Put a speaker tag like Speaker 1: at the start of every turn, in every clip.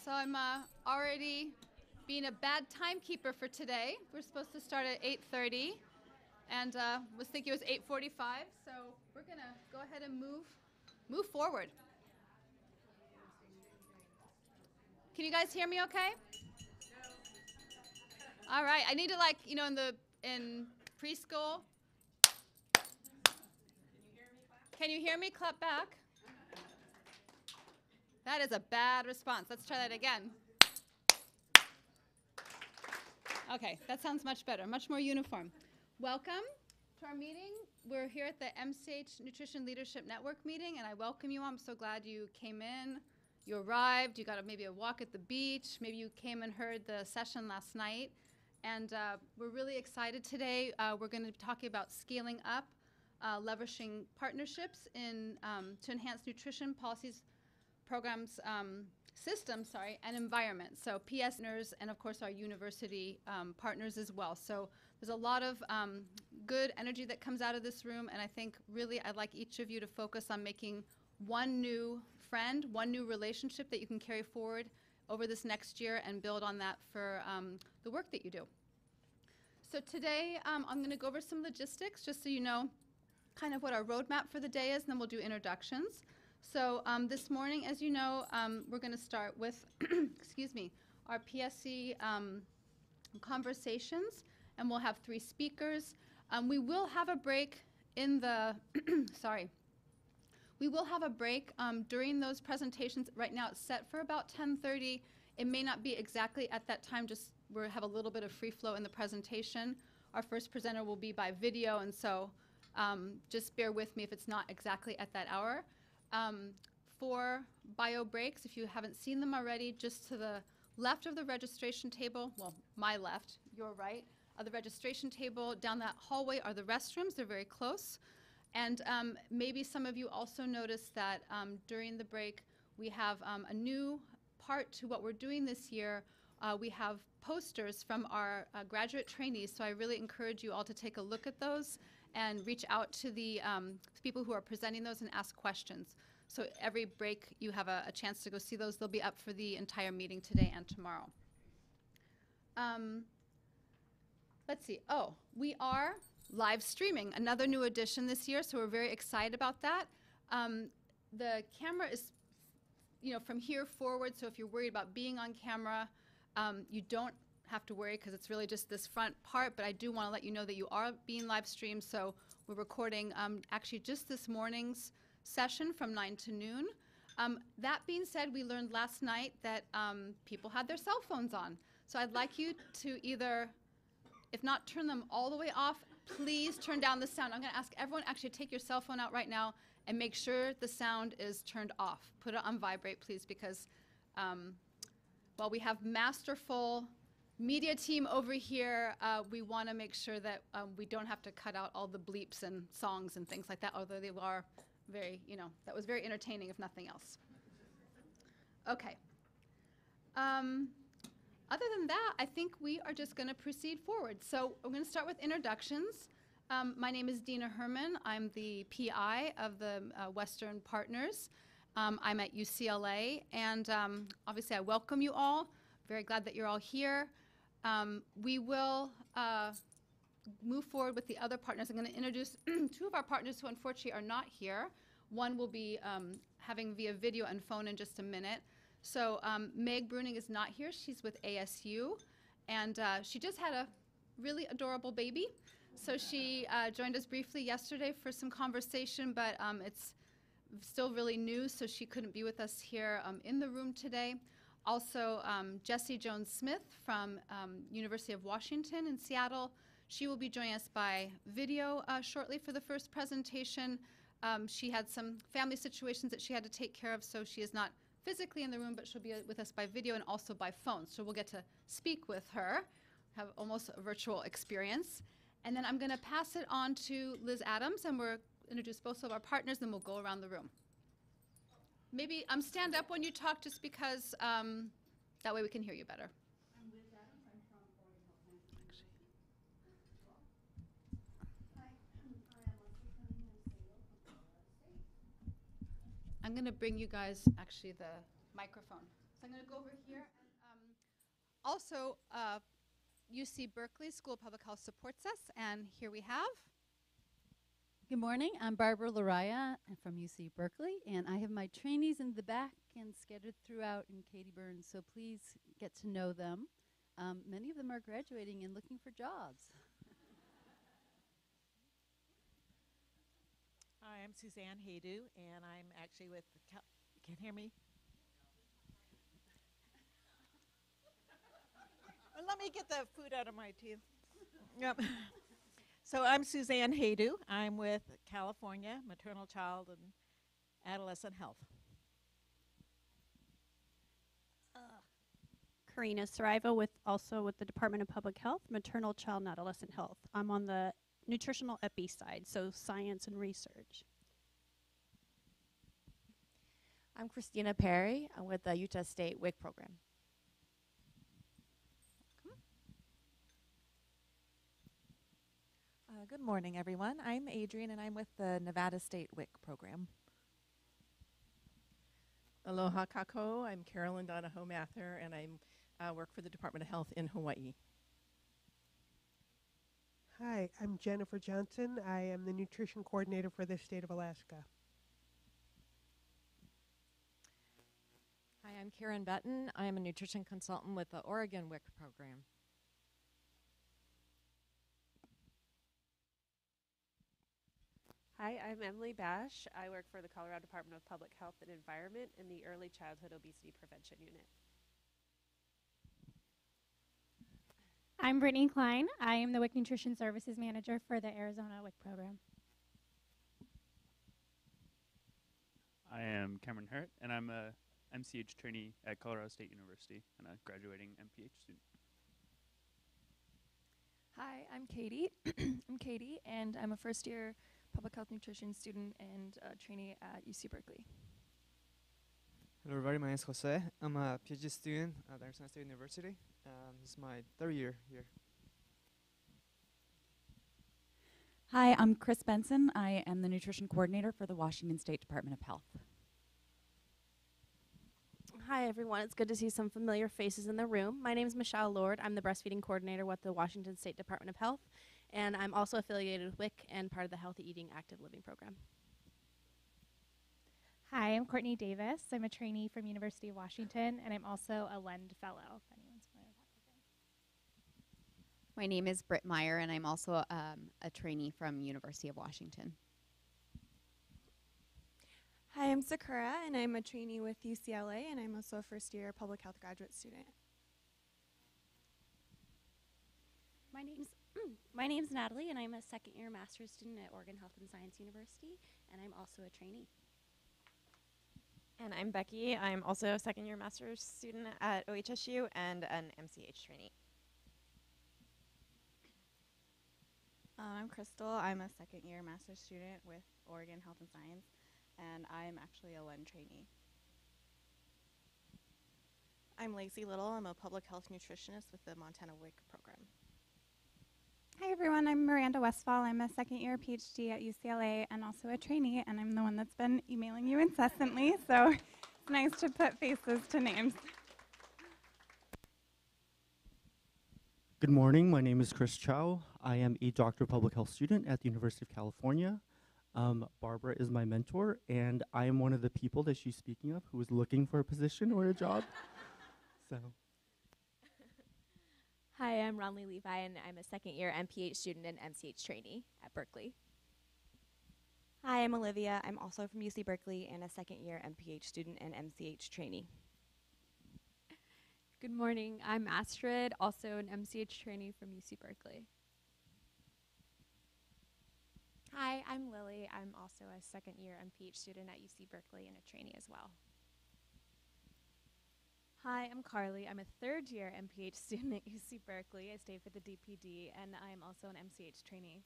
Speaker 1: So I'm already being a bad timekeeper for today. We're supposed to start at 8:30, and was thinking it was 8:45. So we're gonna go ahead and move forward. Can you guys hear me okay? All right. I need to, like, in preschool. Can you hear me? Clap back. That is a bad response. Let's try that again. Okay, that sounds much better, much more uniform. Welcome to our meeting. We're here at the MCH Nutrition Leadership Network meeting, and I welcome you all. I'm so glad you came in. You arrived. You got maybe a walk at the beach. Maybe you came and heard the session last night. And we're really excited today. We're going to be talking about scaling up, leveraging partnerships to enhance nutrition policies, programs, systems, and environment. So PS partners and, of course, our university partners as well. So there's a lot of good energy that comes out of this room, and I think really I'd like each of you to focus on making one new friend, one new relationship that you can carry forward over this next year and build on that for the work that you do. So today I'm going to go over some logistics just so you know kind of what our roadmap for the day is, and then we'll do introductions. So this morning, as you know, we're going to start with excuse me, our PSC conversations, and we'll have 3 speakers. We will have a break in the sorry. We will have a break during those presentations. Right now it's set for about 10:30. It may not be exactly at that time, just we'll have a little bit of free flow in the presentation. Our first presenter will be by video, and so just bear with me if it's not exactly at that hour. 4 bio breaks, if you haven't seen them already, just to the left of the registration table, well, my left, your right, of the registration table, down that hallway are the restrooms. They're very close. And maybe some of you also noticed that during the break, we have a new part to what we're doing this year. We have posters from our graduate trainees, so I really encourage you all to take a look at those and reach out to the people who are presenting those and ask questions. So every break you have a chance to go see those. They'll be up for the entire meeting today and tomorrow. Let's see. Oh, we are live streaming, another new addition this year, so we're very excited about that. The camera is, from here forward, so if you're worried about being on camera, you don't have to worry because it's really just this front part, but I do want to let you know that you are being live streamed, so we're recording actually just this morning's session from 9 to noon. That being said, we learned last night that people had their cell phones on, so I'd like you to either, if not turn them all the way off, please turn down the sound. I'm going to ask everyone actually take your cell phone out right now and make sure the sound is turned off. Put it on vibrate, please, because while we have masterful media team over here, we want to make sure that we don't have to cut out all the bleeps and songs and things like that, although they are very, that was very entertaining if nothing else. Okay. Other than that, I think we are just going to proceed forward. So we're going to start with introductions. My name is Dina Herman. I'm the PI of the Western Partners. I'm at UCLA, and obviously I welcome you all. Very glad that you're all here. We will move forward with the other partners. I'm going to introduce 2 of our partners who unfortunately are not here. One will be having via video and phone in just a minute. So Meg Bruning is not here. She's with ASU, and she just had a really adorable baby. So she joined us briefly yesterday for some conversation, but it's still really new, so she couldn't be with us here in the room today. Also, Jessie Jones-Smith from University of Washington in Seattle. She will be joining us by video shortly for the first presentation. She had some family situations that she had to take care of, so she is not physically in the room, but she'll be with us by video and also by phone. So we'll get to speak with her, have almost a virtual experience. And then I'm going to pass it on to Liz Adams, and we'll introduce both of our partners, then we'll go around the room. Maybe stand up when you talk, just because that way we can hear you better.
Speaker 2: I'm Liz Adams. I'm from Oregon Health Sciences University. Hi, I am Leslie Cunningham Salo from Colorado State.
Speaker 1: I'm going to bring you guys, actually, the microphone. So I'm going to go over here. And also, UC Berkeley School of Public Health supports us, and here we have.
Speaker 3: Good morning. I'm Barbara Laraya from UC Berkeley, and I have my trainees in the back and scattered throughout in Katie Burns, so please get to know them. Many of them are graduating and looking for jobs.
Speaker 4: Hi, I'm Suzanne Haydu, and I'm actually with you can't hear me? Let me get the food out of my teeth. Yep. So I'm Suzanne Haydu. I'm with California Maternal, Child, and Adolescent Health.
Speaker 2: Karina Sariva also with the Department of Public Health, Maternal, Child, and Adolescent Health. I'm on the nutritional epi side, so science and research.
Speaker 5: I'm Christina Perry. I'm with the Utah State WIC program.
Speaker 6: Good morning, everyone. I'm Adrienne, and I'm with the Nevada State WIC program.
Speaker 7: Aloha kako. I'm Carolyn Donahoe Mather, and I work for the Department of Health in Hawaii.
Speaker 8: Hi, I'm Jennifer Johnson. I am the nutrition coordinator for the state of Alaska.
Speaker 9: Hi, I'm Karen Betton. I am a nutrition consultant with the Oregon WIC program.
Speaker 10: Hi, I'm Emily Bash. I work for the Colorado Department of Public Health and Environment in the Early Childhood Obesity Prevention Unit.
Speaker 11: I'm Brittany Klein. I am the WIC Nutrition Services Manager for the Arizona WIC program.
Speaker 12: I am Cameron Hurt, and I'm a MCH trainee at Colorado State University and a graduating MPH student.
Speaker 13: Hi, I'm Katie. I'm Katie, and I'm a first-year public health nutrition student and trainee at UC Berkeley.
Speaker 14: Hello, everybody. My name is Jose. I'm a PhD student at Arizona State University. This is my third year here.
Speaker 15: Hi, I'm Chris Benson. I am the nutrition coordinator for the Washington State Department of Health.
Speaker 5: Hi, everyone. It's good to see some familiar faces in the room. My name is Michelle Lord. I'm the breastfeeding coordinator with the Washington State Department of Health, and I'm also affiliated with WIC and part of the Healthy Eating Active Living program.
Speaker 11: Hi, I'm Courtney Davis. I'm a trainee from University of Washington, and I'm also a LEND fellow, if anyone's familiar with that program.
Speaker 16: My name is Britt Meyer, and I'm also a trainee from University of Washington.
Speaker 17: Hi, I'm Sakura, and I'm a trainee with UCLA, and I'm also a first-year public health graduate student.
Speaker 18: My name's Natalie, and I'm a second-year master's student at Oregon Health and Science University, and I'm also a trainee.
Speaker 19: And I'm Becky. I'm also a second-year master's student at OHSU and an MCH trainee.
Speaker 20: I'm Crystal. I'm a second-year master's student with Oregon Health and Science, and I'm actually a LEND trainee.
Speaker 6: I'm Lacey Little. I'm a public health nutritionist with the Montana WIC program.
Speaker 11: Hi, everyone. I'm Miranda Westfall. I'm a second-year PhD at UCLA and also a trainee, and I'm the one that's been emailing you incessantly, so it's nice to put faces to names.
Speaker 21: Good morning. My name is Chris Chow. I am a Doctor of Public Health student at the University of California. Barbara is my mentor, and I am one of the people that she's speaking of who is looking for a position or a job. So.
Speaker 22: Hi, I'm Ronly Levi, and I'm a second-year MPH student and MCH trainee at Berkeley.
Speaker 23: Hi, I'm Olivia. I'm also from UC Berkeley and a second-year MPH student and MCH trainee.
Speaker 24: Good morning. I'm Astrid, also an MCH trainee from UC Berkeley.
Speaker 25: Hi, I'm Lily. I'm also a second-year MPH student at UC Berkeley and a trainee as well.
Speaker 26: Hi, I'm Carly. I'm a third-year MPH student at UC Berkeley. I stay for the DPD, and I'm also an MCH trainee.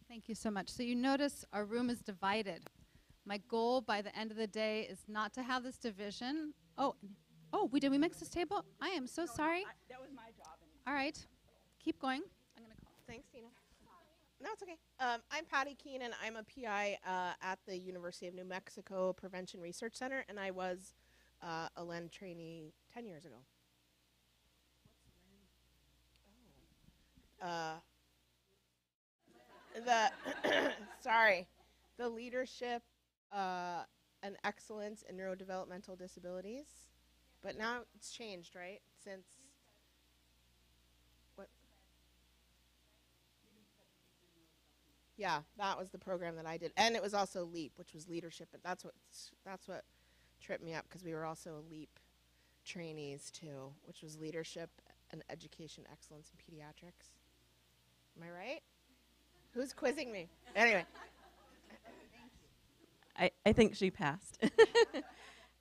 Speaker 1: Thank you so much. So you notice our room is divided. My goal by the end of the day is not to have this division. Oh, did we mix this table? I am so sorry.
Speaker 7: That was my job.
Speaker 1: All right. Keep going. I'm going to call.
Speaker 27: Thanks, Tina. No, it's okay. I'm Patty Keenan. I'm a PI at the University of New Mexico Prevention Research Center, and I was a LEN trainee 10 years ago. The sorry, the leadership and excellence in neurodevelopmental disabilities, but now it's changed, right? Since what? Yeah, that was the program that I did, and it was also LEAP, which was leadership. But that's what tripped me up, because we were also LEAP trainees too, which was leadership and education excellence in pediatrics. Am I right? Who's quizzing me? Anyway.
Speaker 2: I think she passed.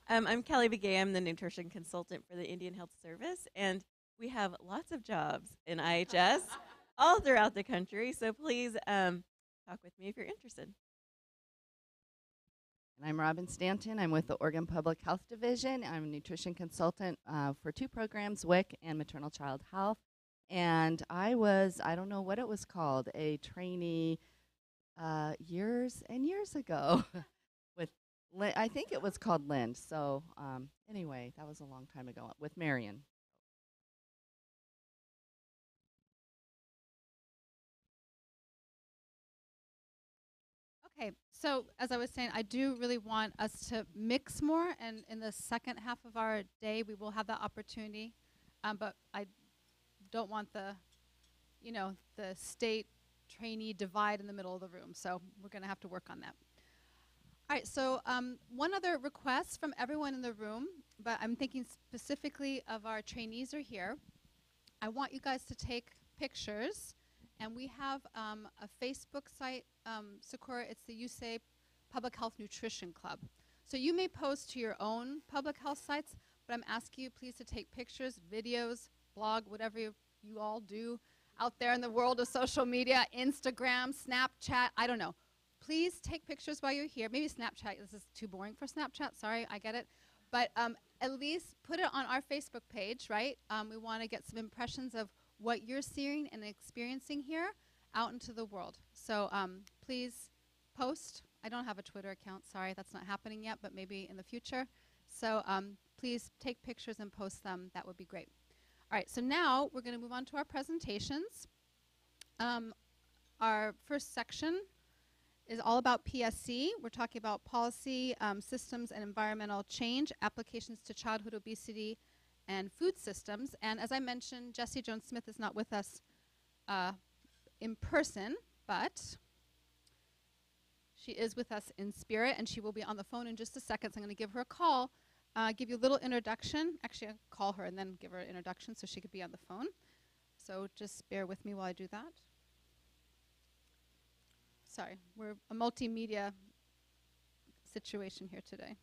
Speaker 2: I'm Kelly Begay. I'm the nutrition consultant for the Indian Health Service, and we have lots of jobs in IHS all throughout the country, so please talk with me if you're interested.
Speaker 3: And I'm Robin Stanton. I'm with the Oregon Public Health Division. I'm a nutrition consultant for 2 programs, WIC and Maternal Child Health. And I don't know what it was called, a trainee years and years ago with, I think it was called Lind. So anyway, that was a long time ago with Marion.
Speaker 1: Okay, so as I was saying, I do really want us to mix more, and in the second half of our day, we will have that opportunity. But I don't want the state trainee divide in the middle of the room, so we're going to have to work on that. All right, so one other request from everyone in the room, but I'm thinking specifically of our trainees are here. I want you guys to take pictures. And we have a Facebook site, Sakura, it's the USAE Public Health Nutrition Club. So you may post to your own public health sites, but I'm asking you please to take pictures, videos, blog, whatever you all do out there in the world of social media, Instagram, Snapchat, I don't know. Please take pictures while you're here. Maybe Snapchat, this is too boring for Snapchat, sorry, I get it. But at least put it on our Facebook page, right? We want to get some impressions of what you're seeing and experiencing here out into the world. So please post. I don't have a Twitter account, sorry, that's not happening yet, but maybe in the future. So please take pictures and post them, that would be great. All right, so now we're gonna move on to our presentations. Our first section is all about PSC. We're talking about policy, systems, and environmental change, applications to childhood obesity and food systems. And as I mentioned, Jessie Jones-Smith is not with us in person, but she is with us in spirit, and she will be on the phone in just a second. So I'm going to give her a call, give you a little introduction. Actually, I'll call her and then give her an introduction so she could be on the phone. So just bear with me while I do that. Sorry, we're a multimedia situation here today.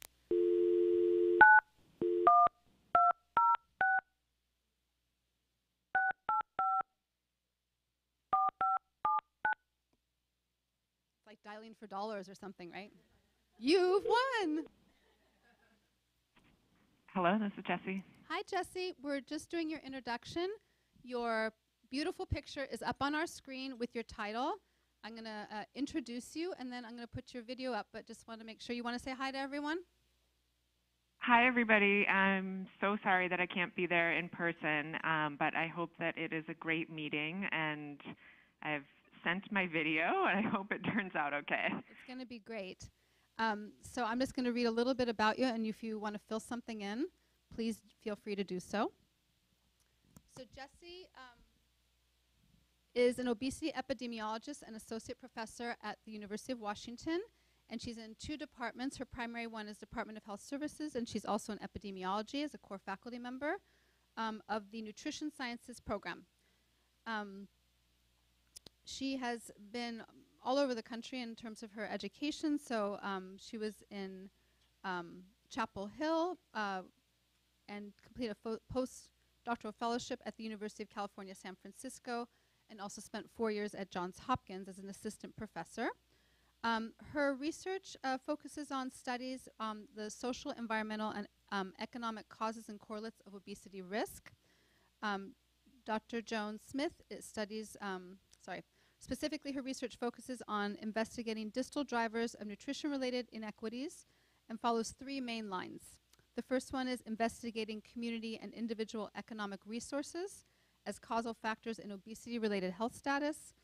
Speaker 1: Like dialing for dollars or something, right? You've won!
Speaker 4: Hello, this is Jessie.
Speaker 1: Hi, Jessie. We're just doing your introduction. Your beautiful picture is up on our screen with your title. I'm going to introduce you, and then I'm going to put your video up, but just want to make sure you want to say hi to everyone.
Speaker 4: Hi, everybody. I'm so sorry that I can't be there in person, but I hope that it is a great meeting, and I've sent my video, and I hope it turns out okay.
Speaker 1: It's going to be great. So I'm just going to read a little bit about you, and if you want to fill something in, please feel free to do so. So Jessie is an obesity epidemiologist and associate professor at the University of Washington, and she's in 2 departments. Her primary one is Department of Health Services, and she's also in epidemiology as a core faculty member of the Nutrition Sciences program. She has been all over the country in terms of her education. So she was in Chapel Hill and completed a postdoctoral fellowship at the University of California, San Francisco, and also spent 4 years at Johns Hopkins as an assistant professor. Her research focuses on studies on the social, environmental, and economic causes and correlates of obesity risk. Dr. Jones-Smith studies, specifically her research focuses on investigating distal drivers of nutrition-related inequities and follows 3 main lines. The first one is investigating community and individual economic resources as causal factors in obesity-related health status.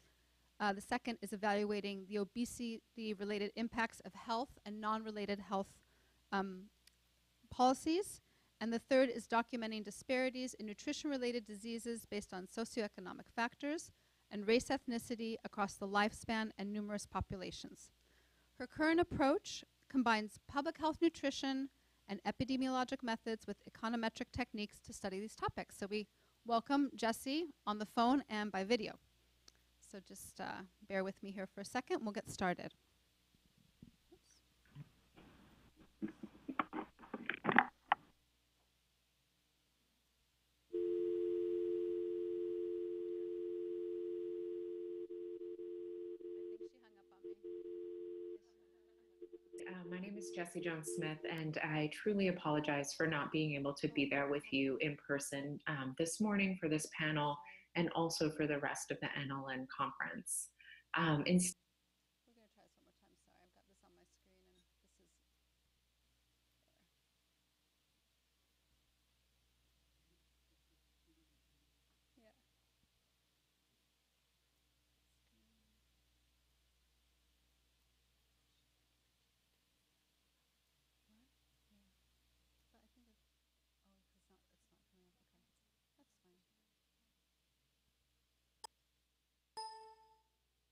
Speaker 1: The second is evaluating the obesity-related impacts of health and non-related health policies. And the third is documenting disparities in nutrition-related diseases based on socioeconomic factors and race ethnicity across the lifespan and numerous populations. Her current approach combines public health nutrition and epidemiologic methods with econometric techniques to study these topics. So we welcome Jessie on the phone and by video. So just bear with me here for a second. We'll get started.
Speaker 8: My name is Jessie Jones-Smith, and I truly apologize for not being able to be there with you in person this morning for this panel and also for the rest of the NLN conference.
Speaker 1: We're going to try this one more time. Sorry, I've got this on my screen, and this is there. Yeah. But I think it's, oh, it's not coming up.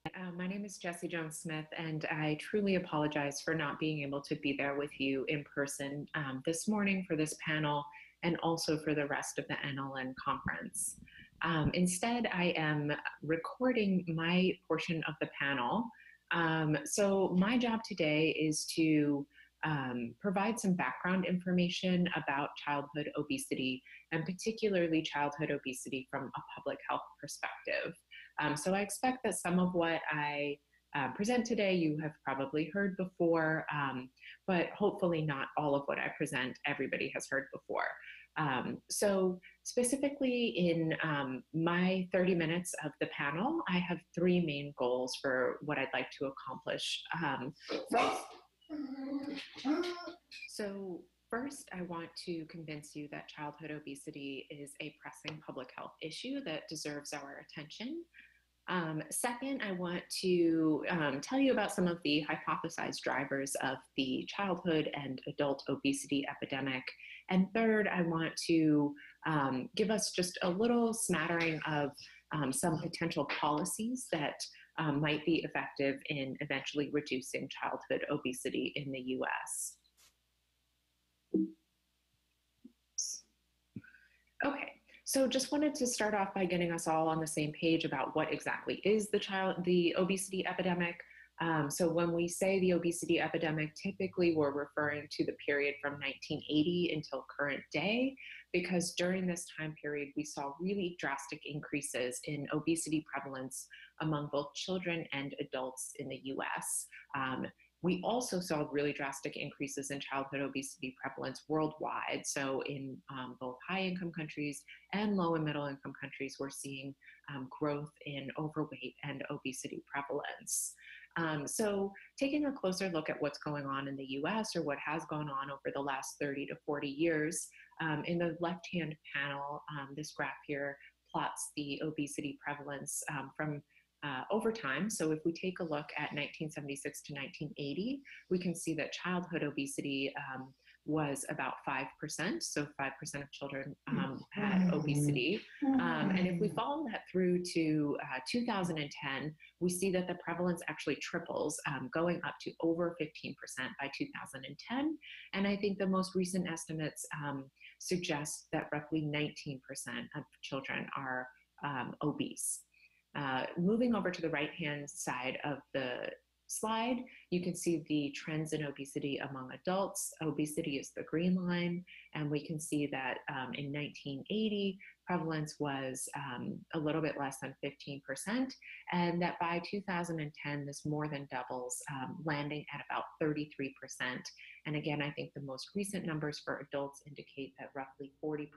Speaker 1: Okay, that's fine.
Speaker 8: My name is Jessie Jones-Smith, and I truly apologize for not being able to be there with you in person this morning for this panel and also for the rest of the NLN conference. Instead, I am recording my portion of the panel. So my job today is to provide some background information about childhood obesity, and particularly childhood obesity from a public health perspective. So I expect that some of what I present today you have probably heard before, but hopefully not all of what I present everybody has heard before. So specifically in my 30 minutes of the panel, I have three main goals for what I'd like to accomplish. First, I want to convince you that childhood obesity is a pressing public health issue that deserves our attention. Second, I want to tell you about some of the hypothesized drivers of the childhood and adult obesity epidemic. And third, I want to give us just a little smattering of some potential policies that might be effective in eventually reducing childhood obesity in the US. Okay, so just wanted to start off by getting us all on the same page about what exactly is the obesity epidemic. So when we say the obesity epidemic, typically we're referring to the period from 1980 until current day, because during this time period, we saw really drastic increases in obesity prevalence among both children and adults in the US. We also saw really drastic increases in childhood obesity prevalence worldwide. So in both high-income countries and low and middle-income countries, we're seeing growth in overweight and obesity prevalence. So taking a closer look at what's going on in the US, or what has gone on over the last 30 to 40 years, in the left-hand panel, this graph here plots the obesity prevalence from over time. So if we take a look at 1976 to 1980, we can see that childhood obesity was about 5%. So 5% of children had obesity. And if we follow that through to 2010, we see that the prevalence actually triples, going up to over 15% by 2010. And I think the most recent estimates suggest that roughly 19% of children are obese. Moving over to the right-hand side of the slide, you can see the trends in obesity among adults. Obesity is the green line, and we can see that in 1980, prevalence was a little bit less than 15%, and that by 2010, this more than doubles, landing at about 33%. And again, I think the most recent numbers for adults indicate that roughly 40%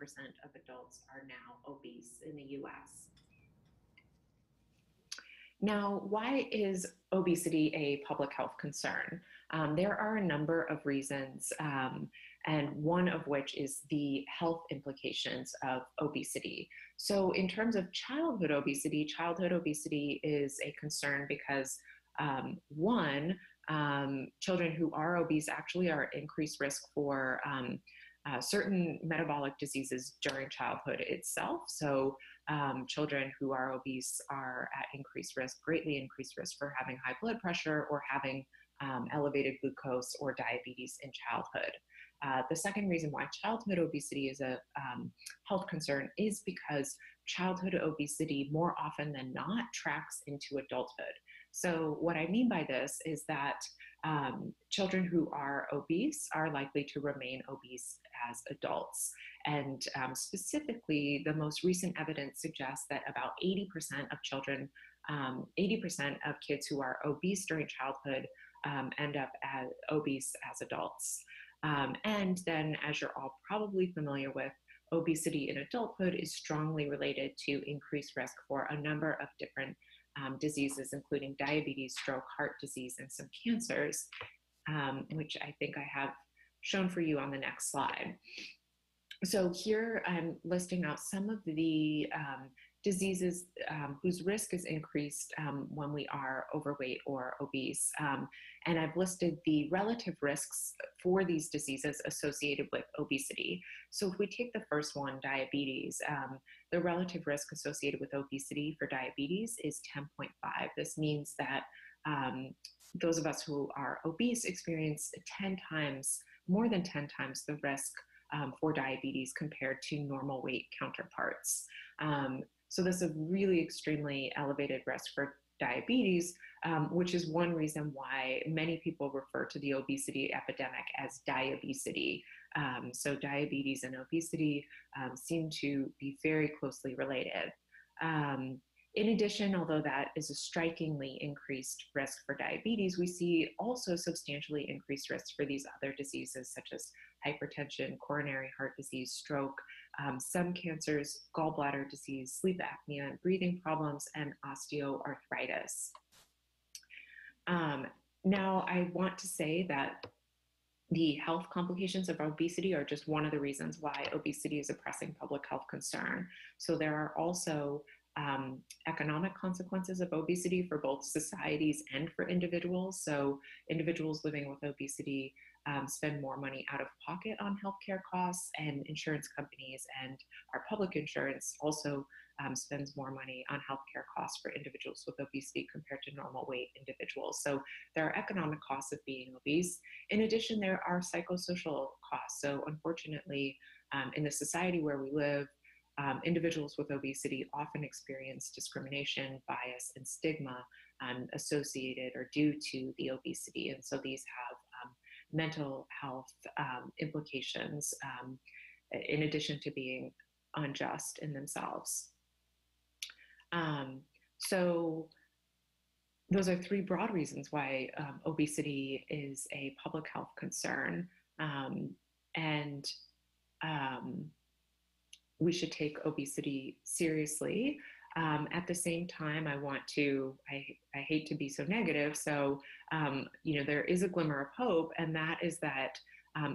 Speaker 8: of adults are now obese in the US. Now, why is obesity a public health concern? There are a number of reasons, and one of which is the health implications of obesity. So in terms of childhood obesity is a concern because one, children who are obese actually are at increased risk for certain metabolic diseases during childhood itself. So children who are obese are at increased risk, greatly increased risk for having high blood pressure or having elevated glucose or diabetes in childhood. The second reason why childhood obesity is a health concern is because childhood obesity more often than not tracks into adulthood. So what I mean by this is that children who are obese are likely to remain obese as adults. And specifically, the most recent evidence suggests that about 80% of children, 80% of kids who are obese during childhood end up as obese as adults. And then, as you're all probably familiar with, obesity in adulthood is strongly related to increased risk for a number of different diseases, including diabetes, stroke, heart disease, and some cancers, which I think I have shown for you on the next slide. So here I'm listing out some of the diseases whose risk is increased when we are overweight or obese. And I've listed the relative risks for these diseases associated with obesity. So if we take the first one, diabetes, the relative risk associated with obesity for diabetes is 10.5. This means that those of us who are obese experience 10 times, more than 10 times the risk for diabetes compared to normal weight counterparts. So this is a really extremely elevated risk for diabetes, which is one reason why many people refer to the obesity epidemic as diabesity. So diabetes and obesity seem to be very closely related. In addition, although that is a strikingly increased risk for diabetes, we see also substantially increased risks for these other diseases such as hypertension, coronary heart disease, stroke, some cancers, gallbladder disease, sleep apnea, breathing problems, and osteoarthritis. Now, I want to say that the health complications of obesity are just one of the reasons why obesity is a pressing public health concern. So there are also economic consequences of obesity for both societies and for individuals. So individuals living with obesity spend more money out of pocket on healthcare costs, and insurance companies and our public insurance also spends more money on healthcare costs for individuals with obesity compared to normal weight individuals. So there are economic costs of being obese. In addition, there are psychosocial costs. So unfortunately, in the society where we live, individuals with obesity often experience discrimination, bias, and stigma associated or due to the obesity. And so these have mental health implications in addition to being unjust in themselves. So those are three broad reasons why obesity is a public health concern. And we should take obesity seriously. At the same time, I hate to be so negative. So, there is a glimmer of hope, and that is that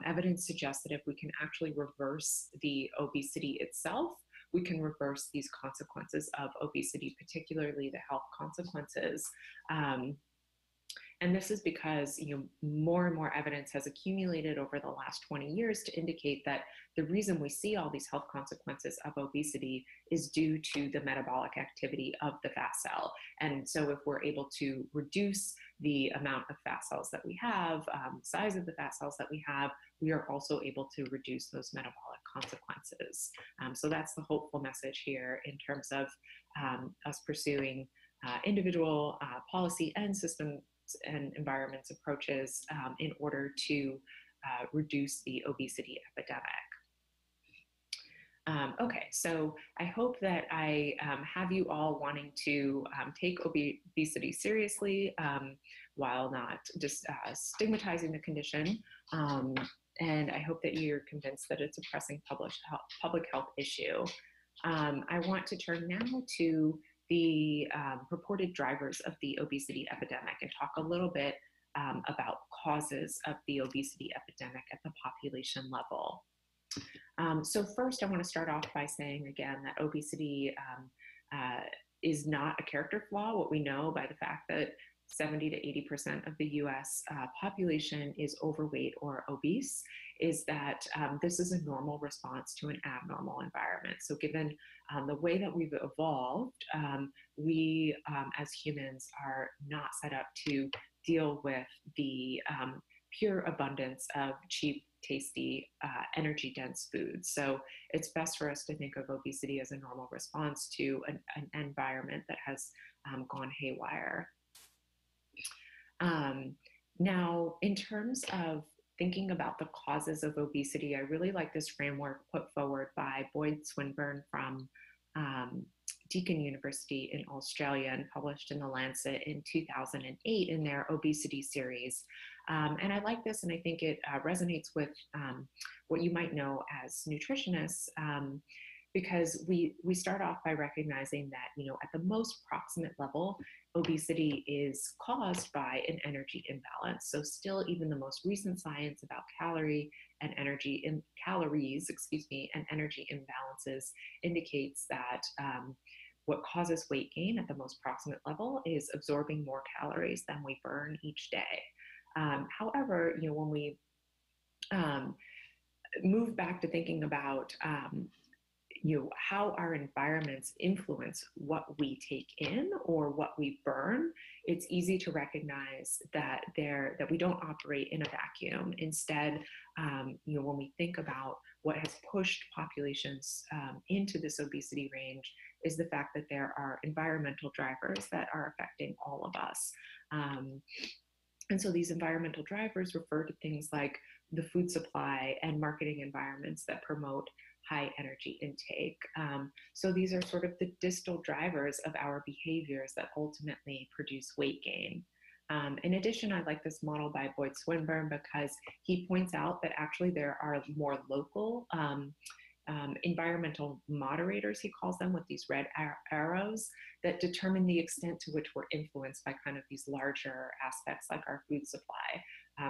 Speaker 8: evidence suggests that if we can actually reverse the obesity itself, we can reverse these consequences of obesity, particularly the health consequences. And this is because more and more evidence has accumulated over the last 20 years to indicate that the reason we see all these health consequences of obesity is due to the metabolic activity of the fat cell. And so if we're able to reduce the amount of fat cells that we have, size of the fat cells that we have, we are also able to reduce those metabolic consequences. So that's the hopeful message here in terms of us pursuing individual policy and and environments approaches in order to reduce the obesity epidemic. Okay, so I hope that I have you all wanting to take obesity seriously while not just stigmatizing the condition. And I hope that you're convinced that it's a pressing public health issue. I want to turn now to the purported drivers of the obesity epidemic and talk a little bit about causes of the obesity epidemic at the population level. So first, I want to start off by saying again that obesity is not a character flaw. What we know by the fact that 70 to 80% of the US population is overweight or obese is that this is a normal response to an abnormal environment. So given the way that we've evolved, we as humans are not set up to deal with the pure abundance of cheap, tasty, energy-dense foods. So it's best for us to think of obesity as a normal response to an environment that has gone haywire. Now, in terms of thinking about the causes of obesity, I really like this framework put forward by Boyd Swinburne from Deakin University in Australia and published in The Lancet in 2008 in their obesity series. And I like this, and I think it resonates with what you might know as nutritionists, because we start off by recognizing that, you know, at the most proximate level, obesity is caused by an energy imbalance. So still, even the most recent science about calories, and energy imbalances indicates that what causes weight gain at the most proximate level is absorbing more calories than we burn each day. However, you know, when we move back to thinking about you know, how our environments influence what we take in or what we burn, it's easy to recognize that we don't operate in a vacuum. Instead, you know, when we think about what has pushed populations into this obesity range is the fact that there are environmental drivers that are affecting all of us. And so these environmental drivers refer to things like the food supply and marketing environments that promote high energy intake. So these are sort of the distal drivers of our behaviors that ultimately produce weight gain. In addition, I like this model by Boyd Swinburne because he points out that actually there are more local environmental moderators, he calls them, with these red arrows that determine the extent to which we're influenced by kind of these larger aspects like our food supply.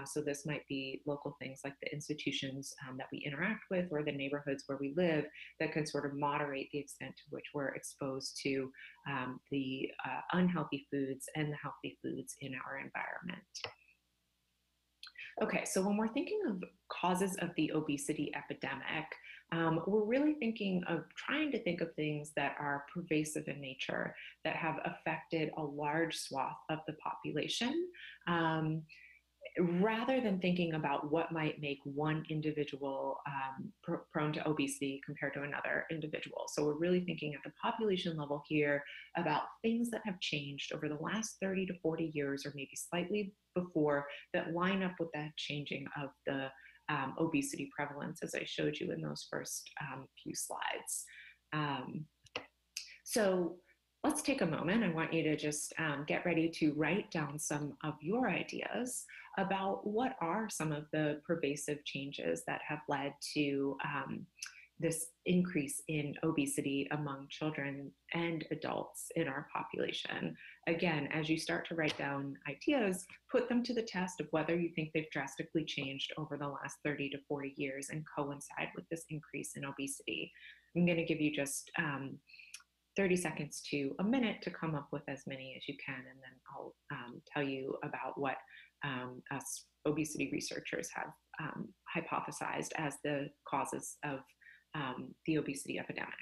Speaker 8: So this might be local things like the institutions that we interact with or the neighborhoods where we live that can sort of moderate the extent to which we're exposed to the unhealthy foods and the healthy foods in our environment. Okay, so when we're thinking of causes of the obesity epidemic, we're really thinking of trying to think of things that are pervasive in nature, that have affected a large swath of the population, rather than thinking about what might make one individual prone to obesity compared to another individual. So we're really thinking at the population level here about things that have changed over the last 30 to 40 years, or maybe slightly before, that line up with that changing of the obesity prevalence, as I showed you in those first few slides. So let's take a moment. I want you to just get ready to write down some of your ideas about what are some of the pervasive changes that have led to this increase in obesity among children and adults in our population. Again, as you start to write down ideas, put them to the test of whether you think they've drastically changed over the last 30 to 40 years and coincide with this increase in obesity. I'm going to give you just 30 seconds to a minute to come up with as many as you can, and then I'll tell you about what us obesity researchers have hypothesized as the causes of the obesity epidemic.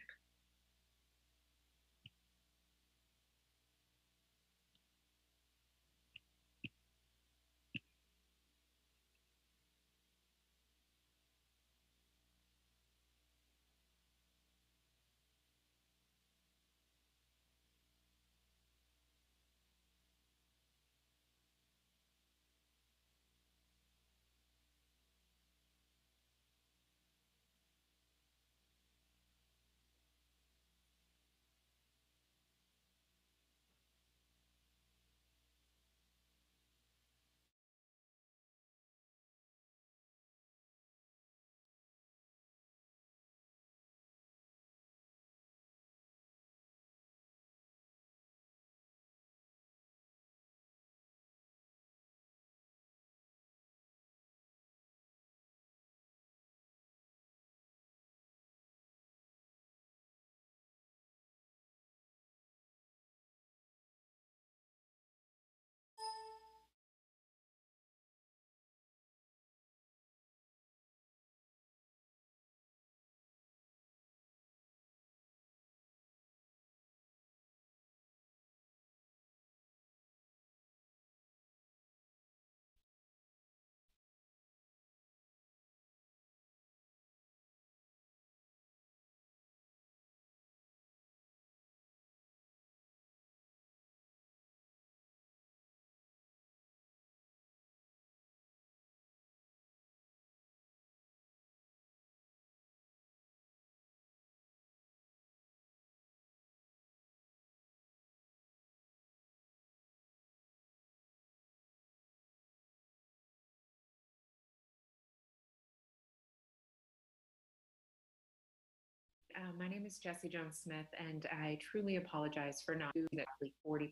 Speaker 8: My name is Jessie Jones-Smith, and I truly apologize for not knowing that roughly 40%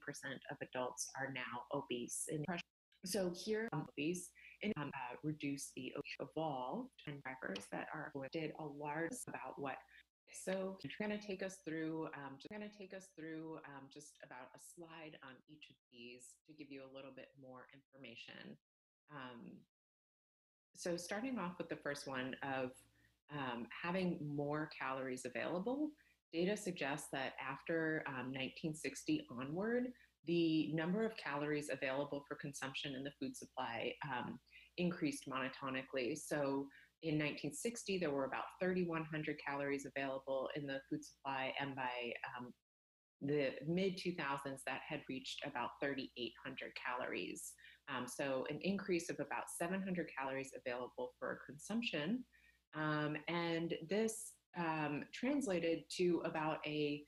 Speaker 8: of adults are now obese. So here, obese and reduce the evolved and drivers that are did a large about what. So she's going to take us through just about a slide on each of these to give you a little bit more information. So starting off with the first one of having more calories available, data suggests that after 1960 onward, the number of calories available for consumption in the food supply increased monotonically. So in 1960, there were about 3,100 calories available in the food supply, and by the mid 2000s, that had reached about 3,800 calories. So an increase of about 700 calories available for consumption. And this translated to about a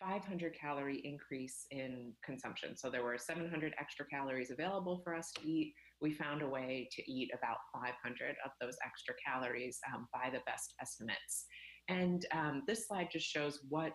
Speaker 8: 500 calorie increase in consumption. So there were 700 extra calories available for us to eat. We found a way to eat about 500 of those extra calories by the best estimates. And this slide just shows what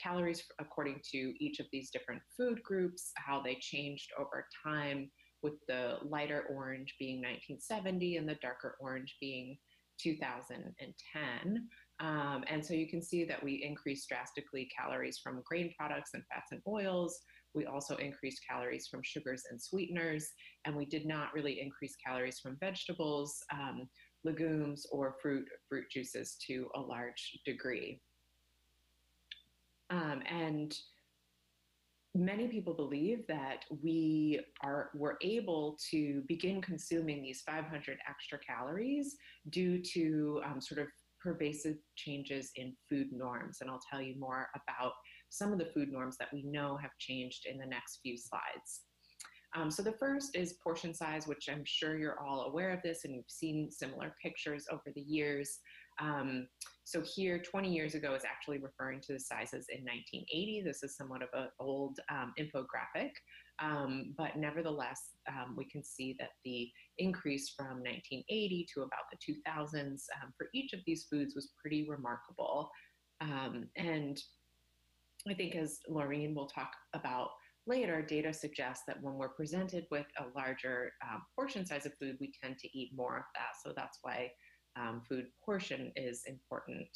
Speaker 8: calories according to each of these different food groups, how they changed over time, with the lighter orange being 1970 and the darker orange being 2010. And so you can see that we increased drastically calories from grain products and fats and oils. We also increased calories from sugars and sweeteners, and we did not really increase calories from vegetables, legumes, or fruit juices to a large degree. And many people believe that we're able to begin consuming these 500 extra calories due to sort of pervasive changes in food norms. And I'll tell you more about some of the food norms that we know have changed in the next few slides. So the first is portion size, which I'm sure you're all aware of this and you've seen similar pictures over the years. So here, 20 years ago is actually referring to the sizes in 1980. This is somewhat of an old infographic, but nevertheless, we can see that the increase from 1980 to about the 2000s for each of these foods was pretty remarkable. And I think, as Laureen will talk about later, data suggests that when we're presented with a larger portion size of food, we tend to eat more of that. So that's why food portion is important.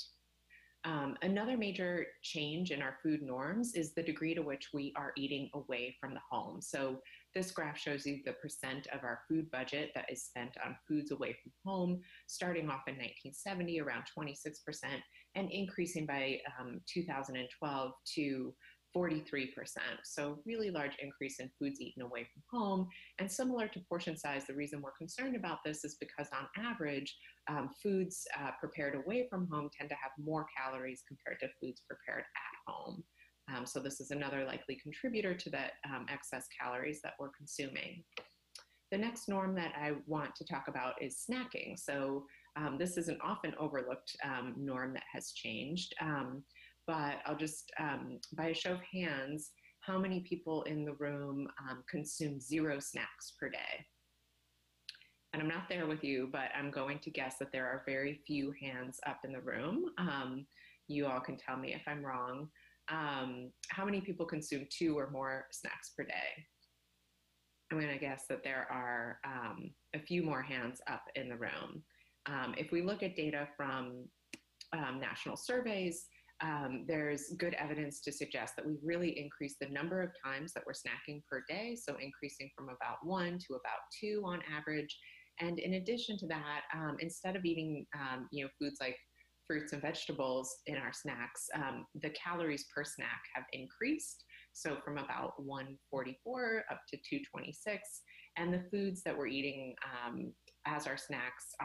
Speaker 8: Another major change in our food norms is the degree to which we are eating away from the home. So this graph shows you the percent of our food budget that is spent on foods away from home, starting off in 1970, around 26%, and increasing by 2012 to 43%. So really large increase in foods eaten away from home. And similar to portion size, the reason we're concerned about this is because on average, foods prepared away from home tend to have more calories compared to foods prepared at home. So this is another likely contributor to that excess calories that we're consuming. The next norm that I want to talk about is snacking. So this is an often overlooked norm that has changed. But I'll just, by a show of hands, how many people in the room consume 0 snacks per day? And I'm not there with you, but I'm going to guess that there are very few hands up in the room. You all can tell me if I'm wrong. How many people consume 2 or more snacks per day? I'm going to guess that there are a few more hands up in the room. If we look at data from national surveys, there's good evidence to suggest that we've really increased the number of times that we're snacking per day, so increasing from about 1 to about 2 on average. And in addition to that, instead of eating foods like fruits and vegetables in our snacks, the calories per snack have increased. So from about 144 up to 226. And the foods that we're eating as our snacks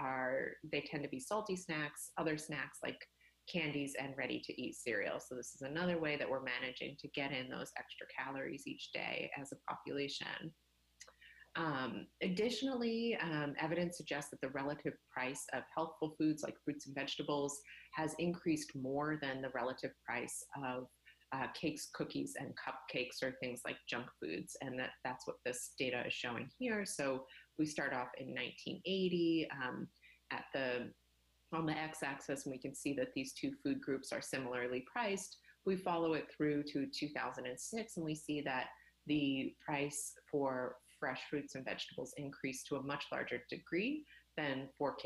Speaker 8: they tend to be salty snacks, other snacks like candies, and ready-to-eat cereal. So this is another way that we're managing to get in those extra calories each day as a population. Additionally, evidence suggests that the relative price of healthful foods like fruits and vegetables has increased more than the relative price of cakes, cookies, and cupcakes, or things like junk foods. And that's what this data is showing here. So we start off in 1980 at the on the x-axis, and we can see that these two food groups are similarly priced. We follow it through to 2006, and we see that the price for fresh fruits and vegetables increased to a much larger degree than for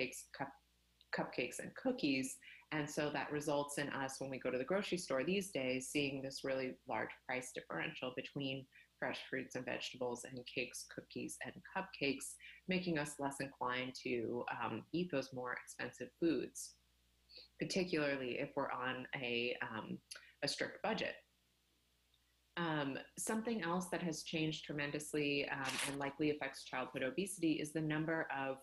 Speaker 8: cupcakes and cookies. And so that results in us, when we go to the grocery store these days, seeing this really large price differential between fresh fruits and vegetables and cakes, cookies, and cupcakes, making us less inclined to eat those more expensive foods, particularly if we're on a strict budget. Something else that has changed tremendously and likely affects childhood obesity is the number of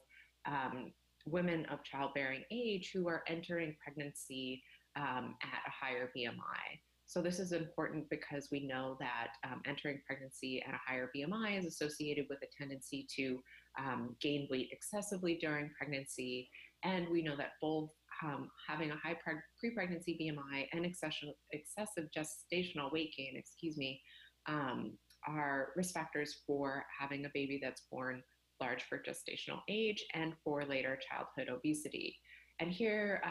Speaker 8: women of childbearing age who are entering pregnancy at a higher BMI. So this is important because we know that entering pregnancy at a higher BMI is associated with a tendency to gain weight excessively during pregnancy. And we know that both having a high pre-pregnancy BMI and excessive gestational weight gain, are risk factors for having a baby that's born large for gestational age and for later childhood obesity. And here,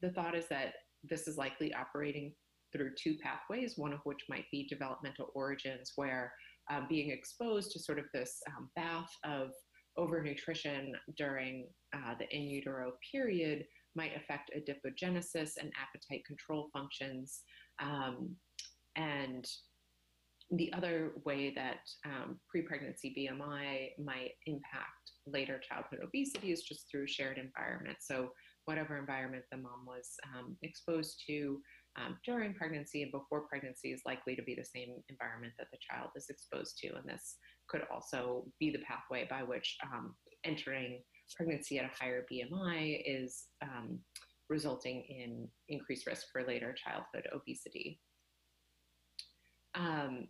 Speaker 8: the thought is that this is likely operating through two pathways, one of which might be developmental origins, where being exposed to sort of this bath of overnutrition during the in utero period might affect adipogenesis and appetite control functions. And the other way that pre-pregnancy BMI might impact later childhood obesity is just through shared environment. So whatever environment the mom was exposed to during pregnancy and before pregnancy is likely to be the same environment that the child is exposed to. And this could also be the pathway by which entering pregnancy at a higher BMI is resulting in increased risk for later childhood obesity.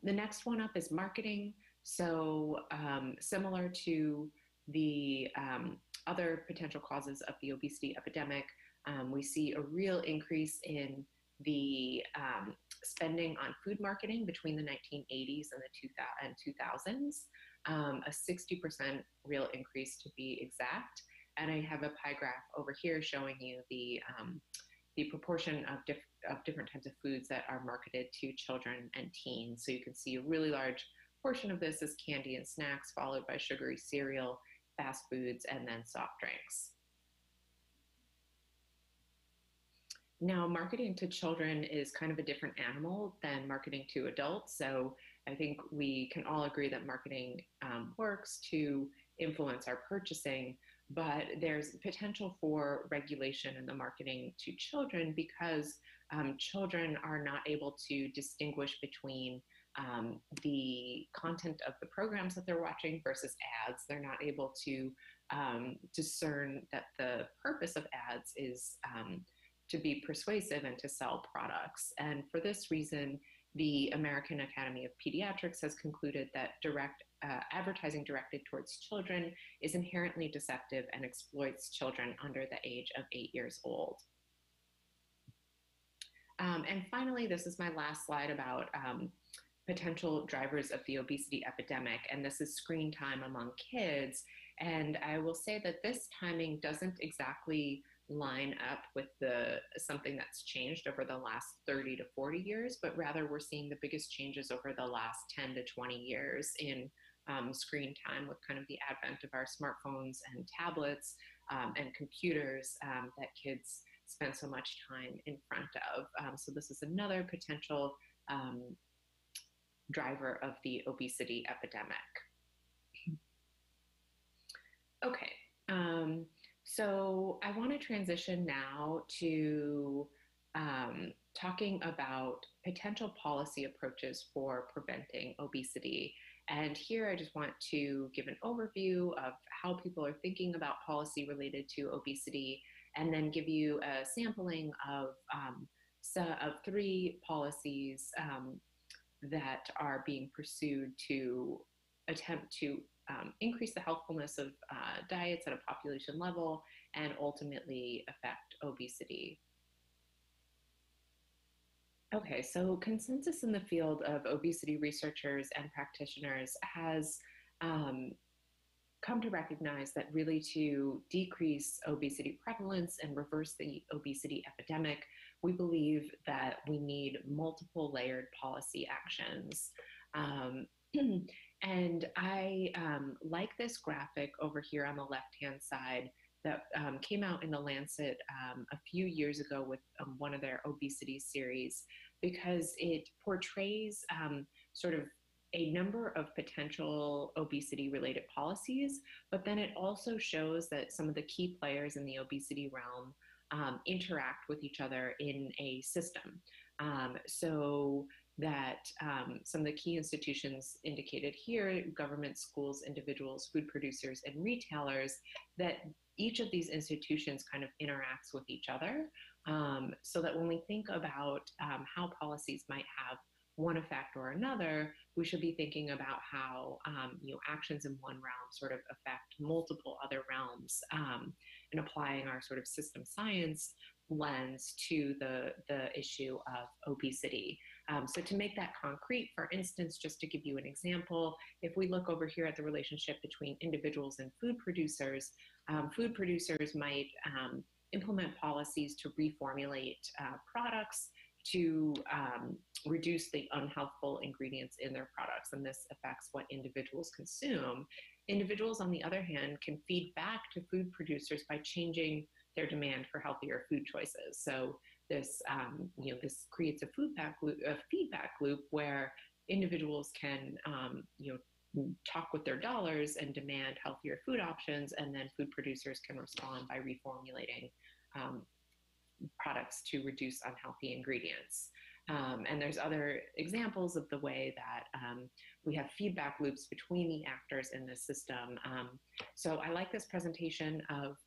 Speaker 8: The next one up is marketing. So similar to the other potential causes of the obesity epidemic, we see a real increase in the spending on food marketing between the 1980s and the 2000s, a 60% real increase to be exact. And I have a pie graph over here showing you the proportion of different types of foods that are marketed to children and teens. So you can see a really large portion of this is candy and snacks, followed by sugary cereal, fast foods, and then soft drinks. Now, marketing to children is kind of a different animal than marketing to adults. So I think we can all agree that marketing works to influence our purchasing, but there's potential for regulation in the marketing to children because children are not able to distinguish between the content of the programs that they're watching versus ads. They're not able to discern that the purpose of ads is to be persuasive and to sell products. And for this reason, the American Academy of Pediatrics has concluded that advertising directed towards children is inherently deceptive and exploits children under the age of 8 years old. And finally, this is my last slide about potential drivers of the obesity epidemic, and this is screen time among kids. And I will say that this timing doesn't exactly line up with something that's changed over the last 30 to 40 years, but rather we're seeing the biggest changes over the last 10 to 20 years in screen time with kind of the advent of our smartphones and tablets and computers that kids spend so much time in front of. So this is another potential driver of the obesity epidemic. Okay. So I want to transition now to talking about potential policy approaches for preventing obesity. And here I just want to give an overview of how people are thinking about policy related to obesity, and then give you a sampling of 3 policies that are being pursued to attempt to increase the healthfulness of diets at a population level and ultimately affect obesity. Okay, so consensus in the field of obesity researchers and practitioners has come come to recognize that really to decrease obesity prevalence and reverse the obesity epidemic, we believe that we need multiple layered policy actions. And I like this graphic over here on the left-hand side that came out in the Lancet a few years ago with one of their obesity series, because it portrays sort of a number of potential obesity-related policies, but then it also shows that some of the key players in the obesity realm interact with each other in a system. So that some of the key institutions indicated here, government, schools, individuals, food producers, and retailers, that each of these institutions kind of interacts with each other, so that when we think about how policies might have one effect or another, we should be thinking about how actions in one realm sort of affect multiple other realms, and applying our sort of system science lens to the issue of obesity. So to make that concrete, for instance, just to give you an example, if we look over here at the relationship between individuals and food producers might implement policies to reformulate products to reduce the unhealthful ingredients in their products, and this affects what individuals consume. Individuals, on the other hand, can feed back to food producers by changing their demand for healthier food choices. So this, this creates a feedback loop where individuals can, talk with their dollars and demand healthier food options, and then food producers can respond by reformulating products to reduce unhealthy ingredients. And there's other examples of the way that we have feedback loops between the actors in this system. So I like this presentation of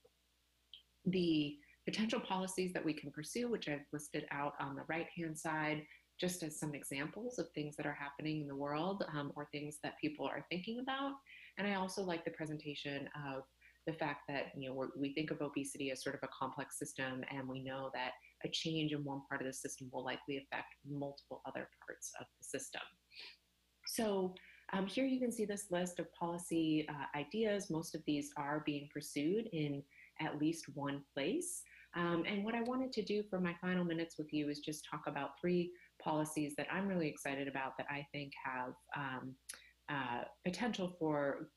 Speaker 8: the potential policies that we can pursue, which I've listed out on the right-hand side, just as some examples of things that are happening in the world, or things that people are thinking about. And I also like the presentation of the fact that we think of obesity as sort of a complex system, and we know that a change in one part of the system will likely affect multiple other parts of the system. So here you can see this list of policy ideas. Most of these are being pursued in at least one place. And what I wanted to do for my final minutes with you is just talk about 3 policies that I'm really excited about that I think have potential for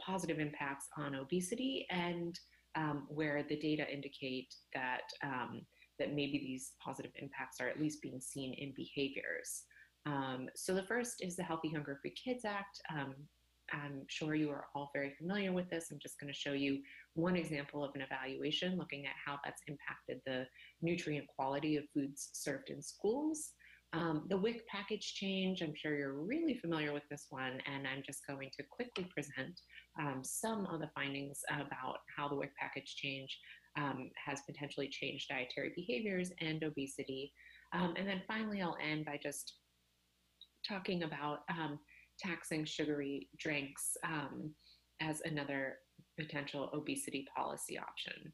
Speaker 8: positive impacts on obesity, and where the data indicate that that maybe these positive impacts are at least being seen in behaviors. So the first is the Healthy Hunger Free Kids Act. I'm sure you are all very familiar with this. I'm just going to show you one example of an evaluation looking at how that's impacted the nutrient quality of foods served in schools. The WIC package change, I'm sure you're really familiar with this one, and I'm just going to quickly present some of the findings about how the WIC package change has potentially changed dietary behaviors and obesity. And then finally, I'll end by just talking about taxing sugary drinks as another potential obesity policy option.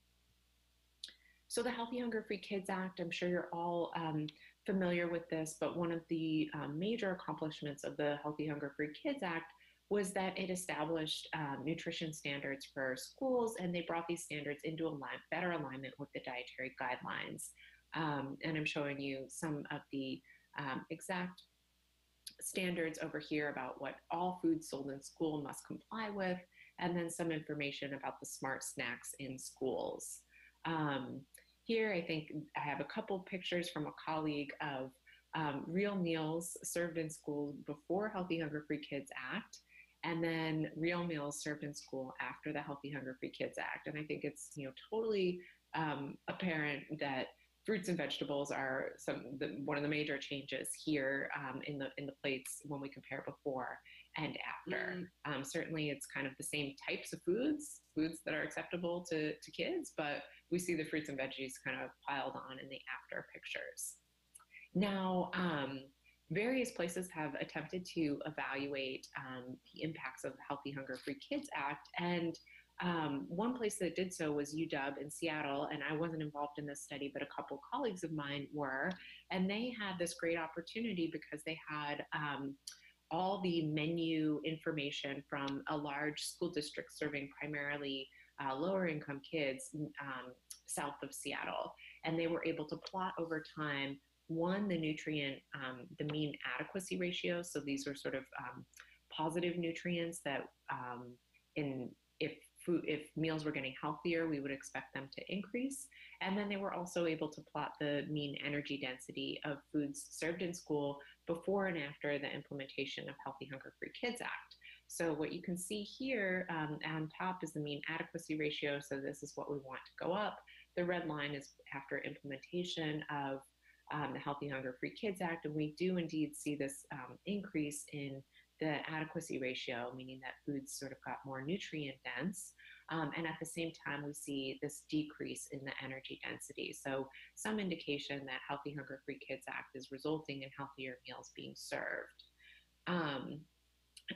Speaker 8: So the Healthy Hunger Free Kids Act, I'm sure you're all familiar with this, but one of the major accomplishments of the Healthy Hunger Free Kids Act was that it established nutrition standards for schools, and they brought these standards into better alignment with the dietary guidelines. And I'm showing you some of the exact standards over here about what all foods sold in school must comply with, and then some information about the smart snacks in schools. Here, I think I have a couple pictures from a colleague of real meals served in school before Healthy Hunger Free Kids Act, and then real meals served in school after the Healthy Hunger Free Kids Act. And I think it's totally apparent that fruits and vegetables are one of the major changes here in the plates when we compare before and after. Certainly, it's kind of the same types of foods that are acceptable to kids, but we see the fruits and veggies kind of piled on in the after pictures. Now, various places have attempted to evaluate the impacts of the Healthy Hunger Free Kids Act, and one place that did so was UW in Seattle, and I wasn't involved in this study, but a couple colleagues of mine were, and they had this great opportunity because they had all the menu information from a large school district serving primarily lower income kids south of Seattle. And they were able to plot over time, one, the nutrient, the mean adequacy ratio. So these were sort of positive nutrients that if meals were getting healthier, we would expect them to increase. And then they were also able to plot the mean energy density of foods served in school before and after the implementation of Healthy Hunger Free Kids Act. So what you can see here on top is the mean adequacy ratio. So this is what we want to go up. The red line is after implementation of the Healthy Hunger Free Kids Act. And we do indeed see this increase in the adequacy ratio, meaning that foods sort of got more nutrient dense. And at the same time, we see this decrease in the energy density. So some indication that Healthy Hunger Free Kids Act is resulting in healthier meals being served.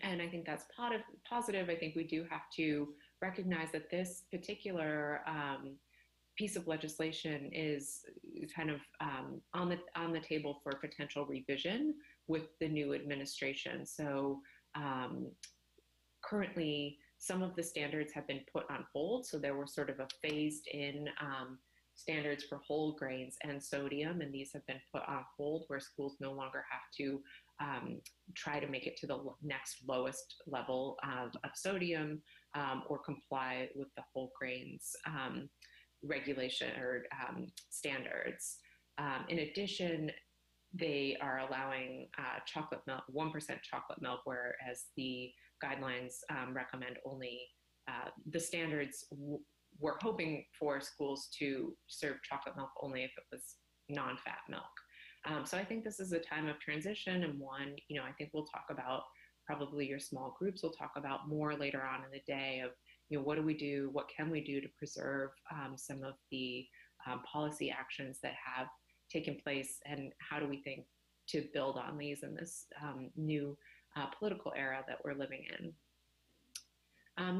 Speaker 8: And I think that's positive. I think we do have to recognize that this particular piece of legislation is kind of on the table for potential revision with the new administration. So currently, some of the standards have been put on hold. So there were sort of a phased in standards for whole grains and sodium, and these have been put on hold where schools no longer have to try to make it to the next lowest level of sodium or comply with the whole grains regulation or standards. In addition, they are allowing chocolate milk, 1% chocolate milk, whereas the guidelines recommend only the standards. We're hoping for schools to serve chocolate milk only if it was non-fat milk. So I think this is a time of transition, and one, I think we'll talk about, probably your small groups will talk about more later on in the day of, what do we do, what can we do to preserve some of the policy actions that have taken place, and how do we think to build on these in this new political era that we're living in.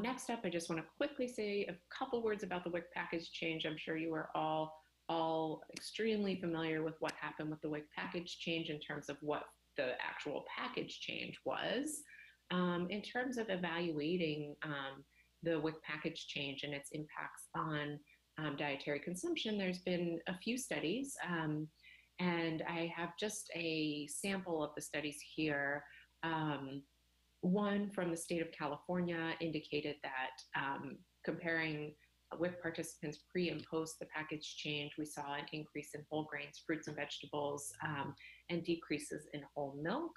Speaker 8: Next up, I just want to quickly say a couple words about the WIC package change. I'm sure you are all extremely familiar with what happened with the WIC package change in terms of what the actual package change was. In terms of evaluating the WIC package change and its impacts on dietary consumption, there's been a few studies, and I have just a sample of the studies here. One from the state of California indicated that comparing WIC participants pre and post the package change, we saw an increase in whole grains, fruits and vegetables, and decreases in whole milk.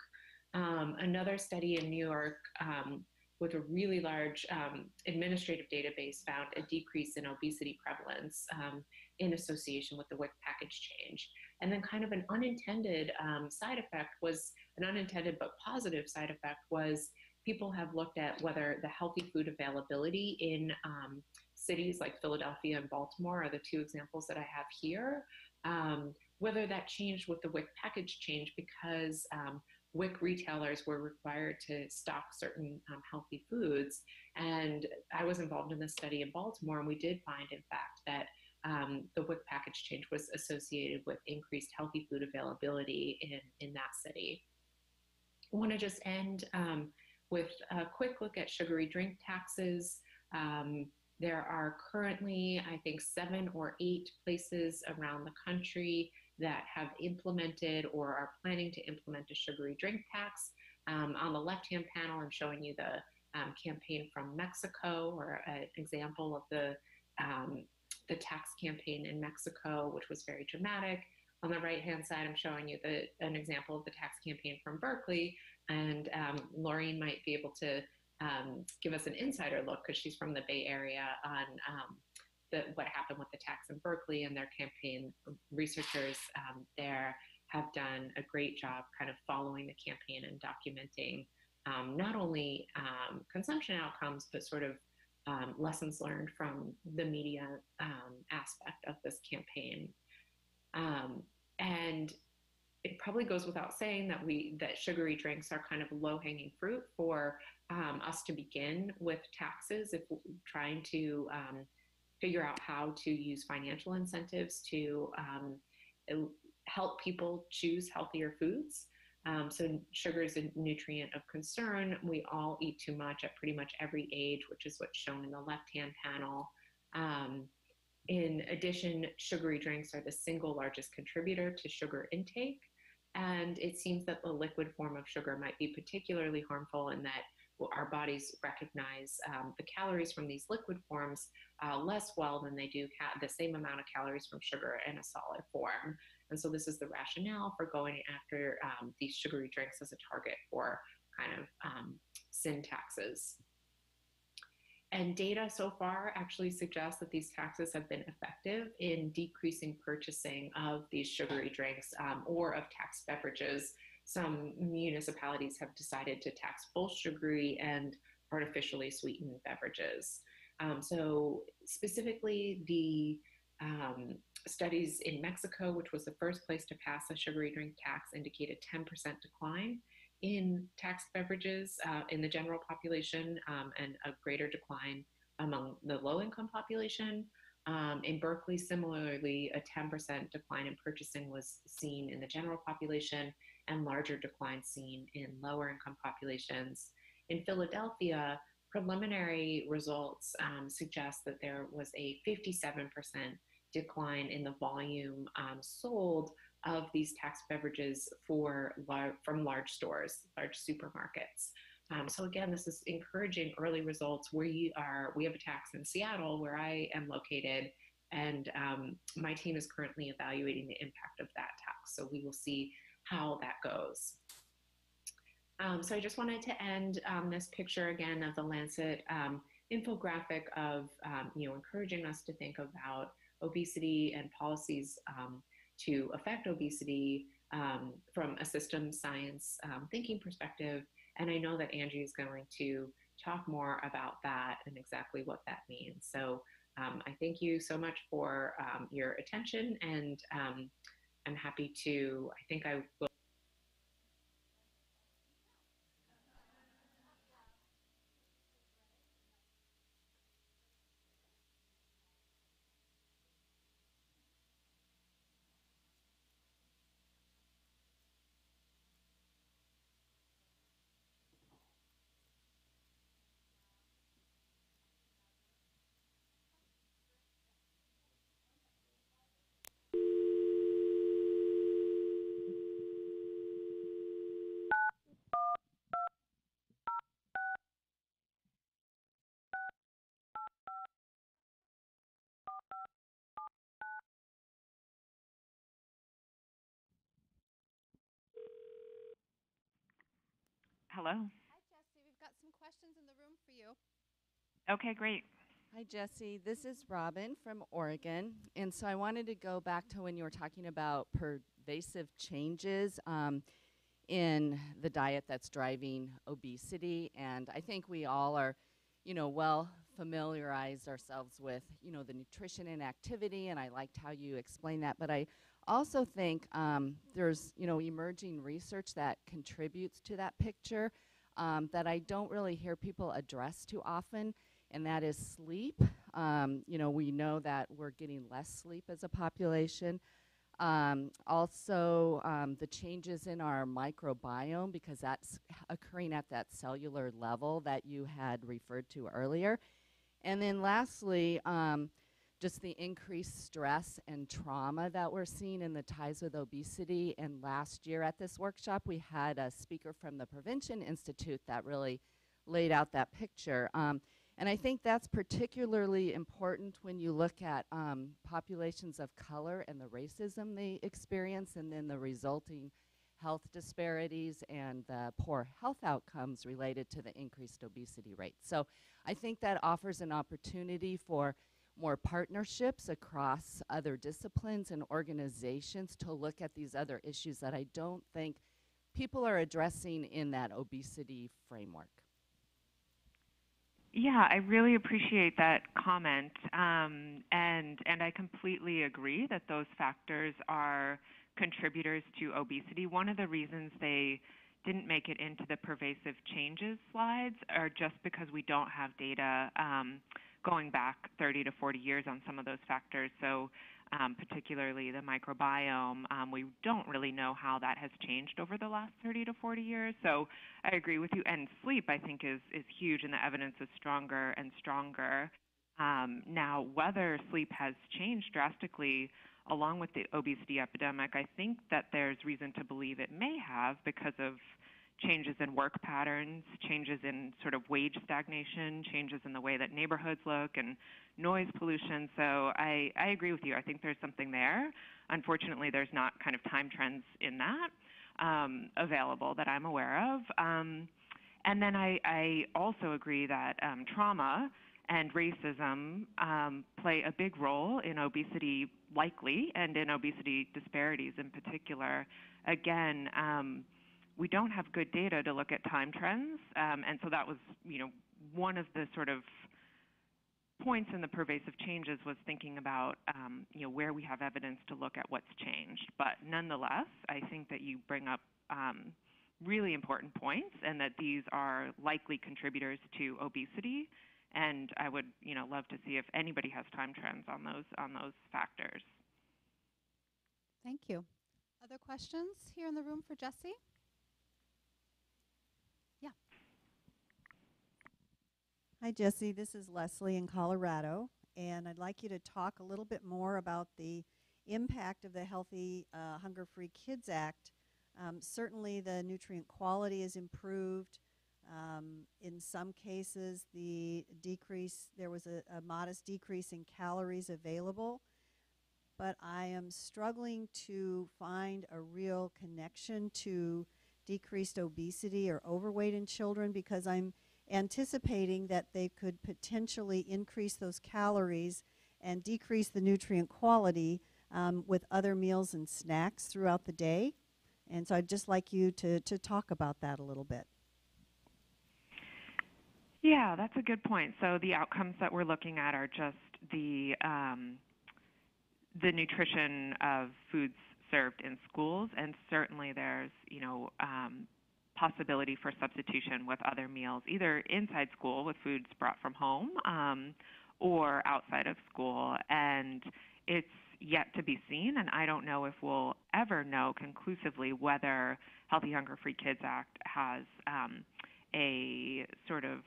Speaker 8: Another study in New York with a really large administrative database found a decrease in obesity prevalence in association with the WIC package change. And then kind of an unintended side effect was, an unintended but positive side effect was, people have looked at whether the healthy food availability in cities like Philadelphia and Baltimore are the two examples that I have here, whether that changed with the WIC package change because WIC retailers were required to stock certain healthy foods. And I was involved in this study in Baltimore, and we did find, in fact, that the WIC package change was associated with increased healthy food availability in that city. I want to just end with a quick look at sugary drink taxes. There are currently, I think, 7 or 8 places around the country that have implemented or are planning to implement a sugary drink tax. On the left-hand panel, I'm showing you the campaign from Mexico, or an example of the tax campaign in Mexico, which was very dramatic. On the right-hand side, I'm showing you an example of the tax campaign from Berkeley, and Laureen might be able to give us an insider look, because she's from the Bay Area, on what happened with the tax in Berkeley, and their campaign. Researchers there have done a great job kind of following the campaign and documenting not only consumption outcomes, but sort of lessons learned from the media aspect of this campaign. And it probably goes without saying that sugary drinks are kind of low-hanging fruit for us to begin with taxes, if we're trying to figure out how to use financial incentives to help people choose healthier foods. So sugar is a nutrient of concern. We all eat too much at pretty much every age, which is what's shown in the left-hand panel. In addition, sugary drinks are the single largest contributor to sugar intake. And it seems that the liquid form of sugar might be particularly harmful in that our bodies recognize the calories from these liquid forms less well than they do the same amount of calories from sugar in a solid form. And so this is the rationale for going after these sugary drinks as a target for kind of sin taxes. And data so far actually suggests that these taxes have been effective in decreasing purchasing of these sugary drinks or of taxed beverages. Some municipalities have decided to tax both sugary and artificially sweetened beverages. So specifically, the studies in Mexico, which was the first place to pass a sugary drink tax, indicate a 10% decline in taxed beverages in the general population and a greater decline among the low-income population. In Berkeley, similarly, a 10% decline in purchasing was seen in the general population and larger declines seen in lower income populations. In Philadelphia, preliminary results suggest that there was a 57% decline in the volume sold of these taxed beverages from large stores, large supermarkets. So again, this is encouraging early results. We have a tax in Seattle, where I am located, and my team is currently evaluating the impact of that tax. So we will see how that goes. So I just wanted to end this picture again of the Lancet infographic of encouraging us to think about obesity and policies to affect obesity from a systems science thinking perspective. And I know that Angie is going to talk more about that and exactly what that means. So I thank you so much for your attention, and I'm happy to, I think I will.
Speaker 4: Hello.
Speaker 1: Hi, Jesse. We've got some questions in the room for you.
Speaker 4: Okay, great.
Speaker 3: Hi, Jesse. This is Robin from Oregon. And so I wanted to go back to when you were talking about pervasive changes in the diet that's driving obesity. And I think we all are, well familiarized ourselves with, the nutrition and activity. And I liked how you explained that. But I also think there's, emerging research that contributes to that picture that I don't really hear people address too often, and that is sleep. We know that we're getting less sleep as a population. Also, the changes in our microbiome, because that's occurring at that cellular level that you had referred to earlier. And then lastly, just the increased stress and trauma that we're seeing in the ties with obesity. And last year at this workshop, we had a speaker from the Prevention Institute that really laid out that picture. And I think that's particularly important when you look at populations of color and the racism they experience, and then the resulting health disparities and the poor health outcomes related to the increased obesity rate. So I think that offers an opportunity for more partnerships across other disciplines and organizations to look at these other issues that I don't think people are addressing in that obesity framework.
Speaker 4: Yeah, I really appreciate that comment, and I completely agree that those factors are contributors to obesity. One of the reasons they didn't make it into the pervasive changes slides are just because we don't have data going back 30 to 40 years on some of those factors. So particularly the microbiome. We don't really know how that has changed over the last 30 to 40 years. So I agree with you. And sleep, I think, is huge, and the evidence is stronger and stronger. Now, whether sleep has changed drastically along with the obesity epidemic, I think that there's reason to believe it may have because of changes in work patterns, changes in sort of wage stagnation, changes in the way that neighborhoods look, and noise pollution. So I agree with you. I think there's something there. Unfortunately, there's not kind of time trends in that available that I'm aware of. And then I also agree that trauma and racism play a big role in obesity, likely, and in obesity disparities in particular. Again, we don't have good data to look at time trends, and so that was, one of the sort of points in the pervasive changes was thinking about, where we have evidence to look at what's changed. But nonetheless, I think that you bring up really important points, and that these are likely contributors to obesity. And I would, love to see if anybody has time trends on those factors.
Speaker 1: Thank you. Other questions here in the room for Jessie? Yeah.
Speaker 5: Hi, Jessie. This is Leslie in Colorado, and I'd like you to talk a little bit more about the impact of the Healthy Hunger-Free Kids Act. Certainly, the nutrient quality is improved. In some cases, there was a modest decrease in calories available, but I am struggling to find a real connection to decreased obesity or overweight in children, because I'm anticipating that they could potentially increase those calories and decrease the nutrient quality with other meals and snacks throughout the day. And so I'd just like you to talk about that a little bit.
Speaker 4: Yeah, that's a good point. So the outcomes that we're looking at are just the nutrition of foods served in schools, and certainly there's possibility for substitution with other meals, either inside school with foods brought from home or outside of school. And it's yet to be seen, and I don't know if we'll ever know conclusively whether Healthy Hunger-Free Kids Act has a sort of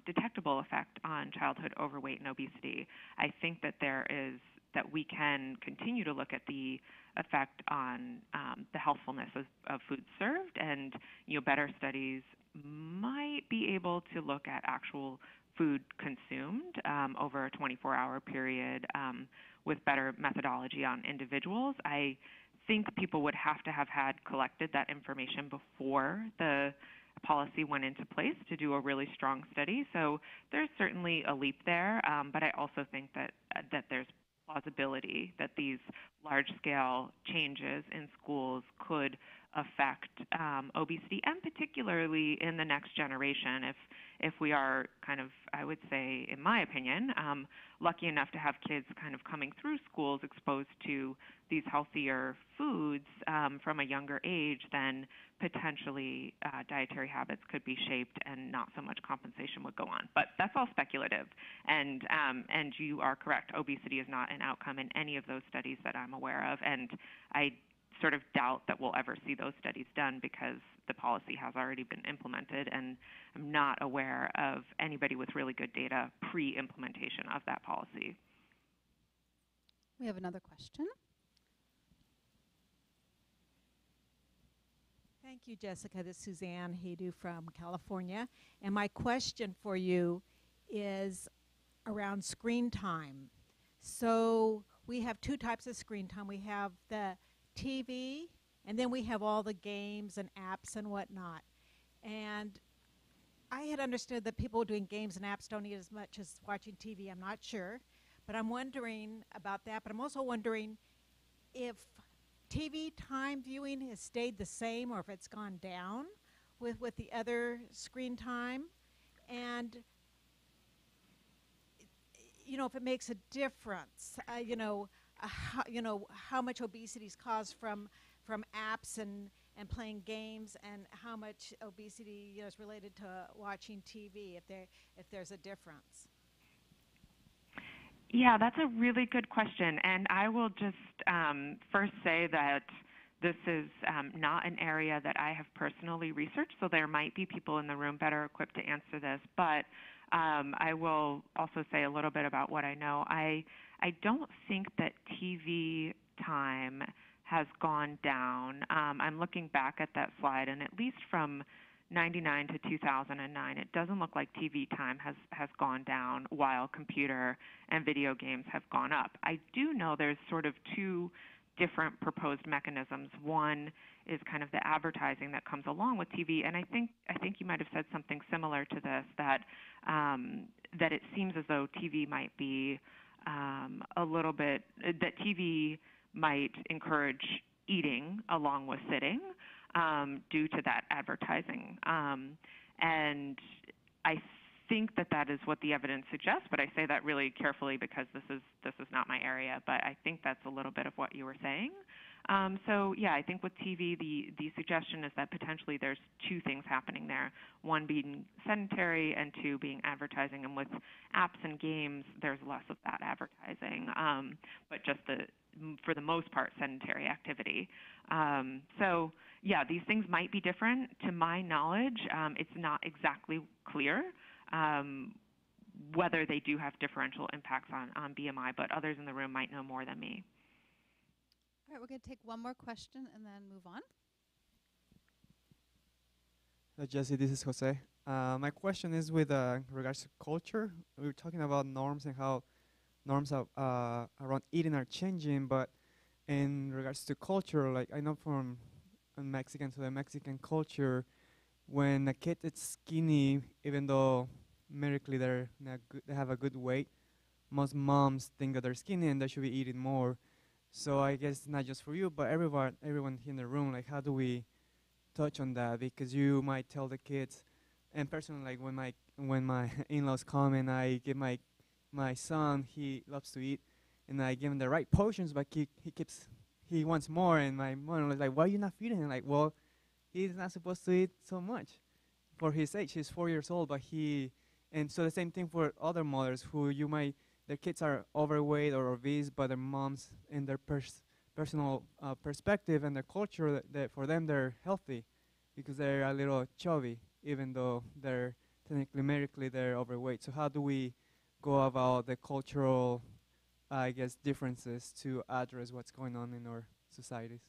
Speaker 4: detectable effect on childhood overweight and obesity. I think that that we can continue to look at the effect on the healthfulness of food served, and better studies might be able to look at actual food consumed over a 24-hour period with better methodology on individuals. I think people would have had collected that information before the policy went into place to do a really strong study. So there's certainly a leap there, but I also think that there's plausibility that these large-scale changes in schools could affect obesity, and particularly in the next generation. If we are kind of, I would say, in my opinion, lucky enough to have kids kind of coming through schools exposed to these healthier foods from a younger age, then potentially dietary habits could be shaped and not so much compensation would go on. But that's all speculative. And you are correct. Obesity is not an outcome in any of those studies that I'm aware of. And I sort of doubt that we'll ever see those studies done because the policy has already been implemented, and I'm not aware of anybody with really good data pre-implementation of that policy.
Speaker 1: We have another question.
Speaker 9: Thank you, Jessica. This is Suzanne Haydu from California. And my question for you is around screen time. So we have two types of screen time. We have the TV, and then we have all the games and apps and whatnot. And I had understood that people doing games and apps don't need as much as watching TV. I'm not sure. But I'm wondering about that. But I'm also wondering if TV time viewing has stayed the same or if it's gone down with the other screen time. And if it makes a difference, how much obesity is caused from apps and playing games, and how much obesity is related to watching TV, if there's a difference.
Speaker 4: Yeah, that's a really good question. And I will just first say that this is not an area that I have personally researched, so there might be people in the room better equipped to answer this. But I will also say a little bit about what I know. I don't think that TV time has gone down. I'm looking back at that slide, and at least from 99 to 2009, it doesn't look like TV time has gone down while computer and video games have gone up. I do know there's sort of two different proposed mechanisms. One is kind of the advertising that comes along with TV, and I think you might have said something similar to this, that that it seems as though TV might be a little bit that TV might encourage eating along with sitting due to that advertising. And I think that that is what the evidence suggests, but I say that really carefully because this is not my area, but I think that's a little bit of what you were saying. So yeah, I think with TV, the suggestion is that potentially there's two things happening there. One being sedentary and two being advertising. And with apps and games, there's less of that advertising, but just for the most part, sedentary activity. So yeah, these things might be different. To my knowledge, it's not exactly clear whether they do have differential impacts on BMI, but others in the room might know more than me.
Speaker 1: All right, we're going to take one more question and then move on.
Speaker 10: Jesse, this is Jose. My question is with regards to culture. We were talking about norms and how norms around eating are changing, but in regards to culture, like I know from Mexican to the Mexican culture, when a kid is skinny, even though medically they have a good weight, most moms think that they're skinny and they should be eating more. So I guess not just for you, but everyone here in the room, like how do we touch on that? Because you might tell the kids, and personally, like when my in-laws come and I give my son, he loves to eat, and I give him the right portions, but he wants more, and my mom was like, why are you not feeding him? Like, well, he's not supposed to eat so much for his age. He's 4 years old, but and so the same thing for other mothers who their kids are overweight or obese, but their moms, in their personal perspective and their culture, that for them they're healthy because they're a little chubby, even though they're technically medically they're overweight. So how do we go about the cultural, I guess, differences to address what's going on in our societies?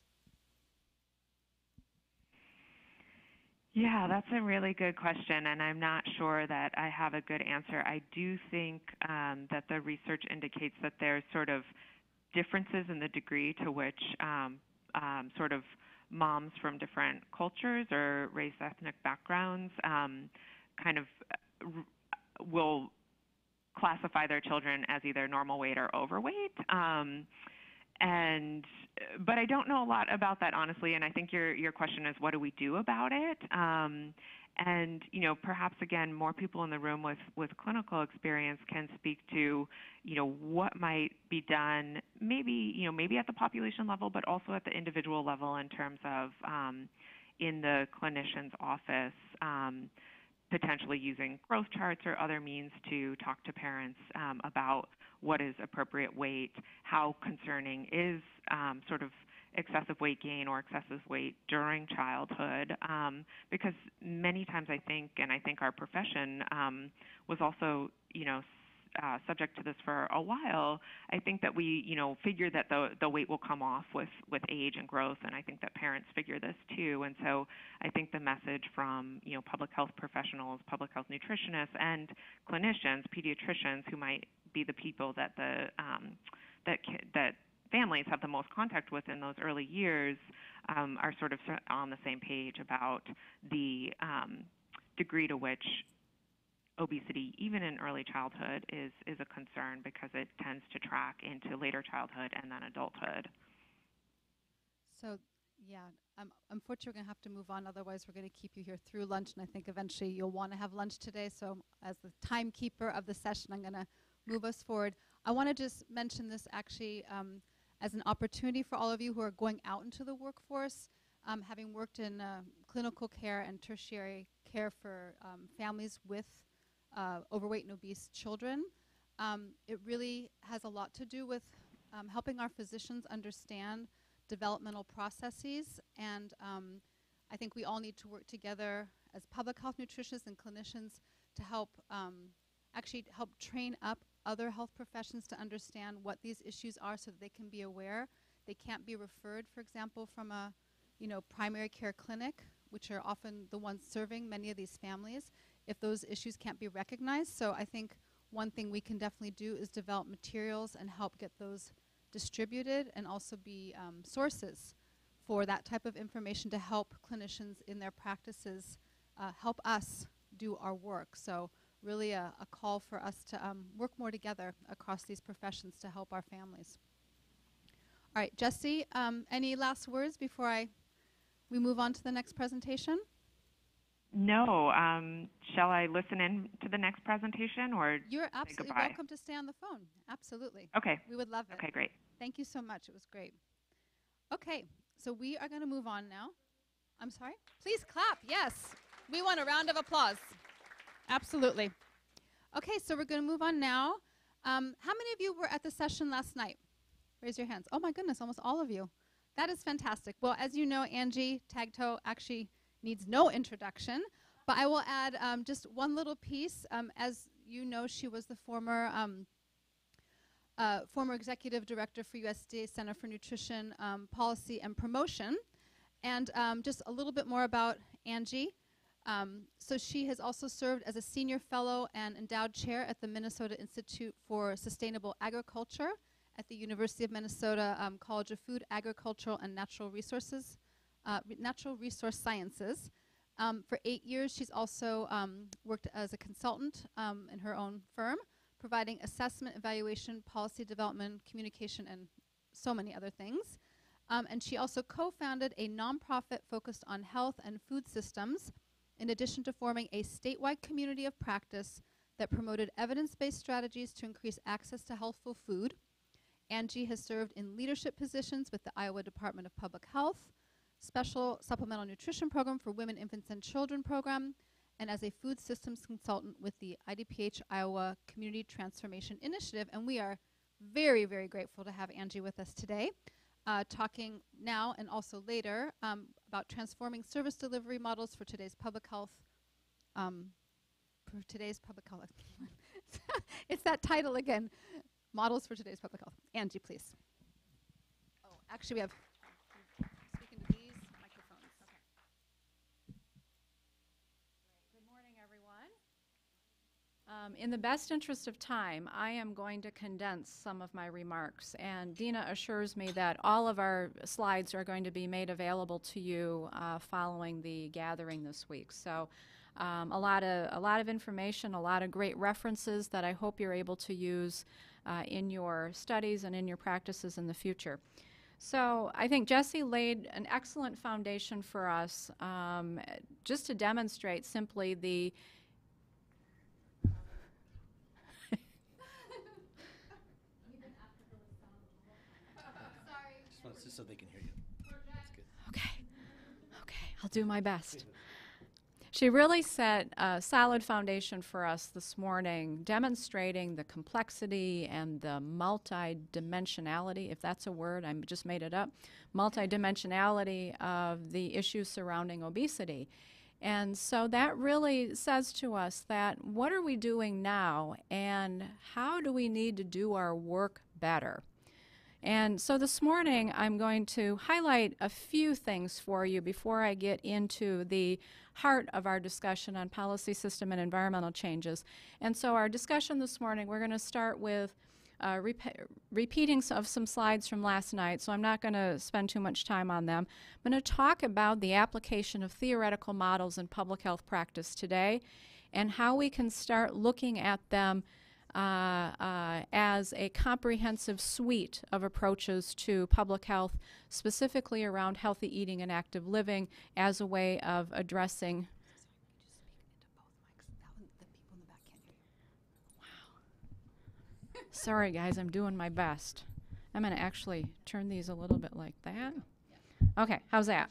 Speaker 4: Yeah, that's a really good question, and I'm not sure that I have a good answer. I do think that the research indicates that there's sort of differences in the degree to which sort of moms from different cultures or race ethnic backgrounds kind of will classify their children as either normal weight or overweight. But I don't know a lot about that, honestly, and I think your question is, what do we do about it? And perhaps again, more people in the room with clinical experience can speak to, what might be done, maybe at the population level, but also at the individual level in terms of in the clinician's office, potentially using growth charts or other means to talk to parents about what is appropriate weight, how concerning is sort of excessive weight gain or excessive weight during childhood, because many times I think our profession was also, subject to this for a while. I think that we, figure that the weight will come off with age and growth, and I think that parents figure this too. And so I think the message from, public health professionals, public health nutritionists, and clinicians, pediatricians, who might be the people that that families have the most contact with in those early years, are sort of on the same page about the degree to which obesity, even in early childhood, is a concern because it tends to track into later childhood and then adulthood.
Speaker 1: So, yeah, unfortunately, we're going to have to move on. Otherwise, we're going to keep you here through lunch, and I think eventually you'll want to have lunch today. So, as the timekeeper of the session, I'm going to move us forward. I want to just mention this actually as an opportunity for all of you who are going out into the workforce, having worked in clinical care and tertiary care for families with overweight and obese children. It really has a lot to do with helping our physicians understand developmental processes, and I think we all need to work together as public health nutritionists and clinicians to help actually help train up other health professions to understand what these issues are so that they can be aware. They can't be referred, for example, from a primary care clinic, which are often the ones serving many of these families, if those issues can't be recognized. So I think one thing we can definitely do is develop materials and help get those distributed, and also be sources for that type of information to help clinicians in their practices help us do our work. So really a call for us to work more together across these professions to help our families. All right, Jesse, any last words before we move on to the next presentation?
Speaker 4: No. Shall I listen in to the next presentation, or
Speaker 1: You're
Speaker 4: say
Speaker 1: absolutely
Speaker 4: goodbye?
Speaker 1: welcome to stay on the phone. Absolutely.
Speaker 4: Okay.
Speaker 1: We would love it.
Speaker 4: Okay, great.
Speaker 1: Thank you so much. It was great. Okay, so we are going to move on now. I'm sorry? Please clap. Yes. We want a round of applause. Absolutely. Okay, so we're going to move on now. How many of you were at the session last night? Raise your hands. Oh my goodness, almost all of you. That is fantastic. Well, as you know, Angie Tagtoe actually needs no introduction, but I will add just one little piece. As you know, she was the former executive director for USDA Center for Nutrition Policy and Promotion. And just a little bit more about Angie. So she has also served as a senior fellow and endowed chair at the Minnesota Institute for Sustainable Agriculture at the University of Minnesota College of Food, Agricultural, and Natural Resource Sciences. For 8 years, she's also worked as a consultant in her own firm, providing assessment, evaluation, policy development, communication, and so many other things. And she also co-founded a nonprofit focused on health and food systems, in addition to forming a statewide community of practice that promoted evidence-based strategies to increase access to healthful food. Angie has served in leadership positions with the Iowa Department of Public Health, Special Supplemental Nutrition Program for Women, Infants, and Children program, and as a food systems consultant with the IDPH Iowa Community Transformation Initiative. And we are very, very grateful to have Angie with us today, talking now and also later about transforming service delivery models for today's public health. It's that title again. Models for today's public health. Angie, please. Oh, actually, we have speaking to these microphones. Okay.
Speaker 12: Good morning, everyone. In the best interest of time, I am going to condense some of my remarks, and Dina assures me that all of our slides are going to be made available to you following the gathering this week. So a lot of information, a lot of great references that I hope you're able to use in your studies and in your practices in the future. So I think Jesse laid an excellent foundation for us just to demonstrate simply the
Speaker 13: Just so they can hear you. That's good.
Speaker 12: Okay, I'll do my best. She really set a solid foundation for us this morning, demonstrating the complexity and the multidimensionality, if that's a word, I just made it up, multidimensionality of the issues surrounding obesity. And so that really says to us that what are we doing now and how do we need to do our work better? And so this morning I'm going to highlight a few things for you before I get into the heart of our discussion on policy system and environmental changes. And so our discussion this morning, we're going to start with repeating of some slides from last night, so I'm not going to spend too much time on them. I'm going to talk about the application of theoretical models in public health practice today and how we can start looking at them as a comprehensive suite of approaches to public health, specifically around healthy eating and active living as a way of addressing. Wow. Sorry, guys, I'm doing my best. I'm going to actually turn these a little bit like that. Okay, how's that?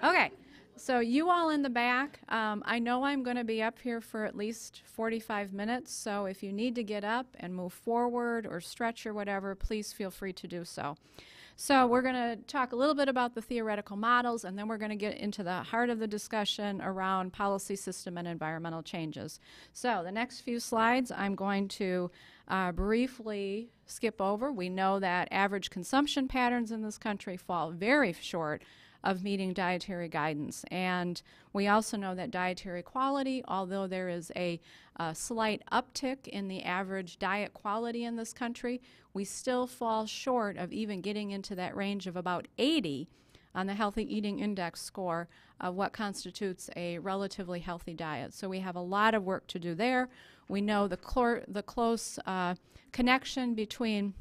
Speaker 12: Okay. So you all in the back, I know I'm going to be up here for at least 45 minutes, so if you need to get up and move forward or stretch or whatever, please feel free to do so. So we're going to talk a little bit about the theoretical models, and then we're going to get into the heart of the discussion around policy system and environmental changes. So the next few slides I'm going to briefly skip over. We know that average consumption patterns in this country fall very short of meeting dietary guidance. And we also know that dietary quality, although there is a slight uptick in the average diet quality in this country, we still fall short of even getting into that range of about 80 on the Healthy Eating Index score of what constitutes a relatively healthy diet. So we have a lot of work to do there. We know the close connection between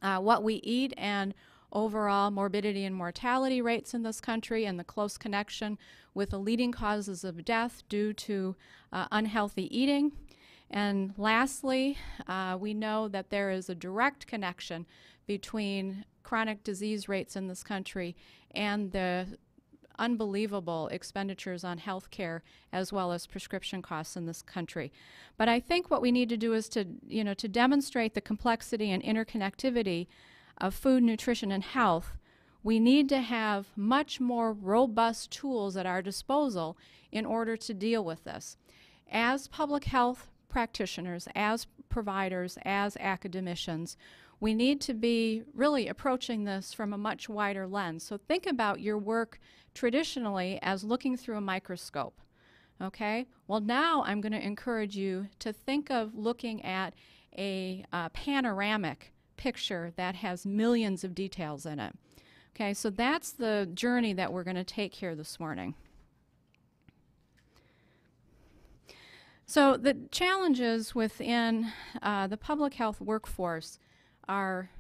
Speaker 12: what we eat and overall morbidity and mortality rates in this country, and the close connection with the leading causes of death due to unhealthy eating. And lastly, we know that there is a direct connection between chronic disease rates in this country and the unbelievable expenditures on health care as well as prescription costs in this country. But I think what we need to do is to demonstrate the complexity and interconnectivity of food, nutrition, and health. We need to have much more robust tools at our disposal in order to deal with this. As public health practitioners, as providers, as academicians, we need to be really approaching this from a much wider lens. So think about your work traditionally as looking through a microscope. Okay? Well, now I'm going to encourage you to think of looking at a panoramic picture that has millions of details in it. Okay, so that's the journey that we're going to take here this morning. So the challenges within the public health workforce are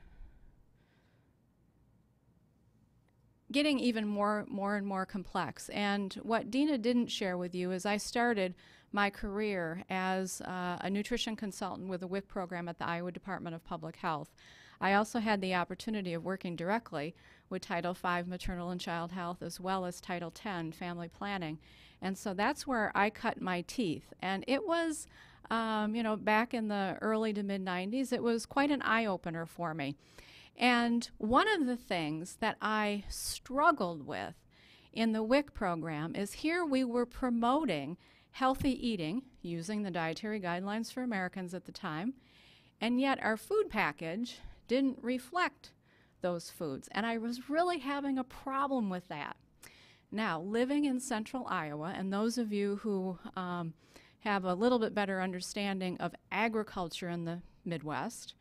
Speaker 12: getting even more and more complex. And what Dina didn't share with you is I started my career as a nutrition consultant with a WIC program at the Iowa Department of Public Health. I also had the opportunity of working directly with Title V Maternal and Child Health as well as Title X Family Planning. And so that's where I cut my teeth. And it was, back in the early to mid-90s, it was quite an eye-opener for me. And one of the things that I struggled with in the WIC program is here we were promoting healthy eating using the Dietary Guidelines for Americans at the time, and yet our food package didn't reflect those foods. And I was really having a problem with that. Now, living in central Iowa, and those of you who have a little bit better understanding of agriculture in the Midwest,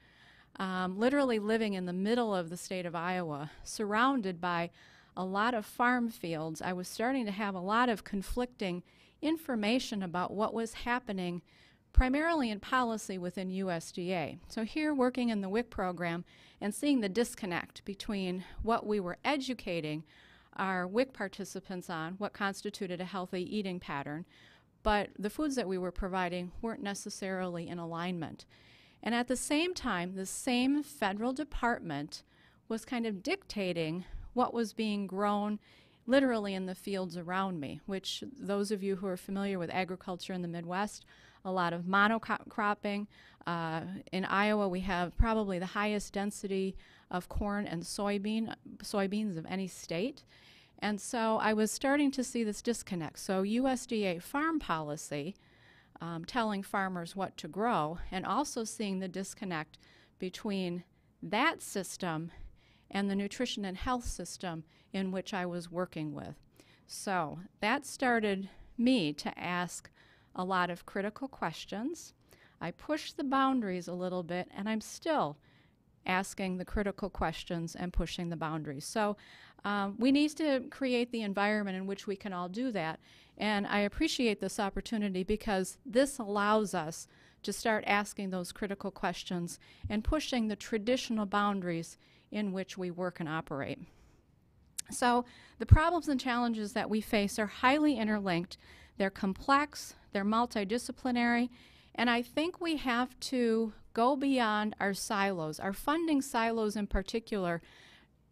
Speaker 12: literally living in the middle of the state of Iowa, surrounded by a lot of farm fields, I was starting to have a lot of conflicting information about what was happening primarily in policy within USDA. So here working in the WIC program and seeing the disconnect between what we were educating our WIC participants on, what constituted a healthy eating pattern, but the foods that we were providing weren't necessarily in alignment. And at the same time, the same federal department was kind of dictating what was being grown literally in the fields around me, which those of you who are familiar with agriculture in the Midwest, a lot of monocropping. In Iowa, we have probably the highest density of corn and soybeans of any state. And so I was starting to see this disconnect. So USDA farm policy telling farmers what to grow, and also seeing the disconnect between that system and the nutrition and health system in which I was working with. So that started me to ask a lot of critical questions. I pushed the boundaries a little bit, and I'm still asking the critical questions and pushing the boundaries. So we need to create the environment in which we can all do that. And I appreciate this opportunity because this allows us to start asking those critical questions and pushing the traditional boundaries in which we work and operate. So the problems and challenges that we face are highly interlinked. They're complex, they're multidisciplinary, and I think we have to go beyond our silos. Our funding silos in particular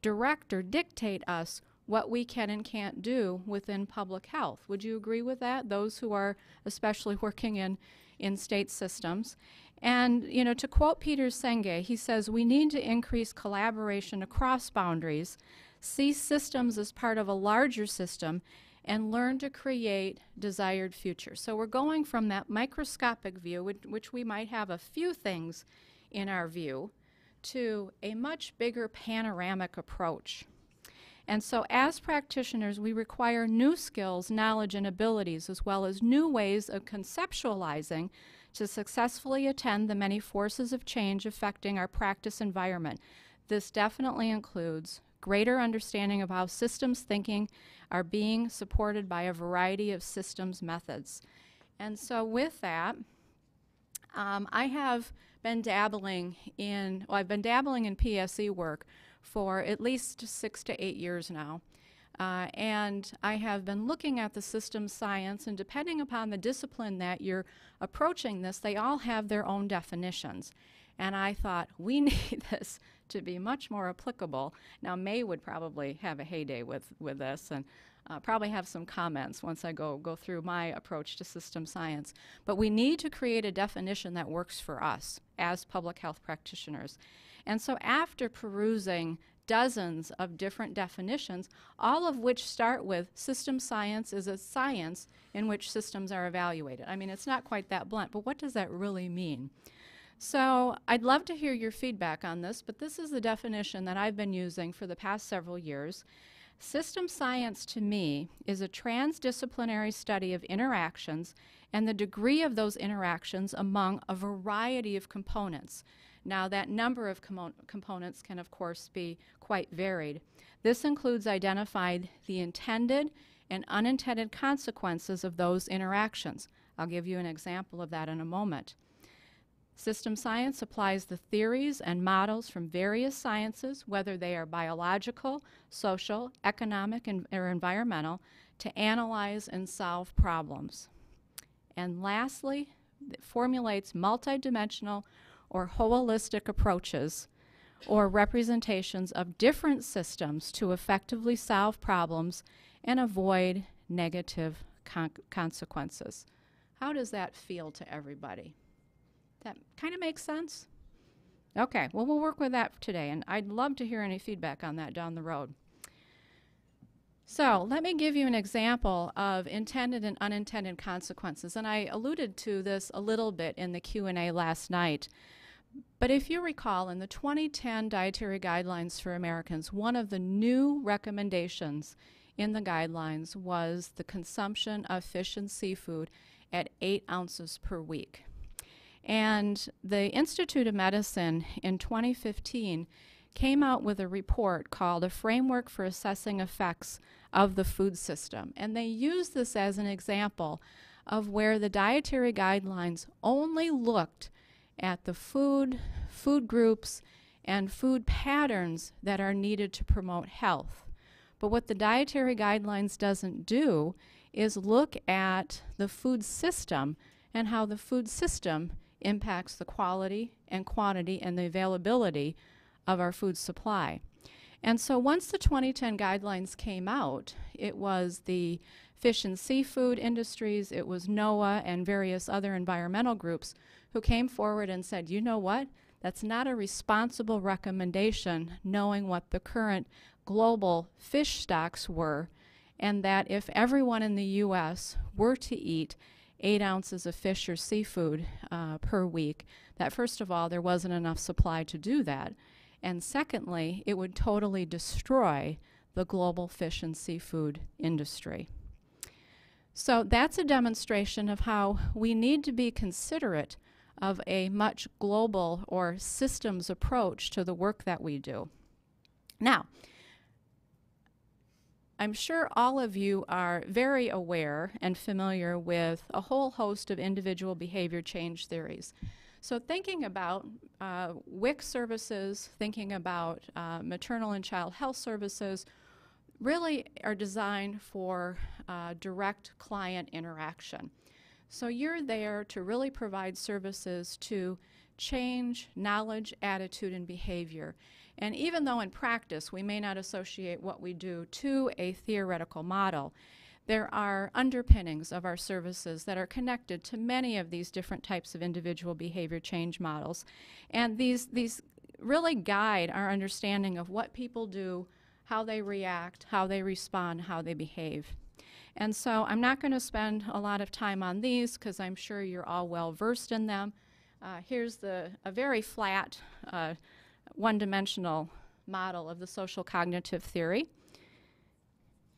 Speaker 12: direct or dictate us what we can and can't do within public health. Would you agree with that? Those who are especially working in state systems. And, you know, to quote Peter Senge, he says, we need to increase collaboration across boundaries, see systems as part of a larger system, and learn to create desired futures. So we're going from that microscopic view, which we might have a few things in our view, to a much bigger panoramic approach. And so as practitioners, we require new skills, knowledge, and abilities, as well as new ways of conceptualizing to successfully attend the many forces of change affecting our practice environment. This definitely includes greater understanding of how systems thinking are being supported by a variety of systems methods. And so with that, I have been dabbling in, well, I've been dabbling in PSE work for at least 6 to 8 years now. And I have been looking at the systems science, and depending upon the discipline that you're approaching this, they all have their own definitions. And I thought, we need this to be much more applicable. Now, May would probably have a heyday with this, and probably have some comments once I go through my approach to system science. But we need to create a definition that works for us as public health practitioners. And so after perusing dozens of different definitions, all of which start with system science is a science in which systems are evaluated. I mean, it's not quite that blunt, but what does that really mean? So I'd love to hear your feedback on this, but this is the definition that I've been using for the past several years. System science, to me, is a transdisciplinary study of interactions and the degree of those interactions among a variety of components. Now, that number of components can, of course, be quite varied. This includes identifying the intended and unintended consequences of those interactions. I'll give you an example of that in a moment. System science applies the theories and models from various sciences, whether they are biological, social, economic, or environmental, to analyze and solve problems. And lastly, it formulates multidimensional or holistic approaches or representations of different systems to effectively solve problems and avoid negative consequences. How does that feel to everybody? That kind of makes sense? Okay, well, we'll work with that today, and I'd love to hear any feedback on that down the road. So let me give you an example of intended and unintended consequences, and I alluded to this a little bit in the Q&A last night. But if you recall, in the 2010 Dietary Guidelines for Americans, one of the new recommendations in the guidelines was the consumption of fish and seafood at 8 ounces per week. And the Institute of Medicine in 2015 came out with a report called A Framework for Assessing Effects of the Food System. And they used this as an example of where the dietary guidelines only looked at the food groups, and food patterns that are needed to promote health. But what the dietary guidelines doesn't do is look at the food system and how the food system impacts the quality and quantity and the availability of our food supply. And so once the 2010 guidelines came out, it was the fish and seafood industries, it was NOAA and various other environmental groups who came forward and said, you know what, that's not a responsible recommendation knowing what the current global fish stocks were, and that if everyone in the U.S. were to eat 8 ounces of fish or seafood per week, that first of all, there wasn't enough supply to do that. And secondly, it would totally destroy the global fish and seafood industry. So that's a demonstration of how we need to be considerate of a much global or systems approach to the work that we do. Now, I'm sure all of you are very aware and familiar with a whole host of individual behavior change theories. So thinking about WIC services, thinking about maternal and child health services, really are designed for direct client interaction. So you're there to really provide services to change knowledge, attitude, and behavior. And even though in practice we may not associate what we do to a theoretical model, there are underpinnings of our services that are connected to many of these different types of individual behavior change models. And these really guide our understanding of what people do, how they react, how they respond, how they behave. And so I'm not going to spend a lot of time on these because I'm sure you're all well versed in them. Here's a very flat, one-dimensional model of the social cognitive theory.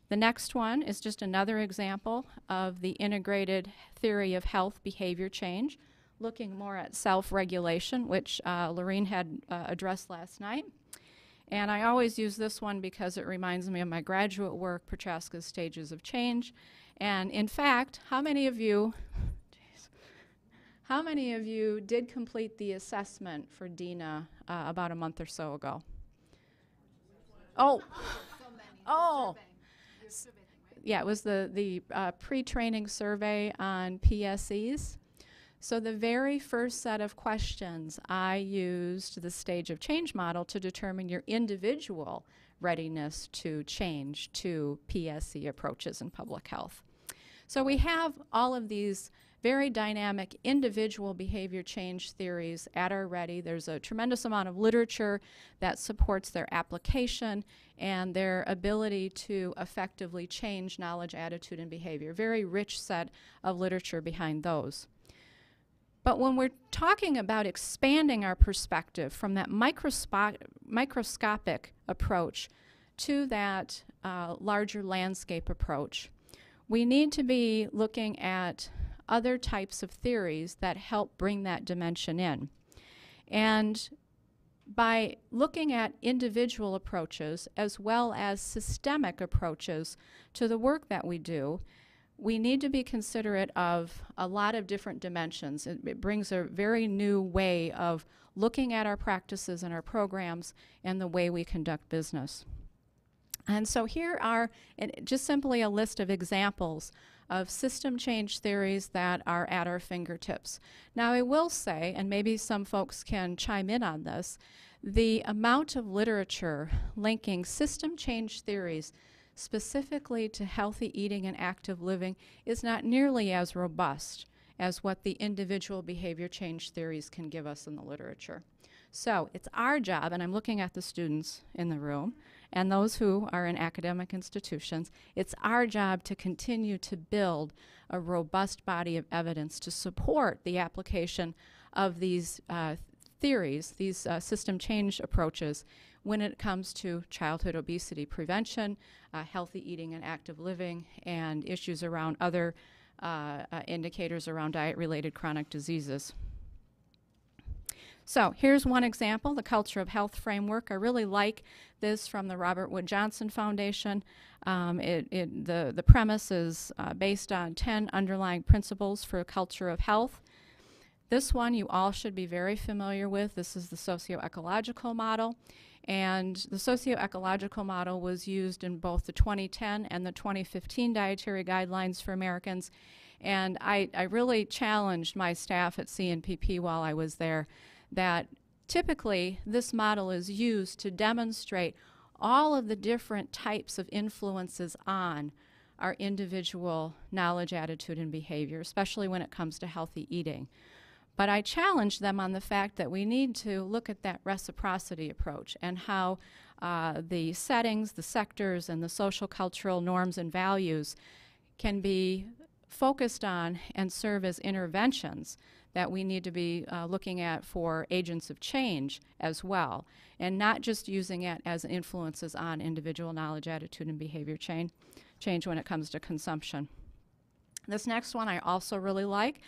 Speaker 12: The next one is just another example of the integrated theory of health behavior change, looking more at self-regulation, which Lorene had addressed last night. And I always use this one because it reminds me of my graduate work, Prochaska's Stages of Change. And in fact, how many of you did complete the assessment for Dina about a month or so ago? Oh, oh. Yeah, it was the pre-training survey on PSEs. So the very first set of questions, I used the stage of change model to determine your individual readiness to change to PSE approaches in public health. So we have all of these very dynamic individual behavior change theories at our ready. There's a tremendous amount of literature that supports their application and their ability to effectively change knowledge, attitude, and behavior. Very rich set of literature behind those. But when we're talking about expanding our perspective from that microscopic approach to that larger landscape approach, we need to be looking at other types of theories that help bring that dimension in. And by looking at individual approaches as well as systemic approaches to the work that we do, we need to be considerate of a lot of different dimensions. It brings a very new way of looking at our practices and our programs and the way we conduct business. And so here are just simply a list of examples of system change theories that are at our fingertips. Now I will say, and maybe some folks can chime in on this, the amount of literature linking system change theories specifically to healthy eating and active living is not nearly as robust as what the individual behavior change theories can give us in the literature. So it's our job, and I'm looking at the students in the room and those who are in academic institutions, it's our job to continue to build a robust body of evidence to support the application of these theories, these system change approaches when it comes to childhood obesity prevention, healthy eating and active living, and issues around other indicators around diet-related chronic diseases. So here's one example, the Culture of Health Framework. I really like this from the Robert Wood Johnson Foundation. The premise is based on 10 underlying principles for a culture of health. This one you all should be very familiar with. This is the socio-ecological model. And the socio-ecological model was used in both the 2010 and the 2015 dietary guidelines for Americans. And I really challenged my staff at CNPP while I was there that typically this model is used to demonstrate all of the different types of influences on our individual knowledge, attitude, and behavior, especially when it comes to healthy eating. But I challenged them on the fact that we need to look at that reciprocity approach and how the settings, the sectors, and the social cultural norms and values can be focused on and serve as interventions that we need to be looking at for agents of change as well, and not just using it as influences on individual knowledge, attitude, and behavior change when it comes to consumption. This next one I also really like.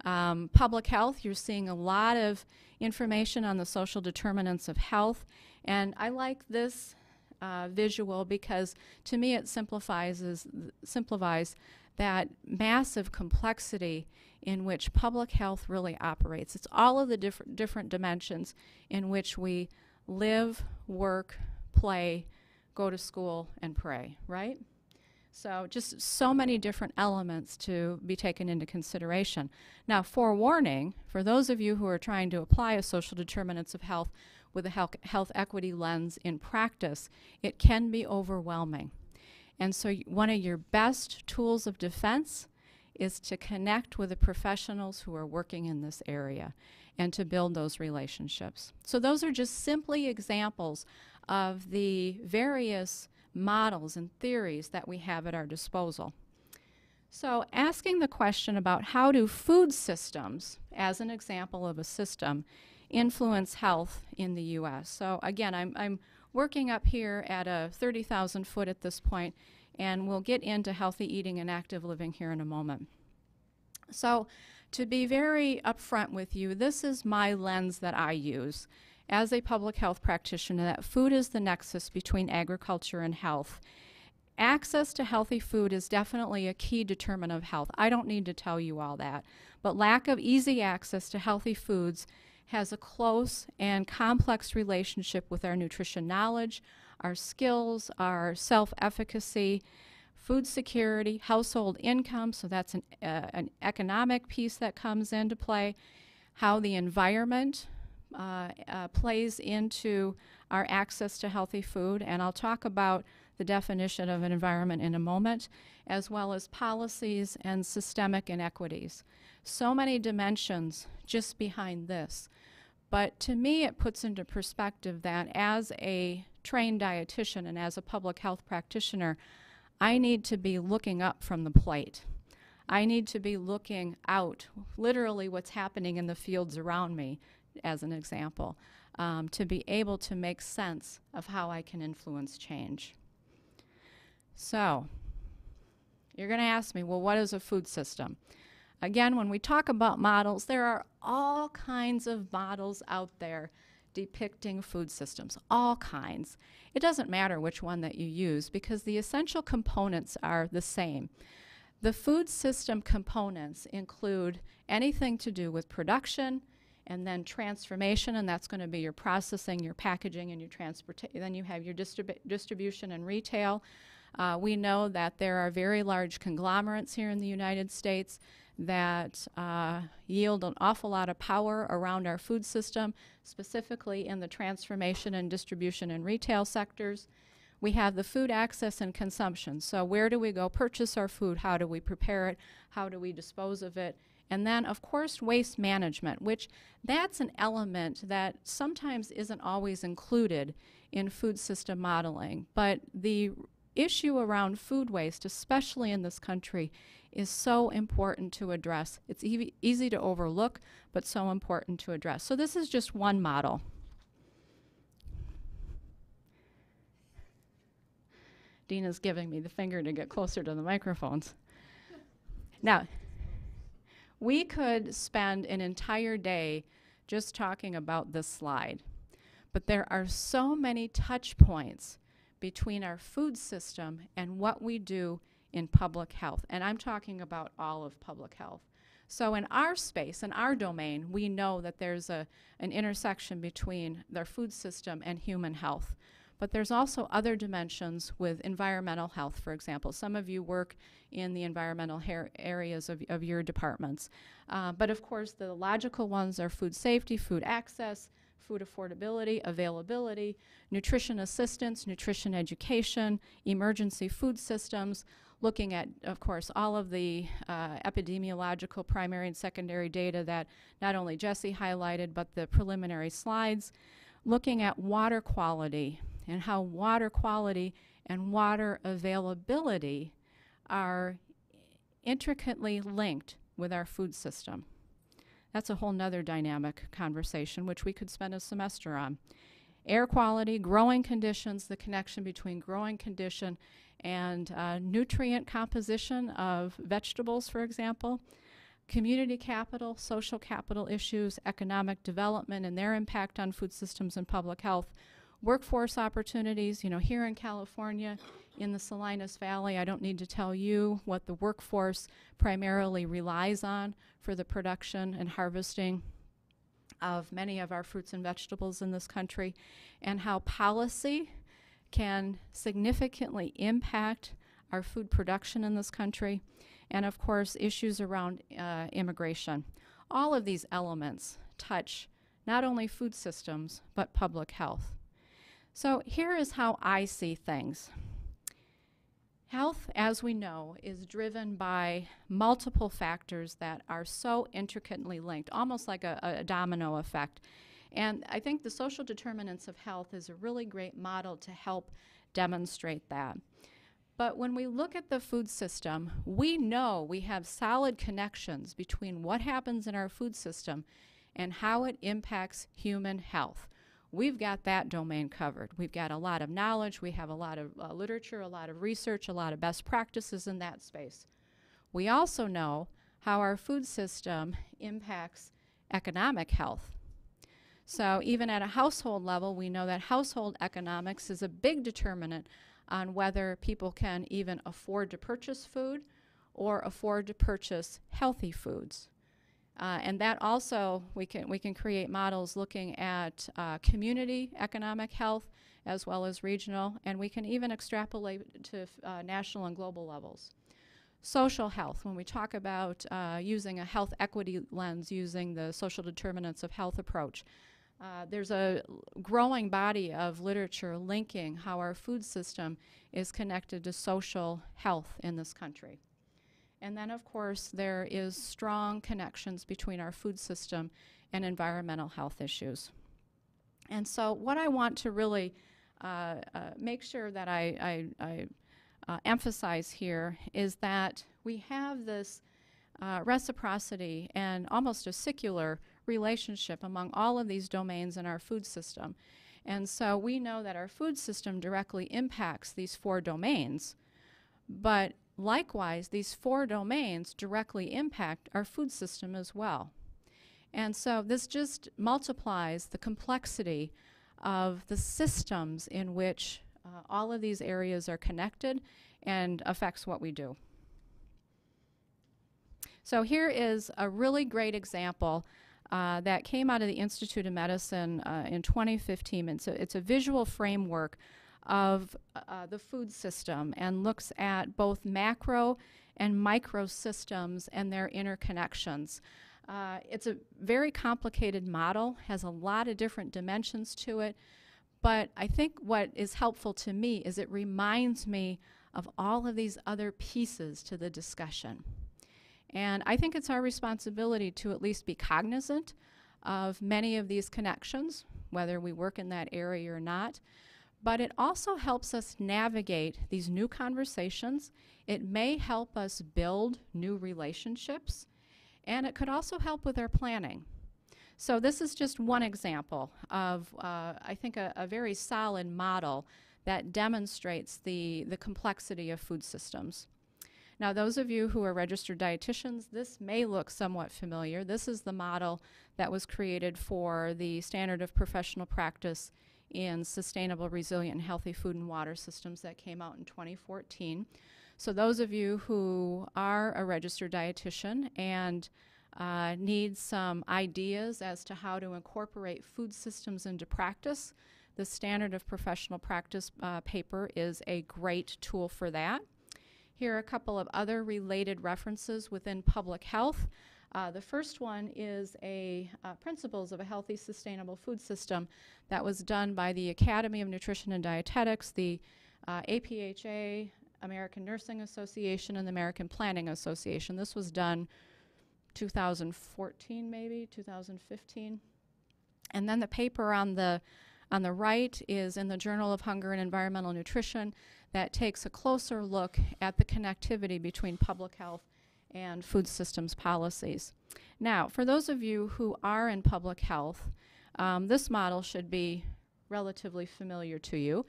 Speaker 12: Public health, you're seeing a lot of information on the social determinants of health, and I like this visual because to me it simplifies that massive complexity in which public health really operates. It's all of the different dimensions in which we live, work, play, go to school, and pray, right? So just so many different elements to be taken into consideration. Now, forewarning, for those of you who are trying to apply a social determinants of health with a health equity lens in practice, it can be overwhelming. And so one of your best tools of defense is to connect with the professionals who are working in this area and to build those relationships. So those are just simply examples of the various models and theories that we have at our disposal. So asking the question about how do food systems, as an example of a system, influence health in the U.S. So again, I'm working up here at a 30,000 foot at this point, and we'll get into healthy eating and active living here in a moment. So to be very upfront with you, this is my lens that I use as a public health practitioner, that food is the nexus between agriculture and health. Access to healthy food is definitely a key determinant of health. I don't need to tell you all that. But lack of easy access to healthy foods has a close and complex relationship with our nutrition knowledge, our skills, our self-efficacy, food security, household income, so that's an economic piece that comes into play, how the environment plays into our access to healthy food, and I'll talk about the definition of an environment in a moment, as well as policies and systemic inequities. So many dimensions just behind this. But to me, it puts into perspective that as a trained dietitian and as a public health practitioner, I need to be looking up from the plate. I need to be looking out, literally what's happening in the fields around me, as an example, to be able to make sense of how I can influence change. So, you're going to ask me, well, what is a food system? Again, when we talk about models, there are all kinds of models out there depicting food systems, all kinds. It doesn't matter which one that you use because the essential components are the same. The food system components include anything to do with production and then transformation, and that's going to be your processing, your packaging, and your transportation. Then you have your distribution and retail. We know that there are very large conglomerates here in the United States that yield an awful lot of power around our food system, specifically in the transformation and distribution and retail sectors. We have the food access and consumption. So where do we go purchase our food? How do we prepare it? How do we dispose of it? And then, of course, waste management, which that's an element that sometimes isn't always included in food system modeling. But the issue around food waste, especially in this country, is so important to address. It's easy to overlook, but so important to address. So this is just one model. Dina's giving me the finger to get closer to the microphones. Now, we could spend an entire day just talking about this slide, but there are so many touch points between our food system and what we do in public health. And I'm talking about all of public health. So in our space, in our domain, we know that there's an intersection between their food system and human health. But there's also other dimensions with environmental health, for example. Some of you work in the environmental areas of your departments. But of course, the logical ones are food safety, food access, food affordability, availability, nutrition assistance, nutrition education, emergency food systems, looking at, of course, all of the epidemiological primary and secondary data that not only Jesse highlighted, but the preliminary slides, looking at water quality and how water quality and water availability are intricately linked with our food system. That's a whole nother dynamic conversation, which we could spend a semester on. Air quality, growing conditions, the connection between growing condition and nutrient composition of vegetables, for example. Community capital, social capital issues, economic development and their impact on food systems and public health. Workforce opportunities, here in California, in the Salinas Valley, I don't need to tell you what the workforce primarily relies on for the production and harvesting of many of our fruits and vegetables in this country, and how policy can significantly impact our food production in this country, and of course issues around immigration. All of these elements touch not only food systems, but public health. So here is how I see things. Health, as we know, is driven by multiple factors that are so intricately linked, almost like a domino effect. And I think the social determinants of health is a really great model to help demonstrate that. But when we look at the food system, we know we have solid connections between what happens in our food system and how it impacts human health. We've got that domain covered. We've got a lot of knowledge, we have a lot of literature, a lot of research, a lot of best practices in that space. We also know how our food system impacts economic health. So even at a household level, we know that household economics is a big determinant on whether people can even afford to purchase food or afford to purchase healthy foods. And that also, we can create models looking at community economic health as well as regional, and we can even extrapolate to national and global levels. Social health, when we talk about using a health equity lens, using the social determinants of health approach, there's a growing body of literature linking how our food system is connected to social health in this country. And then, of course, there is strong connections between our food system and environmental health issues. And so what I want to really make sure that I emphasize here is that we have this reciprocity and almost a secular relationship among all of these domains in our food system. And so we know that our food system directly impacts these 4 domains, but likewise, these 4 domains directly impact our food system as well. And so this just multiplies the complexity of the systems in which all of these areas are connected and affects what we do. So here is a really great example that came out of the Institute of Medicine in 2015. And so it's a visual framework of the food system and looks at both macro and micro systems and their interconnections. It's a very complicated model, has a lot of different dimensions to it, but I think what is helpful to me is it reminds me of all of these other pieces to the discussion. And I think it's our responsibility to at least be cognizant of many of these connections, whether we work in that area or not. But it also helps us navigate these new conversations. It may help us build new relationships, and it could also help with our planning. So this is just one example of, I think, a very solid model that demonstrates the complexity of food systems. Now, those of you who are registered dietitians, this may look somewhat familiar. This is the model that was created for the standard of professional practice in sustainable, resilient, and healthy food and water systems that came out in 2014. So those of you who are a registered dietitian and need some ideas as to how to incorporate food systems into practice, the standard of professional practice paper is a great tool for that. Here are a couple of other related references within public health. The first one is Principles of a Healthy Sustainable Food System that was done by the Academy of Nutrition and Dietetics, the APHA, American Nursing Association, and the American Planning Association. This was done 2014, maybe 2015. And then the paper on the right is in the Journal of Hunger and Environmental Nutrition that takes a closer look at the connectivity between public health and food systems policies. Now, for those of you who are in public health, this model should be relatively familiar to you.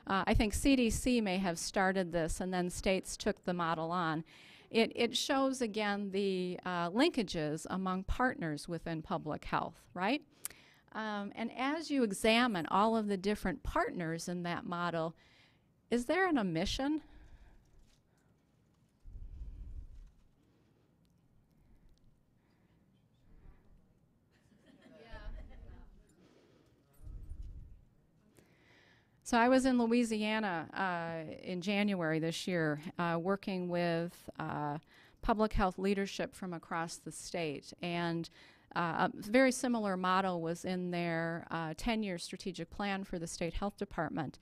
Speaker 12: I think CDC may have started this and then states took the model on. It shows, again, the linkages among partners within public health, right? And as you examine all of the different partners in that model, is there an omission? So I was in Louisiana in January this year, working with public health leadership from across the state, and a very similar model was in their 10-year strategic plan for the state health department.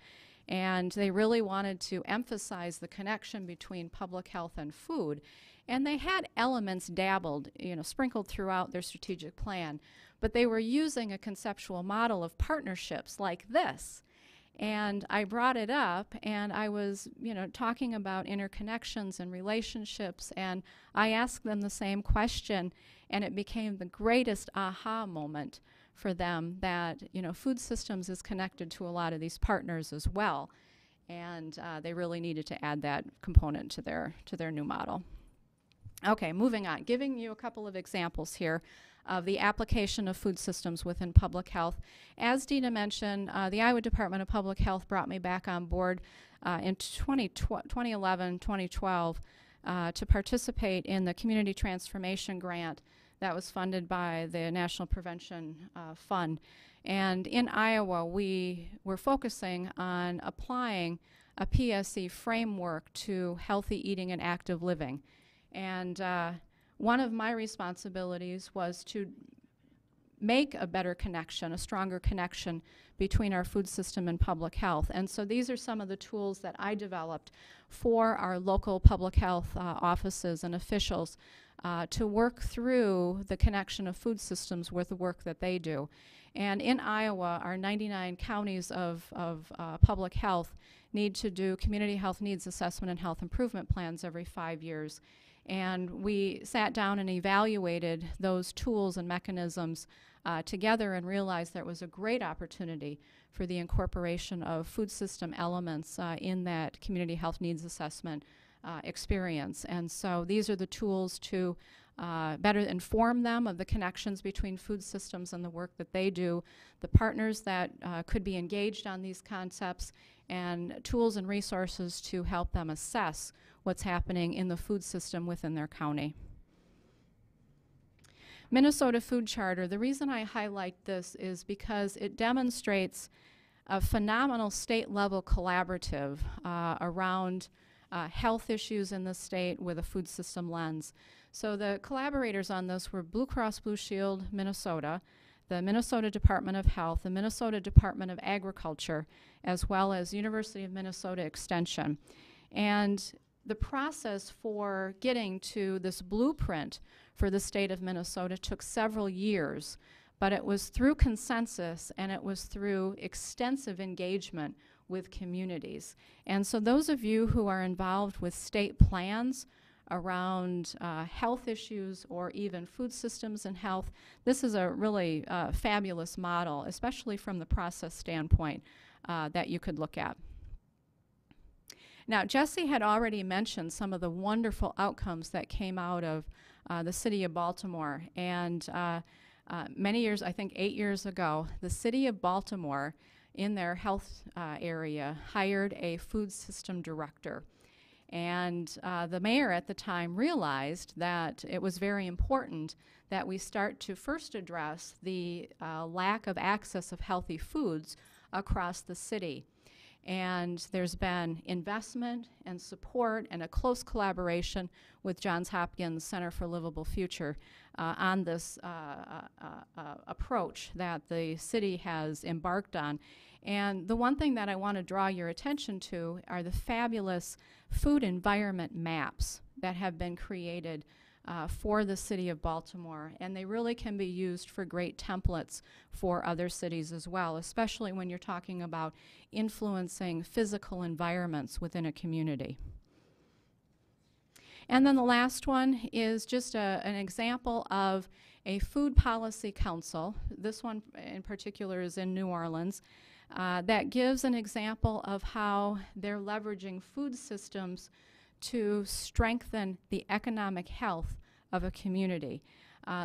Speaker 12: And they really wanted to emphasize the connection between public health and food. And they had elements dabbled, sprinkled throughout their strategic plan, but they were using a conceptual model of partnerships like this. And I brought it up, and I was, talking about interconnections and relationships, and I asked them the same question, and it became the greatest aha moment for them that, food systems is connected to a lot of these partners as well. And they really needed to add that component to their new model. Okay, moving on, giving you a couple of examples here of the application of food systems within public health. As Dina mentioned, the Iowa Department of Public Health brought me back on board in 2011, 2012 to participate in the Community Transformation Grant that was funded by the National Prevention Fund. And in Iowa, we were focusing on applying a PSE framework to healthy eating and active living. And one of my responsibilities was to make a better connection, a stronger connection between our food system and public health. And so these are some of the tools that I developed for our local public health offices and officials to work through the connection of food systems with the work that they do. And in Iowa, our 99 counties of public health need to do community health needs assessment and health improvement plans every 5 years. And we sat down and evaluated those tools and mechanisms together and realized there was a great opportunity for the incorporation of food system elements in that community health needs assessment experience. And so these are the tools to better inform them of the connections between food systems and the work that they do, the partners that could be engaged on these concepts, and tools and resources to help them assess what's happening in the food system within their county. Minnesota Food Charter, the reason I highlight this is because it demonstrates a phenomenal state-level collaborative around health issues in the state with a food system lens. So the collaborators on this were Blue Cross Blue Shield Minnesota, the Minnesota Department of Health, the Minnesota Department of Agriculture, as well as University of Minnesota Extension. And the process for getting to this blueprint for the state of Minnesota took several years, but it was through consensus and it was through extensive engagement with communities. And so those of you who are involved with state plans around health issues or even food systems and health, this is a really fabulous model, especially from the process standpoint that you could look at. Now, Jesse had already mentioned some of the wonderful outcomes that came out of the city of Baltimore. And many years, I think 8 years ago, the city of Baltimore in their health area hired a food system director. And the mayor at the time realized that it was very important that we start to first address the lack of access of healthy foods across the city. And there's been investment and support and a close collaboration with Johns Hopkins Center for Livable Future on this approach that the city has embarked on. And the one thing that I want to draw your attention to are the fabulous food environment maps that have been created for the city of Baltimore, and they really can be used for great templates for other cities as well, especially when you're talking about influencing physical environments within a community. And then the last one is just an example of a food policy council. This one in particular is in New Orleans. That gives an example of how they're leveraging food systems to strengthen the economic health of a community,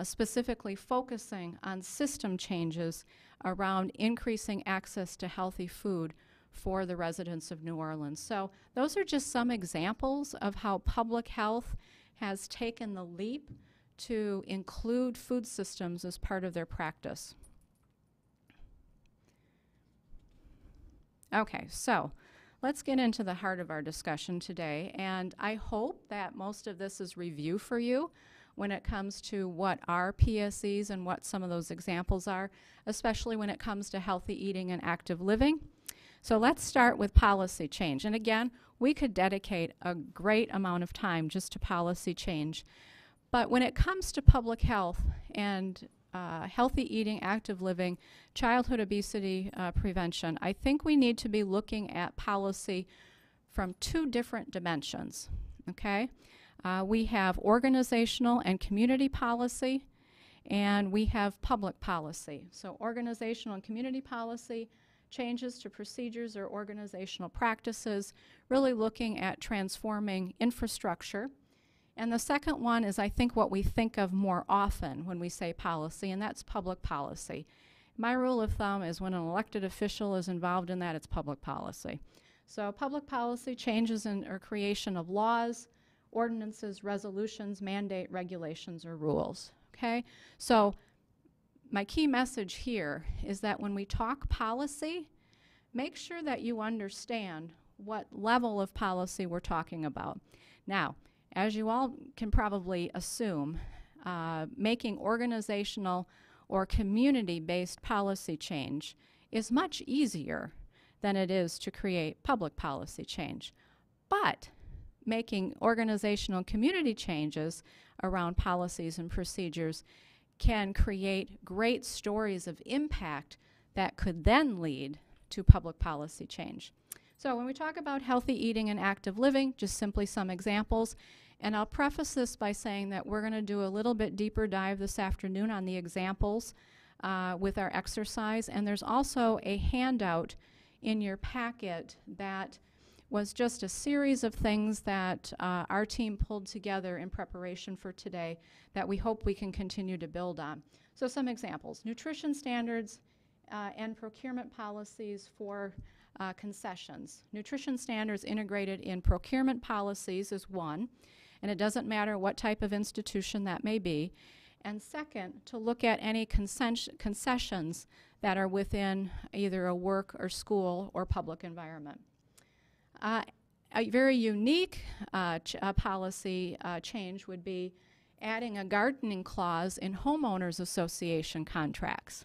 Speaker 12: specifically focusing on system changes around increasing access to healthy food for the residents of New Orleans. So those are just some examples of how public health has taken the leap to include food systems as part of their practice. Okay, so let's get into the heart of our discussion today, and I hope that most of this is review for you when it comes to what are PSEs and what some of those examples are, especially when it comes to healthy eating and active living. So let's start with policy change. And again, we could dedicate a great amount of time just to policy change. But when it comes to public health and healthy eating, active living, childhood obesity prevention, I think we need to be looking at policy from two different dimensions, okay? We have organizational and community policy, and we have public policy. So organizational and community policy, changes to procedures or organizational practices, really looking at transforming infrastructure. And the second one is, I think, what we think of more often when we say policy, and that's public policy. My rule of thumb is when an elected official is involved in that, it's public policy. So public policy changes in or creation of laws, ordinances, resolutions, mandate, regulations, or rules, okay? So my key message here is that when we talk policy, make sure that you understand what level of policy we're talking about. Now, as you all can probably assume, making organizational or community-based policy change is much easier than it is to create public policy change. But making organizational and community changes around policies and procedures can create great stories of impact that could then lead to public policy change. So when we talk about healthy eating and active living, just simply some examples. And I'll preface this by saying that we're going to do a little bit deeper dive this afternoon on the examples with our exercise. And there's also a handout in your packet that was just a series of things that our team pulled together in preparation for today that we hope we can continue to build on. So some examples: nutrition standards and procurement policies for concessions. Nutrition standards integrated in procurement policies is one, and it doesn't matter what type of institution that may be. And second, to look at any concessions that are within either a work or school or public environment. A very unique policy change would be adding a gardening clause in homeowners association contracts.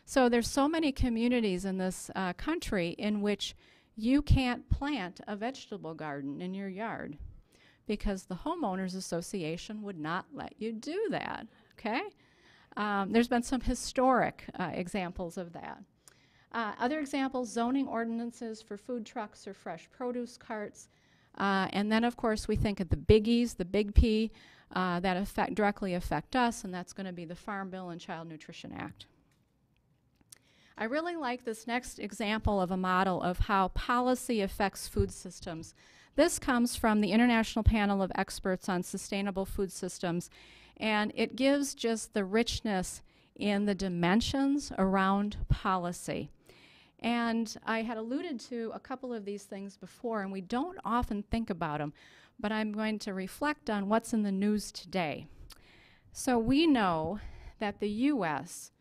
Speaker 12: So there's so many communities in this country in which you can't plant a vegetable garden in your yard because the homeowners association would not let you do that, okay? There's been some historic examples of that. Other examples, zoning ordinances for food trucks or fresh produce carts. And then, of course, we think of the biggies, the big P, that directly affect us, and that's going to be the Farm Bill and Child Nutrition Act. I really like this next example of a model of how policy affects food systems. This comes from the International Panel of Experts on Sustainable Food Systems, and it gives just the richness in the dimensions around policy. And I had alluded to a couple of these things before, and we don't often think about them, but I'm going to reflect on what's in the news today. So we know that the U.S.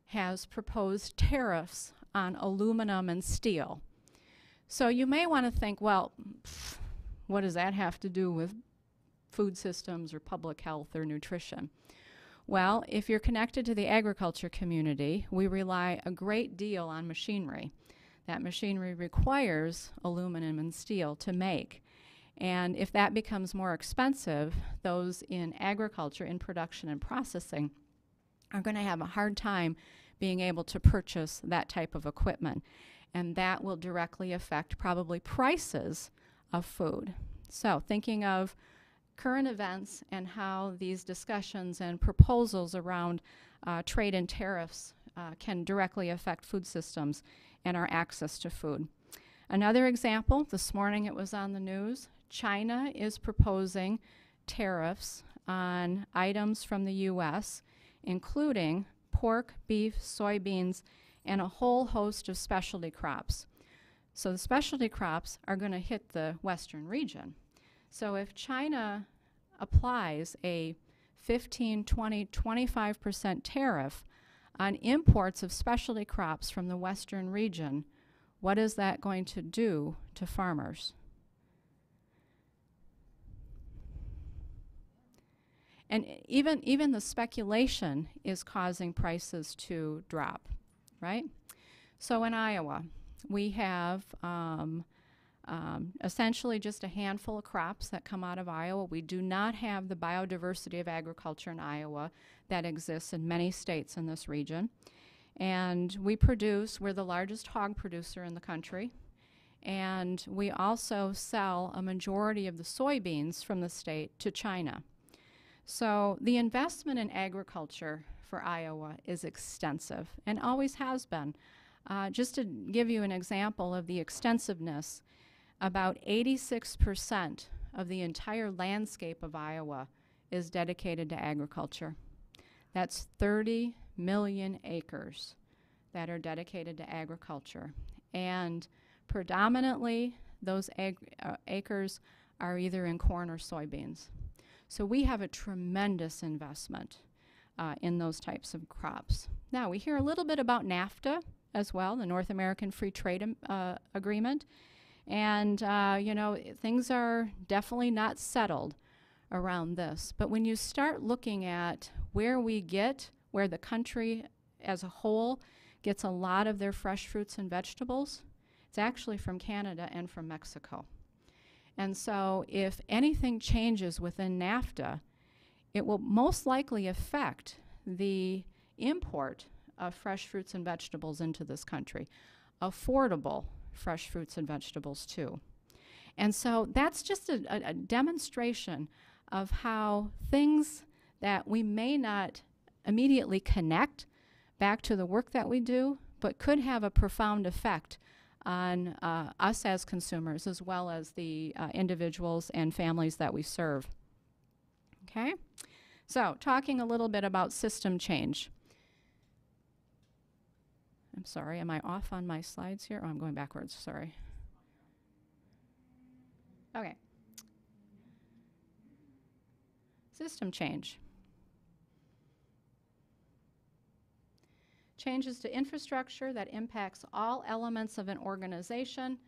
Speaker 12: has proposed tariffs on aluminum and steel. So you may want to think, well, what does that have to do with food systems or public health or nutrition? Well, if you're connected to the agriculture community, we rely a great deal on machinery. That machinery requires aluminum and steel to make. And if that becomes more expensive, those in agriculture, in production and processing, are going to have a hard time being able to purchase that type of equipment. And that will directly affect probably prices of food. So thinking of current events and how these discussions and proposals around trade and tariffs can directly affect food systems and our access to food. Another example, this morning it was on the news, China is proposing tariffs on items from the U.S., including pork, beef, soybeans, and a whole host of specialty crops. So the specialty crops are going to hit the Western region. So if China applies a 15, 20, 25% tariff on imports of specialty crops from the Western region, what is that going to do to farmers? And even the speculation is causing prices to drop, right? So in Iowa, we have essentially just a handful of crops that come out of Iowa. We do not have the biodiversity of agriculture in Iowa that exists in many states in this region. And we're the largest hog producer in the country. And we also sell a majority of the soybeans from the state to China. So the investment in agriculture for Iowa is extensive and always has been. Just to give you an example of the extensiveness, about 86% of the entire landscape of Iowa is dedicated to agriculture. That's 30 million acres that are dedicated to agriculture. And predominantly, those acres are either in corn or soybeans. So we have a tremendous investment in those types of crops. Now, we hear a little bit about NAFTA as well, the North American Free Trade Agreement. And, things are definitely not settled around this. But when you start looking at where the country as a whole gets a lot of their fresh fruits and vegetables, it's actually from Canada and from Mexico. And so if anything changes within NAFTA, it will most likely affect the import of fresh fruits and vegetables into this country. Affordable fresh fruits and vegetables too. And so that's just a demonstration of how things that we may not immediately connect back to the work that we do, but could have a profound effect on us as consumers, as well as the individuals and families that we serve. Okay? So, talking a little bit about system change. I'm sorry, am I off on my slides here? Oh, I'm going backwards, sorry. Okay. System change. Changes to infrastructure that impacts all elements of an organization,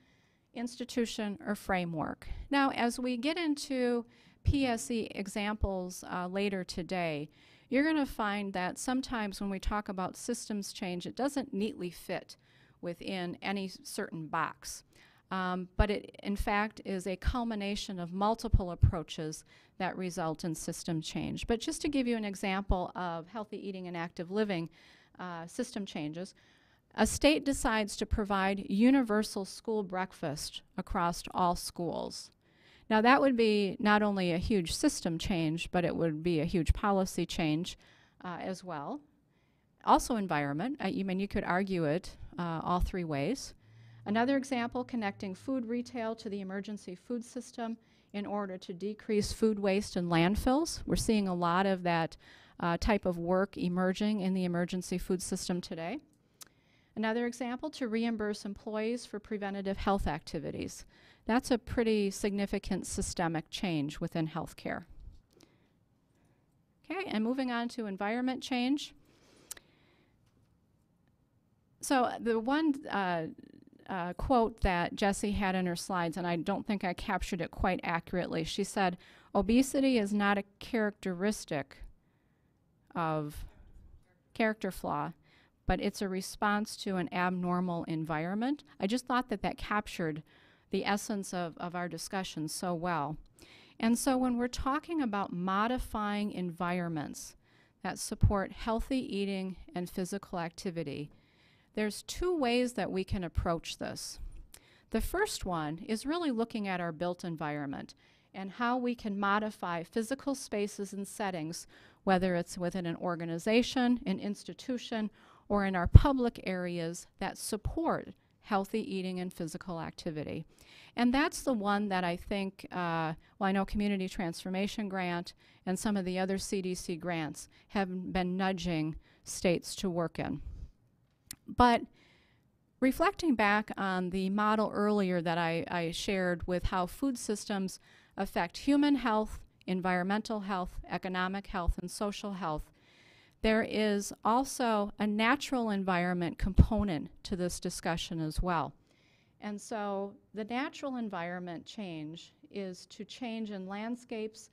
Speaker 12: institution, or framework. Now, as we get into PSE examples later today, you're going to find that sometimes when we talk about systems change, it doesn't neatly fit within any certain box. But it, in fact, is a culmination of multiple approaches that result in system change. But just to give you an example of healthy eating and active living system changes, a state decides to provide universal school breakfast across all schools. Now that would be not only a huge system change, but it would be a huge policy change as well. Also environment, you could argue it all three ways. Another example, connecting food retail to the emergency food system in order to decrease food waste in landfills. We're seeing a lot of that type of work emerging in the emergency food system today. Another example, to reimburse employees for preventative health activities. That's a pretty significant systemic change within healthcare. Okay, and moving on to environment change. So the one quote that Jessie had in her slides, and I don't think I captured it quite accurately, she said, obesity is not a characteristic of character flaw, but it's a response to an abnormal environment. I just thought that that captured the essence of our discussion so well. And so when we're talking about modifying environments that support healthy eating and physical activity, there's two ways that we can approach this. The first one is really looking at our built environment and how we can modify physical spaces and settings, whether it's within an organization, an institution, or in our public areas that support healthy eating and physical activity. And that's the one that I think, I know Community Transformation Grant and some of the other CDC grants have been nudging states to work in. But reflecting back on the model earlier that I shared with how food systems affect human health, environmental health, economic health, and social health, there is also a natural environment component to this discussion as well. And so the natural environment change is to change in landscapes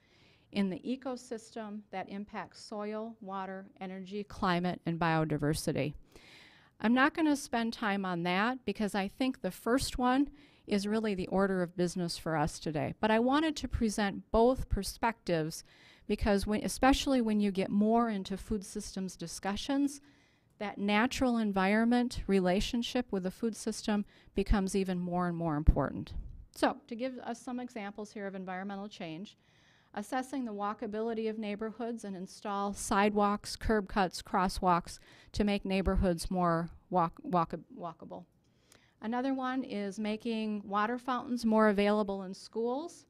Speaker 12: in the ecosystem that impacts soil, water, energy, climate, and biodiversity. I'm not going to spend time on that because I think the first one is really the order of business for us today. But I wanted to present both perspectives because especially when you get more into food systems discussions, that natural environment relationship with the food system becomes even more and more important. So to give us some examples here of environmental change, assessing the walkability of neighborhoods and install sidewalks, curb cuts, crosswalks to make neighborhoods more walkable. Another one is making water fountains more available in schools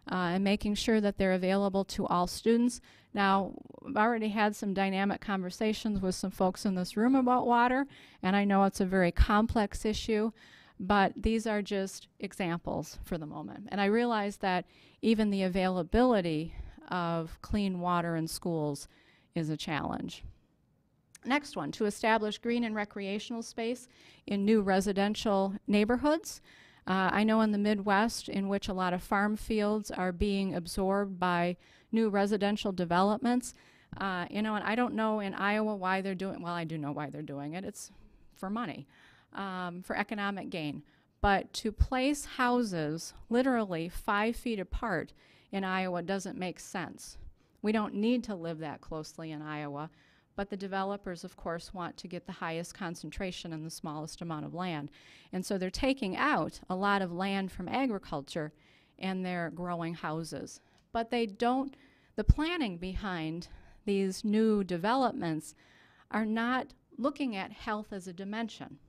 Speaker 12: and making sure that they're available to all students. Now, I've already had some dynamic conversations with some folks in this room about water, and I know it's a very complex issue, but these are just examples for the moment. And I realize that even the availability of clean water in schools is a challenge. Next one, to establish green and recreational space in new residential neighborhoods. I know in the Midwest, in which a lot of farm fields are being absorbed by new residential developments, and I don't know in Iowa why they're doing, well, I do know why they're doing it. It's for money, for economic gain. But to place houses literally 5 feet apart in Iowa doesn't make sense. We don't need to live that closely in Iowa, but the developers, of course, want to get the highest concentration in the smallest amount of land. And so they're taking out a lot of land from agriculture and they're growing houses. But they don't, the planning behind these new developments are not looking at health as a dimension.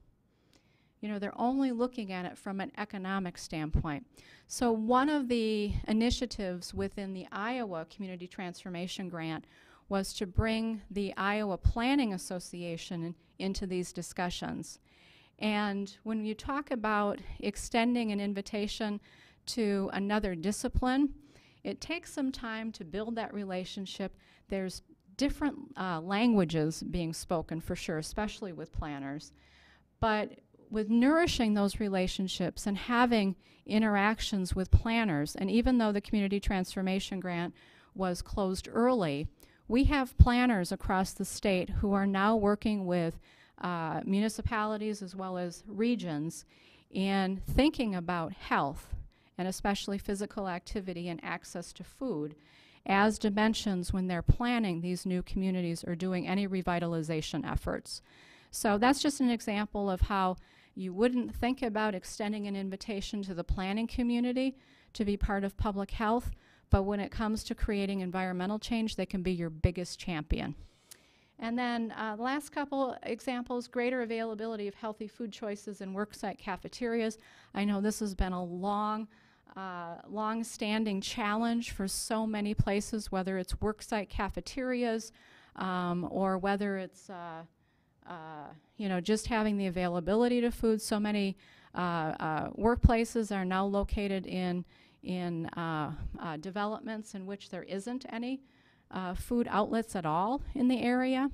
Speaker 12: You know, they're only looking at it from an economic standpoint. So one of the initiatives within the Iowa Community Transformation Grant was to bring the Iowa Planning Association into these discussions. And when you talk about extending an invitation to another discipline, it takes some time to build that relationship. There's different languages being spoken for sure, especially with planners. But with nourishing those relationships and having interactions with planners, and even though the Community Transformation Grant was closed early, we have planners across the state who are now working with municipalities as well as regions in thinking about health, and especially physical activity and access to food, as dimensions when they're planning these new communities or doing any revitalization efforts. So that's just an example of how you wouldn't think about extending an invitation to the planning community to be part of public health, but when it comes to creating environmental change, they can be your biggest champion. And then the last couple examples, greater availability of healthy food choices in worksite cafeterias. I know this has been a long-standing challenge for so many places, whether it's worksite cafeterias or whether it's just having the availability to food. So many workplaces are now located in developments in which there isn't any food outlets at all in the area.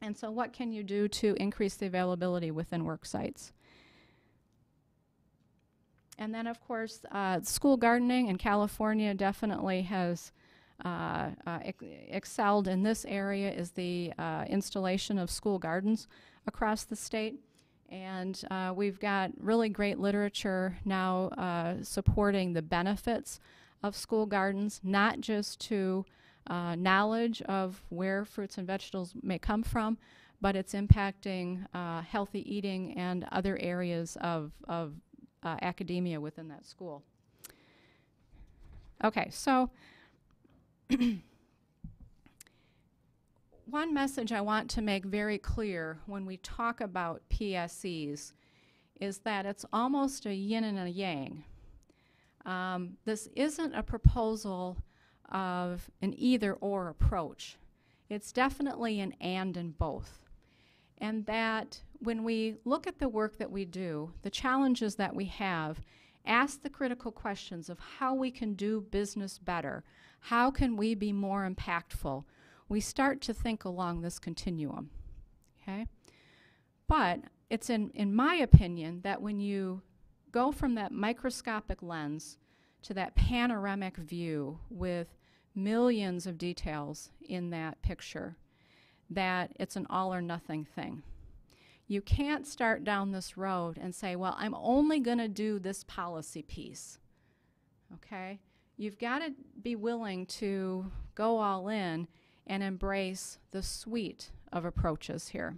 Speaker 12: And so what can you do to increase the availability within work sites? And then, of course, school gardening in California definitely has excelled in this area, is the installation of school gardens across the state. And we've got really great literature now supporting the benefits of school gardens, not just to knowledge of where fruits and vegetables may come from, but it's impacting healthy eating and other areas of academia within that school. Okay, so one message I want to make very clear when we talk about PSEs is that it's almost a yin and a yang. This isn't a proposal of an either-or approach. It's definitely an and both. And that when we look at the work that we do, the challenges that we have, ask the critical questions of how we can do business better, how can we be more impactful, we start to think along this continuum, okay? But it's in my opinion that when you go from that microscopic lens to that panoramic view with millions of details in that picture, that it's an all or nothing thing. You can't start down this road and say, well, I'm only going to do this policy piece. Okay? You've got to be willing to go all in and embrace the suite of approaches here.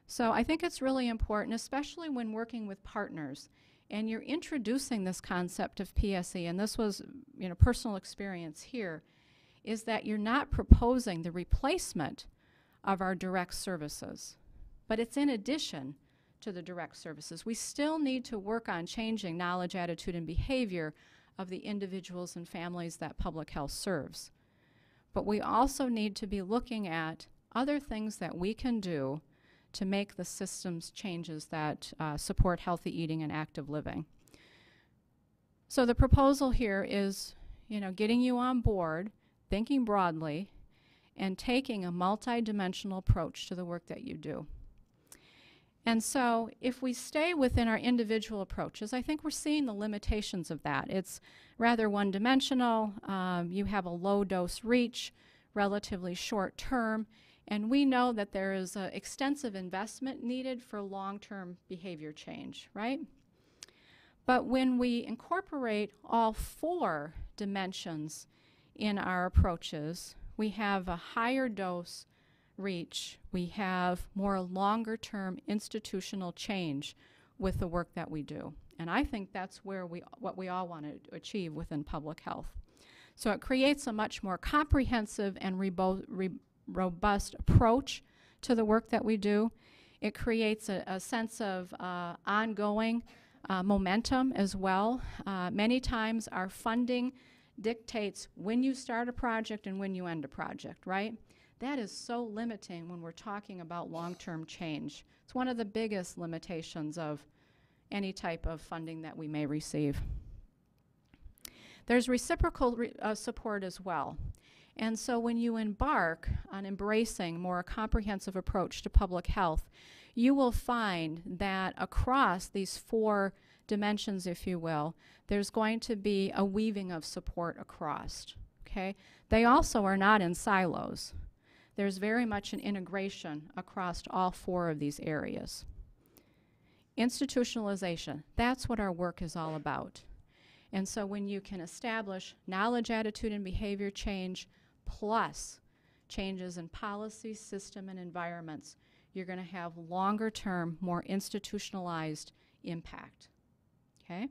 Speaker 12: So I think it's really important, especially when working with partners and you're introducing this concept of PSE, and this was, personal experience here, is that you're not proposing the replacement of our direct services, but it's in addition to the direct services. We still need to work on changing knowledge, attitude, and behavior of the individuals and families that public health serves. But we also need to be looking at other things that we can do to make the systems changes that support healthy eating and active living. So the proposal here is, getting you on board, thinking broadly, and taking a multidimensional approach to the work that you do. And so if we stay within our individual approaches, I think we're seeing the limitations of that. It's rather one-dimensional. You have a low-dose reach, relatively short term, and we know that there is extensive investment needed for long-term behavior change, right? But when we incorporate all 4 dimensions in our approaches, we have a higher dose reach, we have more longer-term institutional change with the work that we do. And I think that's where what we all want to achieve within public health. So it creates a much more comprehensive and robust approach to the work that we do. It creates a sense of ongoing momentum as well. Many times our funding dictates when you start a project and when you end a project, right? That is so limiting when we're talking about long-term change. It's one of the biggest limitations of any type of funding that we may receive. There's reciprocal support as well. And so when you embark on embracing more a comprehensive approach to public health, you will find that across these 4 dimensions, if you will, there's going to be a weaving of support across, okay? They also are not in silos. There's very much an integration across all 4 of these areas. Institutionalization, that's what our work is all about. And so when you can establish knowledge, attitude, and behavior change plus changes in policy, system, and environments, you're going to have longer-term, more institutionalized impact. Okay?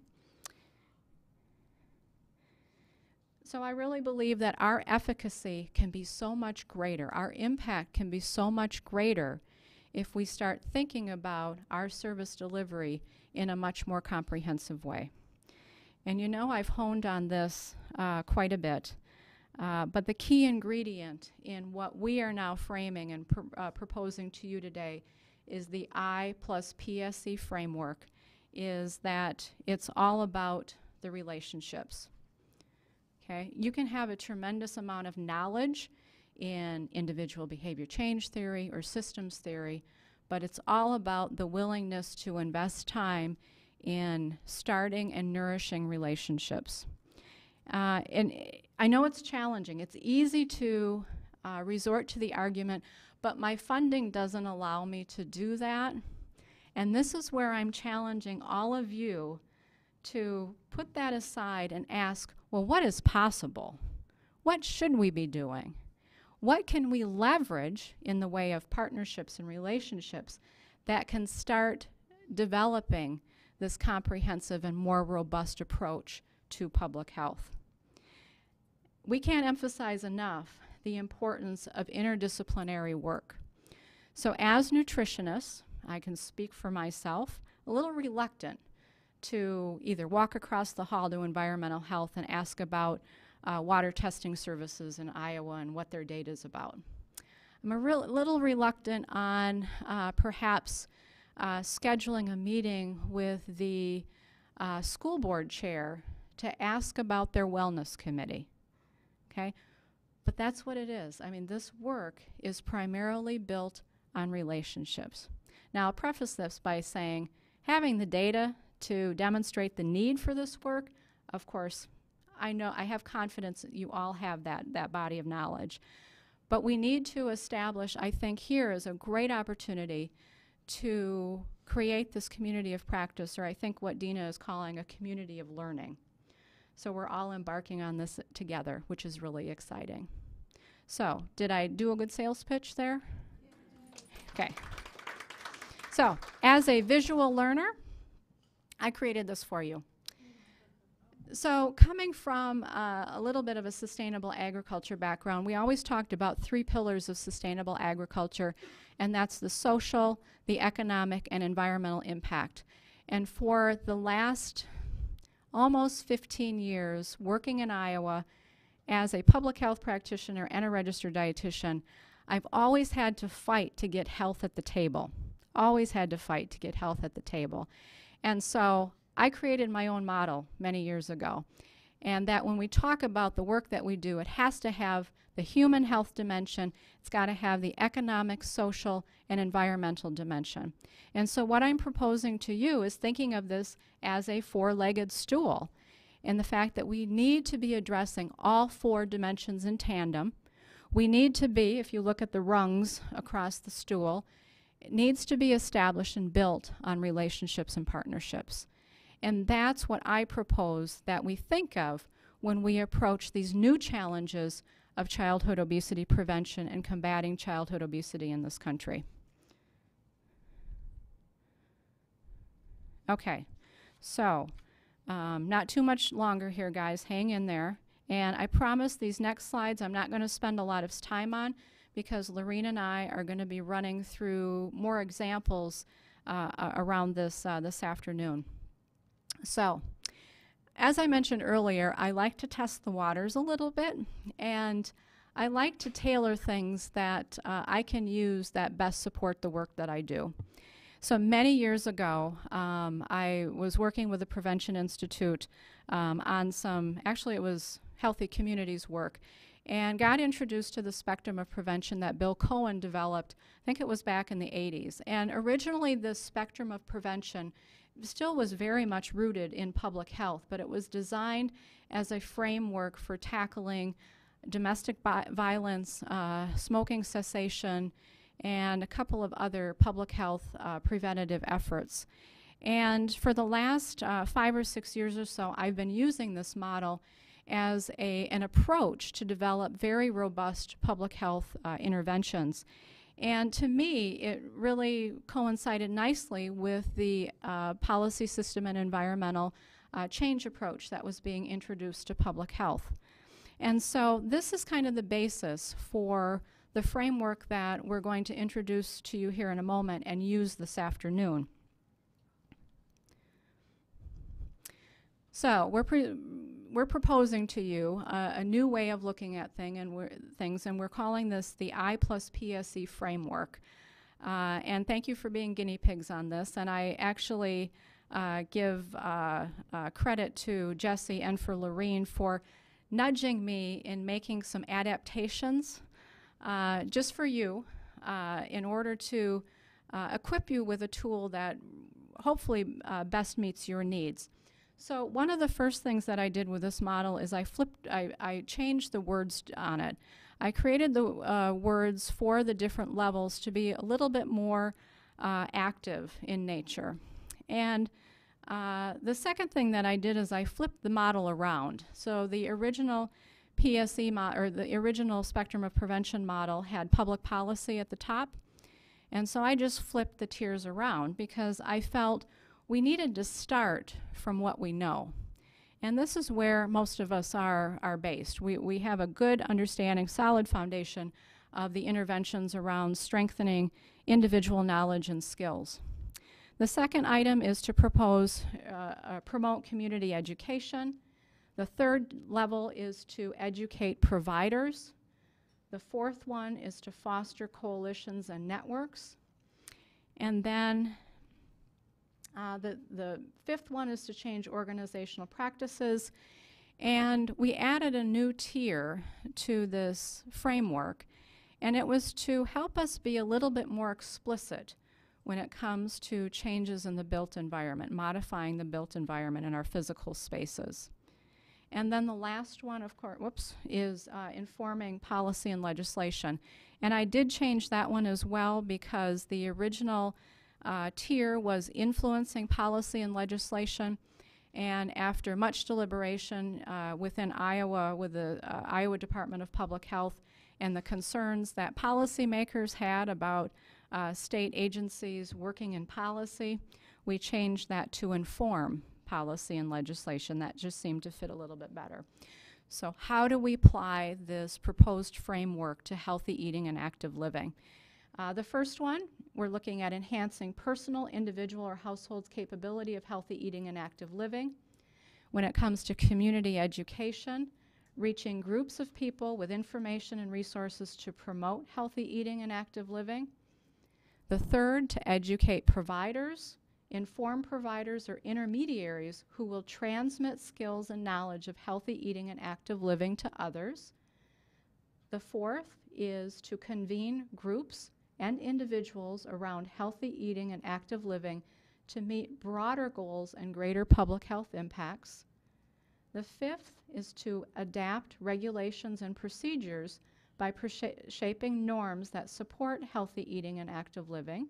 Speaker 12: So I really believe that our efficacy can be so much greater, our impact can be so much greater if we start thinking about our service delivery in a much more comprehensive way. And I've honed on this quite a bit, but the key ingredient in what we are now framing and proposing to you today is the I plus PSE framework, is that it's all about the relationships. Okay? You can have a tremendous amount of knowledge in individual behavior change theory or systems theory, but it's all about the willingness to invest time in starting and nourishing relationships. And I know it's challenging. It's easy to resort to the argument, but my funding doesn't allow me to do that. And this is where I'm challenging all of you to put that aside and ask, well, what is possible? What should we be doing? What can we leverage in the way of partnerships and relationships that can start developing this comprehensive and more robust approach to public health? We can't emphasize enough the importance of interdisciplinary work. So as nutritionists, I can speak for myself, a little reluctant to either walk across the hall to environmental health and ask about water testing services in Iowa and what their data is about. I'm a little reluctant on perhaps scheduling a meeting with the school board chair to ask about their wellness committee, okay? But that's what it is. I mean, this work is primarily built on relationships. Now, I'll preface this by saying having the data to demonstrate the need for this work. Of course, I know I have confidence that you all have that body of knowledge. But we need to establish, I think here is a great opportunity to create this community of practice, or I think what Dina is calling a community of learning. So we're all embarking on this together, which is really exciting. So, did I do a good sales pitch there? Okay. So, as a visual learner, I created this for you. So, coming from a little bit of a sustainable agriculture background, we always talked about 3 pillars of sustainable agriculture, and that's the social, the economic, and environmental impact. And for the last almost 15 years working in Iowa as a public health practitioner and a registered dietitian, I've always had to fight to get health at the table. Always had to fight to get health at the table. And so I created my own model many years ago. And that when we talk about the work that we do, it has to have the human health dimension, it's got to have the economic, social, and environmental dimension. And so what I'm proposing to you is thinking of this as a 4-legged stool, and the fact that we need to be addressing all 4 dimensions in tandem. We need to be, if you look at the rungs across the stool, it needs to be established and built on relationships and partnerships. And that's what I propose that we think of when we approach these new challenges of childhood obesity prevention and combating childhood obesity in this country. Okay, so not too much longer here, guys. Hang in there. And I promise these next slides I'm not going to spend a lot of time on, because Lorene and I are going to be running through more examples around this this afternoon. So, as I mentioned earlier, I like to test the waters a little bit, and I like to tailor things that I can use that best support the work that I do. So many years ago, I was working with the Prevention Institute on some, actually it was Healthy Communities work, and got introduced to the spectrum of prevention that Bill Cohen developed, I think it was back in the 80s. And originally this spectrum of prevention still was very much rooted in public health, but it was designed as a framework for tackling domestic violence, smoking cessation, and a couple of other public health preventative efforts. And for the last 5 or 6 years or so, I've been using this model as an approach to develop very robust public health interventions. And to me, it really coincided nicely with the policy system and environmental change approach that was being introduced to public health. And so this is kind of the basis for the framework that we're going to introduce to you here in a moment and use this afternoon. So we're proposing to you a new way of looking at things, and we're calling this the I plus PSE framework. And thank you for being guinea pigs on this. And I actually give credit to Jesse and for Lorene for nudging me in making some adaptations just for you in order to equip you with a tool that hopefully best meets your needs. So one of the first things that I did with this model is I changed the words on it. I created the words for the different levels to be a little bit more active in nature. And the second thing that I did is I flipped the model around. So the original PSE or the original spectrum of prevention model had public policy at the top. And so I just flipped the tiers around because I felt we needed to start from what we know. And this is where most of us are based. We have a good understanding, solid foundation of the interventions around strengthening individual knowledge and skills. The second item is to promote community education. The third level is to educate providers. The fourth one is to foster coalitions and networks. And then the fifth one is to change organizational practices. And we added a new tier to this framework, and it was to help us be a little bit more explicit when it comes to changes in the built environment, modifying the built environment in our physical spaces. And then the last one, of course, is informing policy and legislation. And I did change that one as well because the original tier was influencing policy and legislation. And after much deliberation within Iowa, with the Iowa Department of Public Health, and the concerns that policymakers had about state agencies working in policy, we changed that to inform policy and legislation. That just seemed to fit a little bit better. So how do we apply this proposed framework to healthy eating and active living? The first one, we're looking at enhancing personal, individual, or household's capability of healthy eating and active living. When it comes to community education, reaching groups of people with information and resources to promote healthy eating and active living. The third, to educate providers, inform providers or intermediaries who will transmit skills and knowledge of healthy eating and active living to others. The fourth is to convene groups and individuals around healthy eating and active living to meet broader goals and greater public health impacts. The fifth is to adapt regulations and procedures by shaping norms that support healthy eating and active living.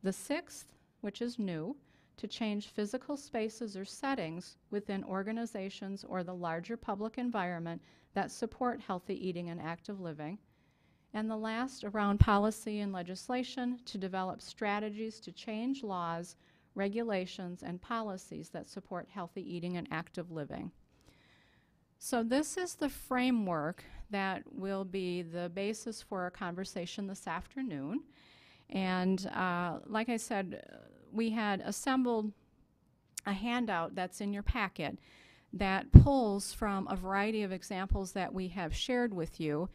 Speaker 12: The sixth, which is new, to change physical spaces or settings within organizations or the larger public environment that support healthy eating and active living. And the last, around policy and legislation, to develop strategies to change laws, regulations, and policies that support healthy eating and active living. So this is the framework that will be the basis for our conversation this afternoon. And like I said, we had assembled a handout that's in your packet that pulls from a variety of examples that we have shared with you.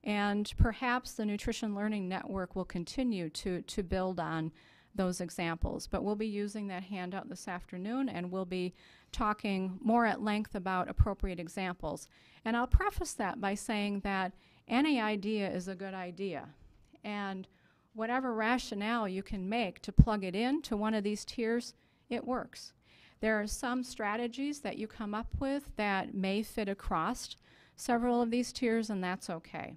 Speaker 12: And perhaps the Nutrition Learning Network will continue to build on those examples. But we'll be using that handout this afternoon, and we'll be talking more at length about appropriate examples. And I'll preface that by saying that any idea is a good idea. And whatever rationale you can make to plug it into one of these tiers, it works. There are some strategies that you come up with that may fit across several of these tiers, and that's okay.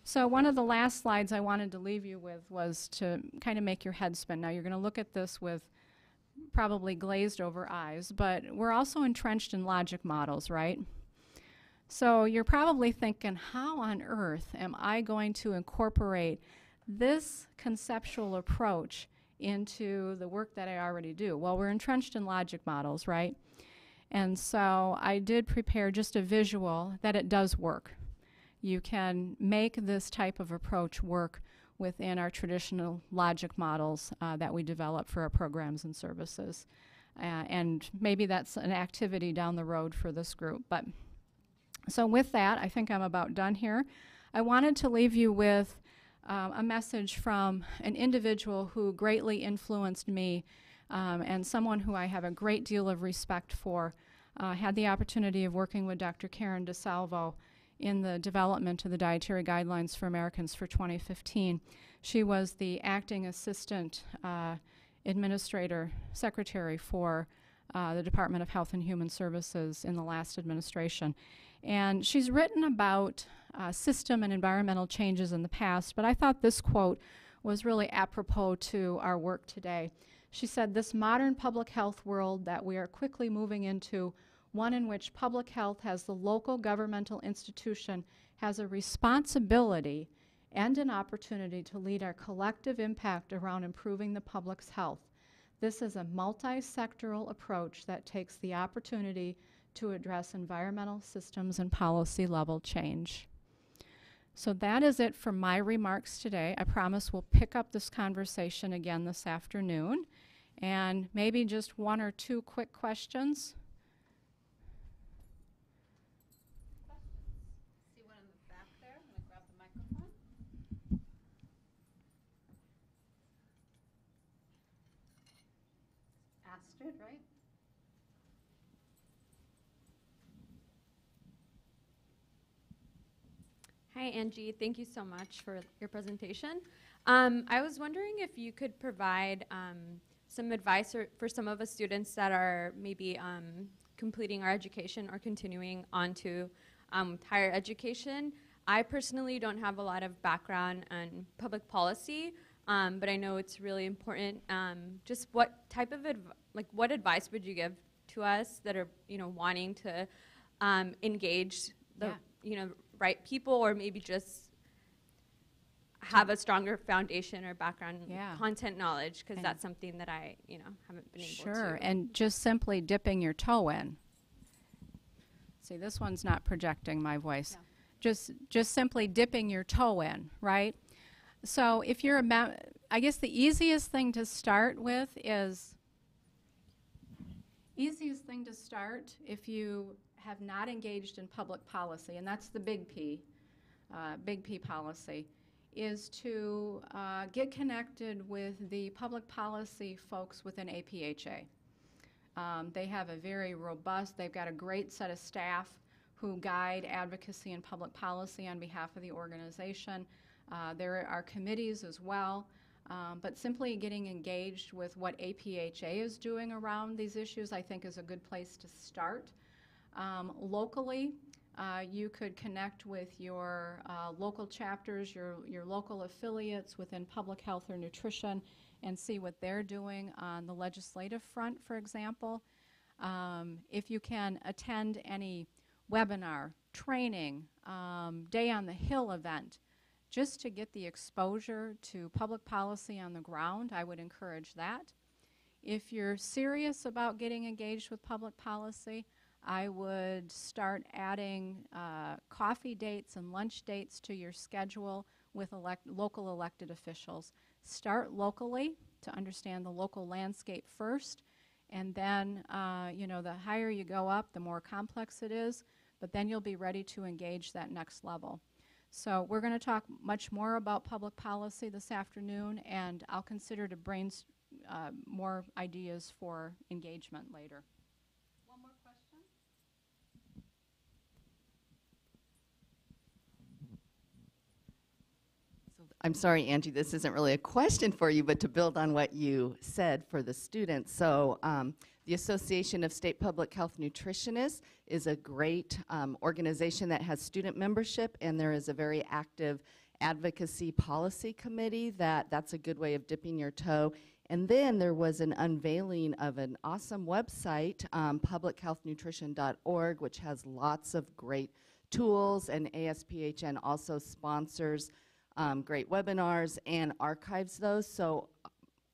Speaker 12: So one of the last slides I wanted to leave you with was to kind of make your head spin. Now you're going to look at this with probably glazed over eyes, but we're also entrenched in logic models, right? So you're probably thinking, how on earth am I going to incorporate this conceptual approach into the work that I already do? Well, we're entrenched in logic models, right? And so I did prepare just a visual that it does work. You can make this type of approach work within our traditional logic models that we develop for our programs and services. And maybe that's an activity down the road for this group. But so with that, I think I'm about done here. I wanted to leave you with a message from an individual who greatly influenced me and someone who I have a great deal of respect for. Had the opportunity of working with Dr. Karen DeSalvo in the development of the Dietary Guidelines for Americans for 2015. She was the acting assistant administrator secretary for the Department of Health and Human Services in the last administration. And she's written about system and environmental changes in the past, but I thought this quote was really apropos to our work today. She said, "This modern public health world that we are quickly moving into, one in which public health as the local governmental institution has a responsibility and an opportunity to lead our collective impact around improving the public's health. This is a multi-sectoral approach that takes the opportunity to address environmental systems and policy level change." So that is it for my remarks today. I promise we'll pick up this conversation again this afternoon, and maybe just one or two quick questions.
Speaker 1: See one in the back there. I'm going to grab the microphone. Astrid, right?
Speaker 24: Hi, Angie. Thank you so much for your presentation. I was wondering if you could provide some advice for some of us students that are maybe completing our education or continuing on to higher education. I personally don't have a lot of background on public policy, but I know it's really important. Just what type of what advice would you give to us that are wanting to engage the right people, or maybe just have a stronger foundation or background content knowledge, because that's something that I haven't been able to.
Speaker 12: Sure, and just simply dipping your toe in. See, this one's not projecting my voice. Just simply dipping your toe in, right? So if you're I guess the easiest thing to start with is if you have not engaged in public policy, and that's the big P policy, is to get connected with the public policy folks within APHA. They have a very robust, they've got a great set of staff who guide advocacy and public policy on behalf of the organization. There are committees as well, but simply getting engaged with what APHA is doing around these issues, I think, is a good place to start. Locally, you could connect with your local chapters, your local affiliates within public health or nutrition, and see what they're doing on the legislative front, for example. If you can attend any webinar, training, Day on the Hill event, just to get the exposure to public policy on the ground, I would encourage that. If you're serious about getting engaged with public policy, I would start adding coffee dates and lunch dates to your schedule with local elected officials. Start locally to understand the local landscape first, and then the higher you go up, the more complex it is, but then you'll be ready to engage that next level. So we're going to talk much more about public policy this afternoon, and I'll consider to brainstorm more ideas for engagement later. One more question?
Speaker 3: I'm sorry, Angie, this isn't really a question for you, but to build on what you said for the students. So the Association of State Public Health Nutritionists is a great organization that has student membership, and there is a very active advocacy policy committee that's a good way of dipping your toe. And then there was an unveiling of an awesome website, publichealthnutrition.org, which has lots of great tools, and ASPHN also sponsors great webinars and archives those. So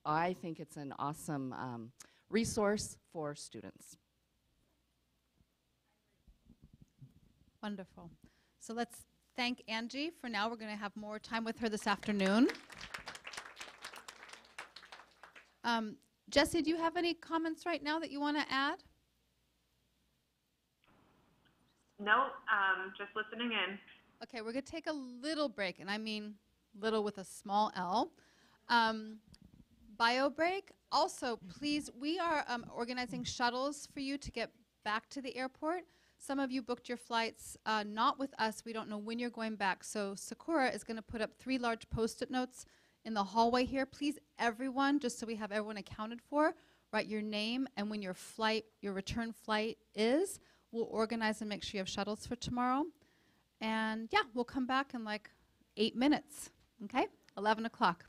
Speaker 3: I think it's an awesome resource for students.
Speaker 1: Wonderful. So let's thank Angie for now. We're going to have more time with her this afternoon. Jesse, do you have any comments right now that you want to add?
Speaker 4: No, just listening in.
Speaker 1: Okay, we're going to take a little break, and I mean little with a small L. Bio break. Also, please, we are organizing shuttles for you to get back to the airport. Some of you booked your flights not with us. We don't know when you're going back. So Sakura is going to put up 3 large Post-it notes in the hallway here. Please, everyone, just so we have everyone accounted for, write your name and when your return flight is. We'll organize and make sure you have shuttles for tomorrow. And yeah, we'll come back in like 8 minutes, okay? 11 o'clock.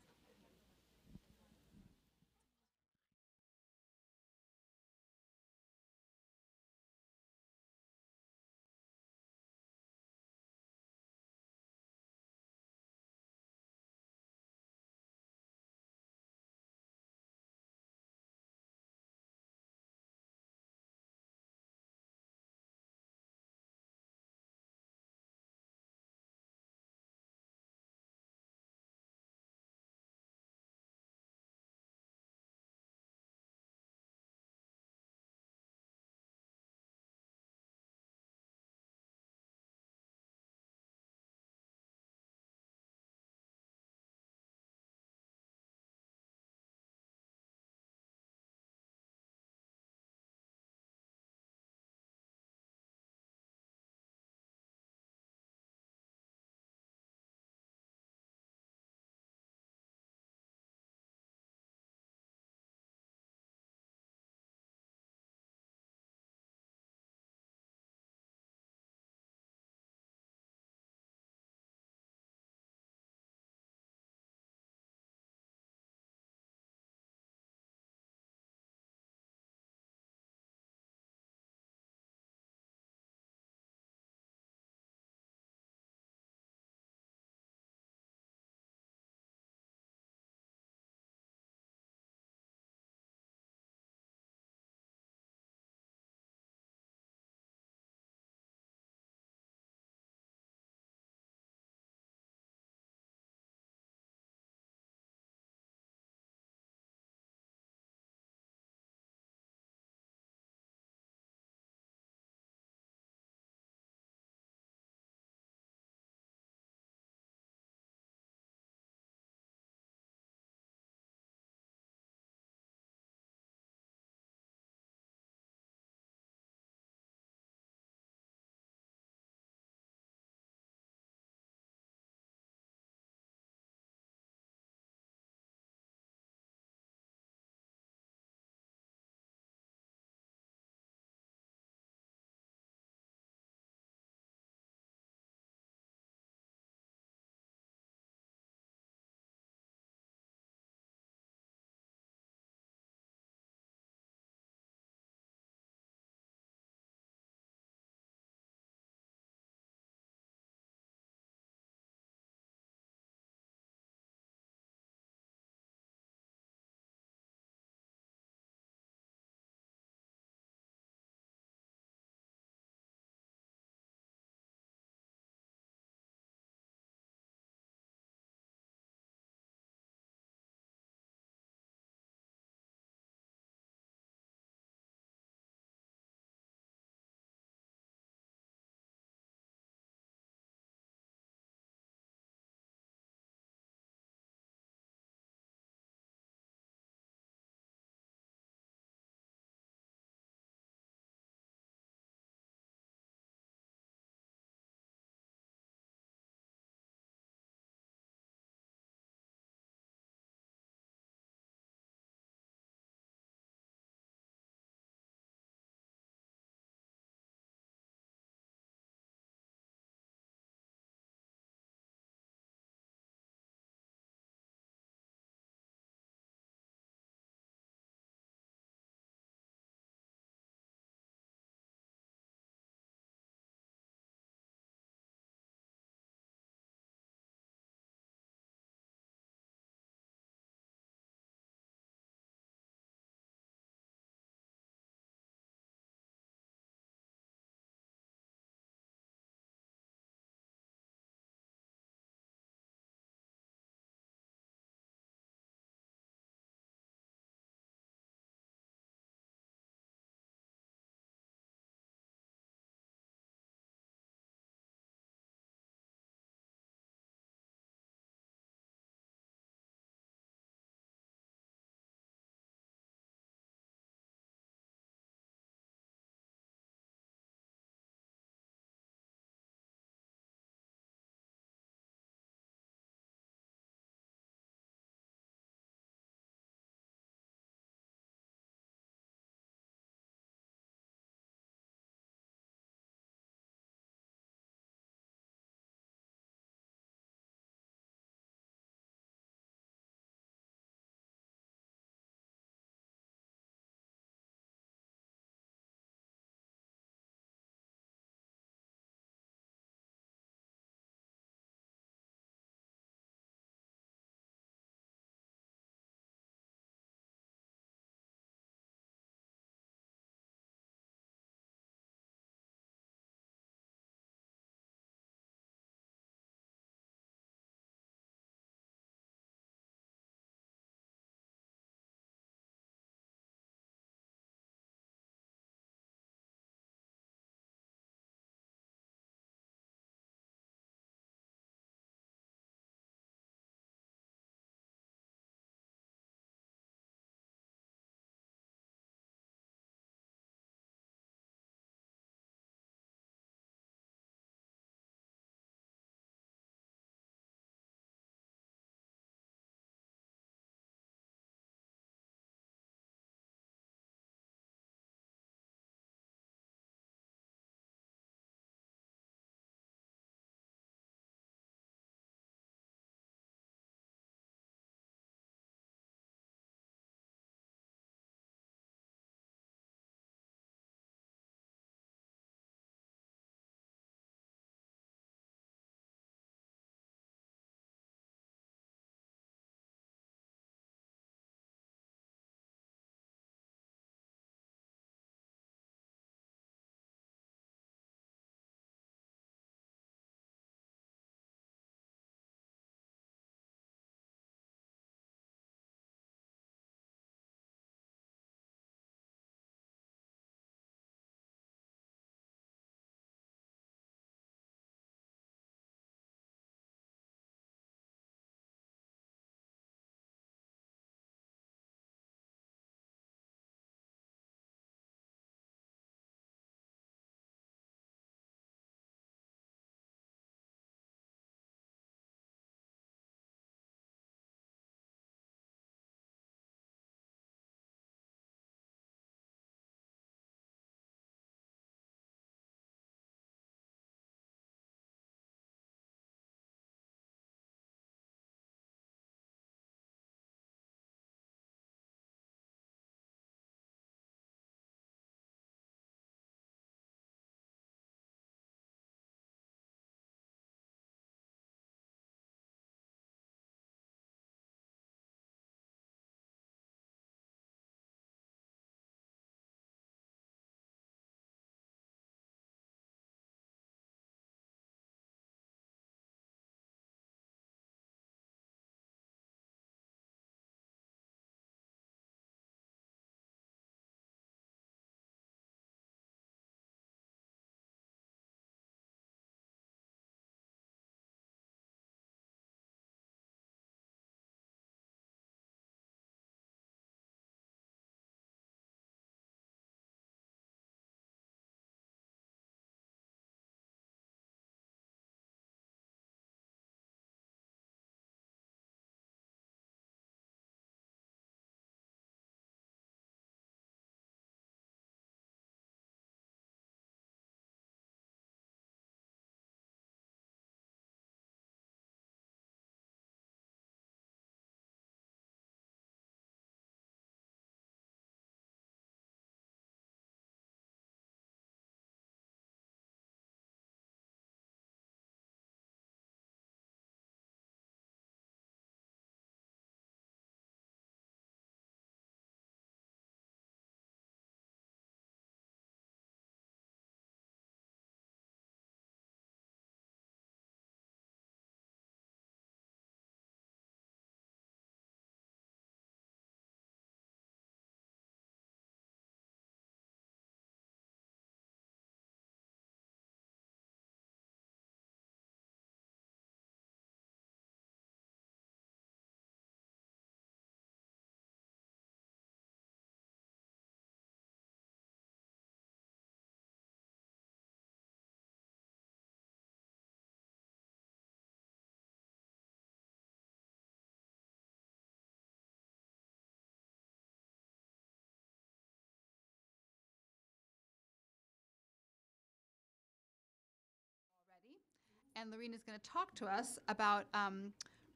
Speaker 1: and Lorene is going to talk to us about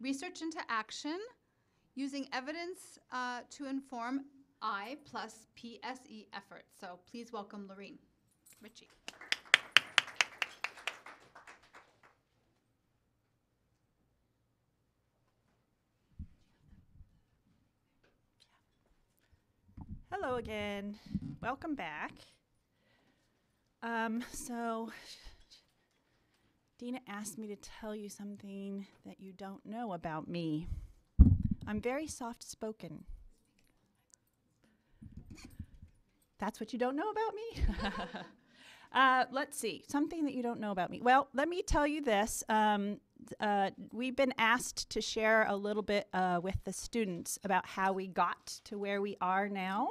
Speaker 1: research into action using evidence to inform I plus PSE efforts. So please welcome Lorene. Richie.
Speaker 14: Hello again. Welcome back. So Dina asked me to tell you something that you don't know about me. I'm very soft-spoken. That's what you don't know about me? Let's see, something that you don't know about me. Well, let me tell you this. We've been asked to share a little bit with the students about how we got to where we are now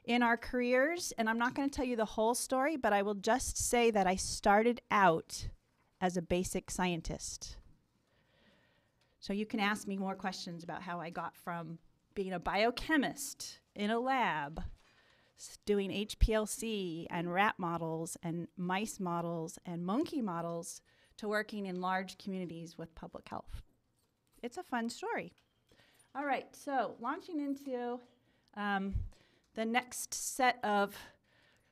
Speaker 14: in our careers. And I'm not going to tell you the whole story, but I will just say that I started out as a basic scientist. So you can ask me more questions about how I got from being a biochemist in a lab, doing HPLC and rat models and mice models and monkey models, to working in large communities with public health. It's a fun story. All right, so launching into the next set of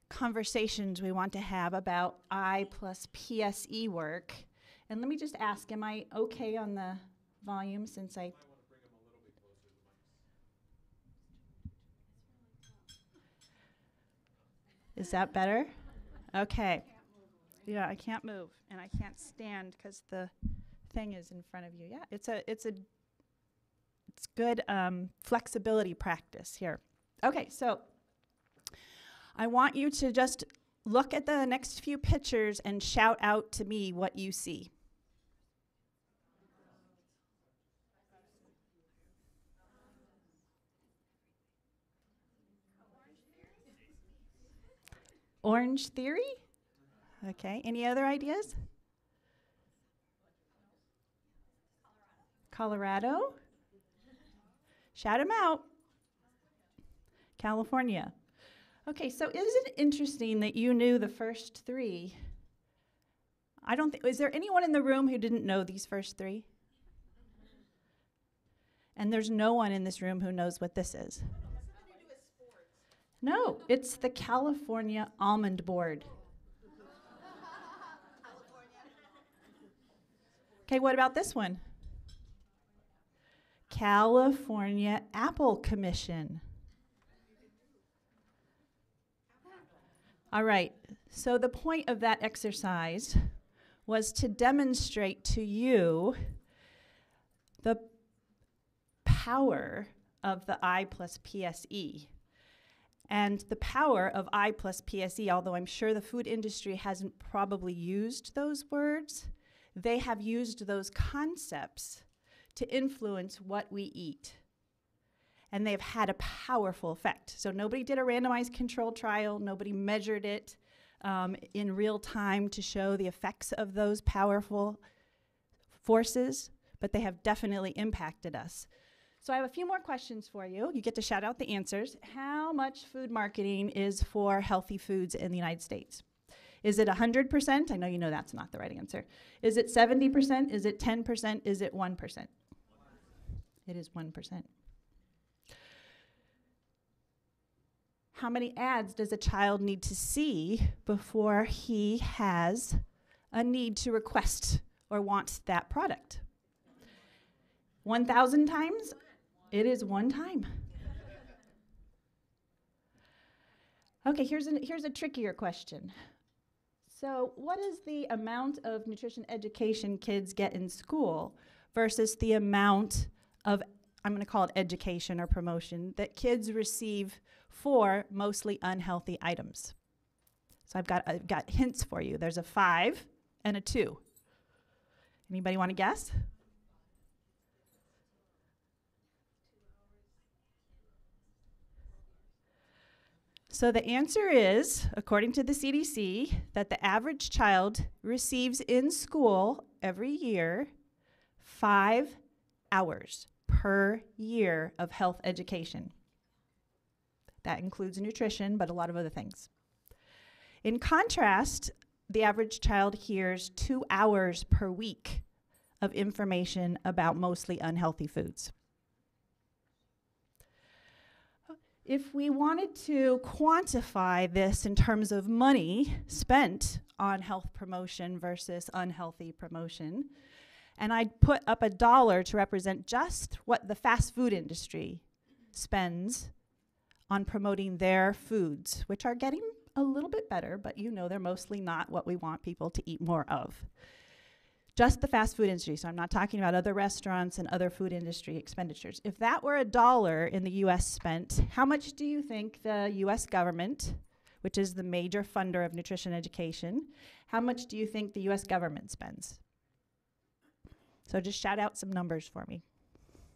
Speaker 14: conversations we want to have about I plus PSE work. And let me just ask, am I okay on the volume since I... Is that better? Okay. Yeah, I can't move and I can't stand because the thing is in front of you. Yeah, it's good flexibility practice here. Okay, so I want you to just look at the next few pictures and shout out to me what you see. Orange theory? Okay, any other ideas? Colorado? Shout them out. California. Okay, so isn't it interesting that you knew the first three? I don't think, is there anyone in the room who didn't know these first three? And there's no one in this room who knows what this is. No, it's the California Almond Board. Okay, what about this one? California Apple Commission. All right, so the point of that exercise was to demonstrate to you the power of the I plus PSE. And the power of I plus PSE, although I'm sure the food industry hasn't probably used those words, they have used those concepts to influence what we eat. And they've had a powerful effect. So nobody did a randomized controlled trial, nobody measured it in real time to show the effects of those powerful forces, but they have definitely impacted us. So I have a few more questions for you. You get to shout out the answers. How much food marketing is for healthy foods in the United States? Is it 100%? I know you know that's not the right answer. Is it 70%? Is it 10%? Is it 1%? It is 1%. How many ads does a child need to see before he has a need to request or want that product? 1,000 times? It is one time. Okay, here's a trickier question. So what is the amount of nutrition education kids get in school versus the amount of, I'm going to call it education or promotion, that kids receive for mostly unhealthy items? So I've got hints for you. There's a 5 and a 2. Anybody want to guess? So the answer is, according to the CDC, that the average child receives in school every year 5 hours per year of health education. That includes nutrition, but a lot of other things. In contrast, the average child hears 2 hours per week of information about mostly unhealthy foods. If we wanted to quantify this in terms of money spent on health promotion versus unhealthy promotion, and I'd put up $1 to represent just what the fast food industry spends on promoting their foods, which are getting a little bit better, but you know they're mostly not what we want people to eat more of. Just the fast food industry, so I'm not talking about other restaurants and other food industry expenditures. If that were $1 in the US spent, how much do you think the US government, which is the major funder of nutrition education, how much do you think the US government spends? So just shout out some numbers for me.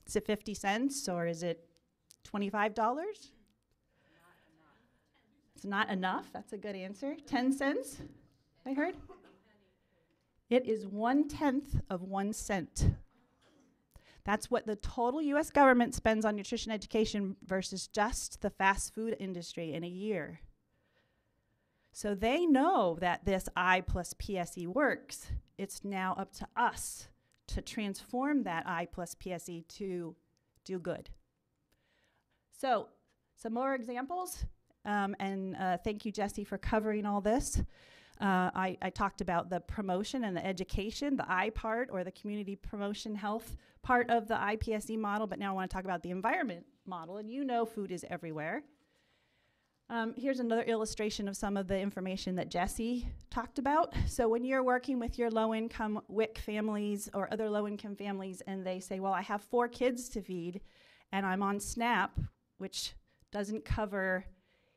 Speaker 14: Is it 50 cents or is it $25? It's not enough. That's a good answer. 10 cents, I heard? It is 1/10 of 1 cent. That's what the total US government spends on nutrition education versus just the fast food industry in a year. So they know that this I plus PSE works. It's now up to us to transform that I plus PSE to do good. So some more examples, and thank you, Jesse, for covering all this. I talked about the promotion and the education, the I part, or the community promotion health part of the IPSE model, but now I want to talk about the environment model, and you know food is everywhere. Here's another illustration of some of the information that Jesse talked about. So when you're working with your low-income WIC families or other low-income families, and they say, well, I have 4 kids to feed, and I'm on SNAP, which doesn't cover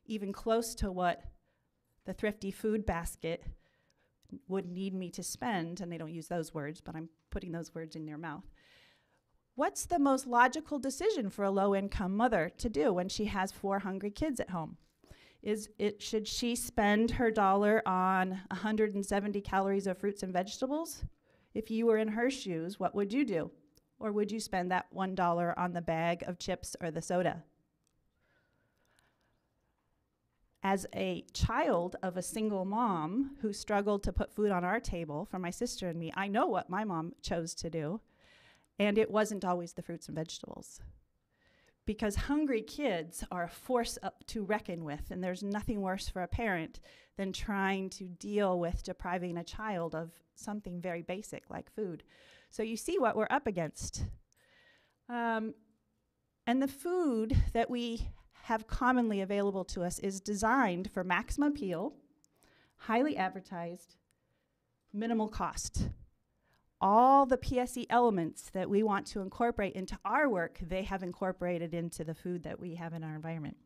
Speaker 14: even close to what the thrifty food basket would need me to spend, and they don't use those words, but I'm putting those words in their mouth. What's the most logical decision for a low-income mother to do when she has 4 hungry kids at home? Should she spend her $1 on 170 calories of fruits and vegetables? If you were in her shoes, what would you do? Or would you spend that $1 on the bag of chips or the soda? As a child of a single mom who struggled to put food on our table for my sister and me, I know what my mom chose to do, and it wasn't always the fruits and vegetables. Because hungry kids are a force to reckon with, and there's nothing worse for a parent than trying to deal with depriving a child of something very basic like food. So you see what we're up against. And the food that we have commonly available to us is designed for maximum appeal, highly advertised, minimal cost. All the PSE elements that we want to incorporate into our work, they have incorporated into the food that we have in our environment.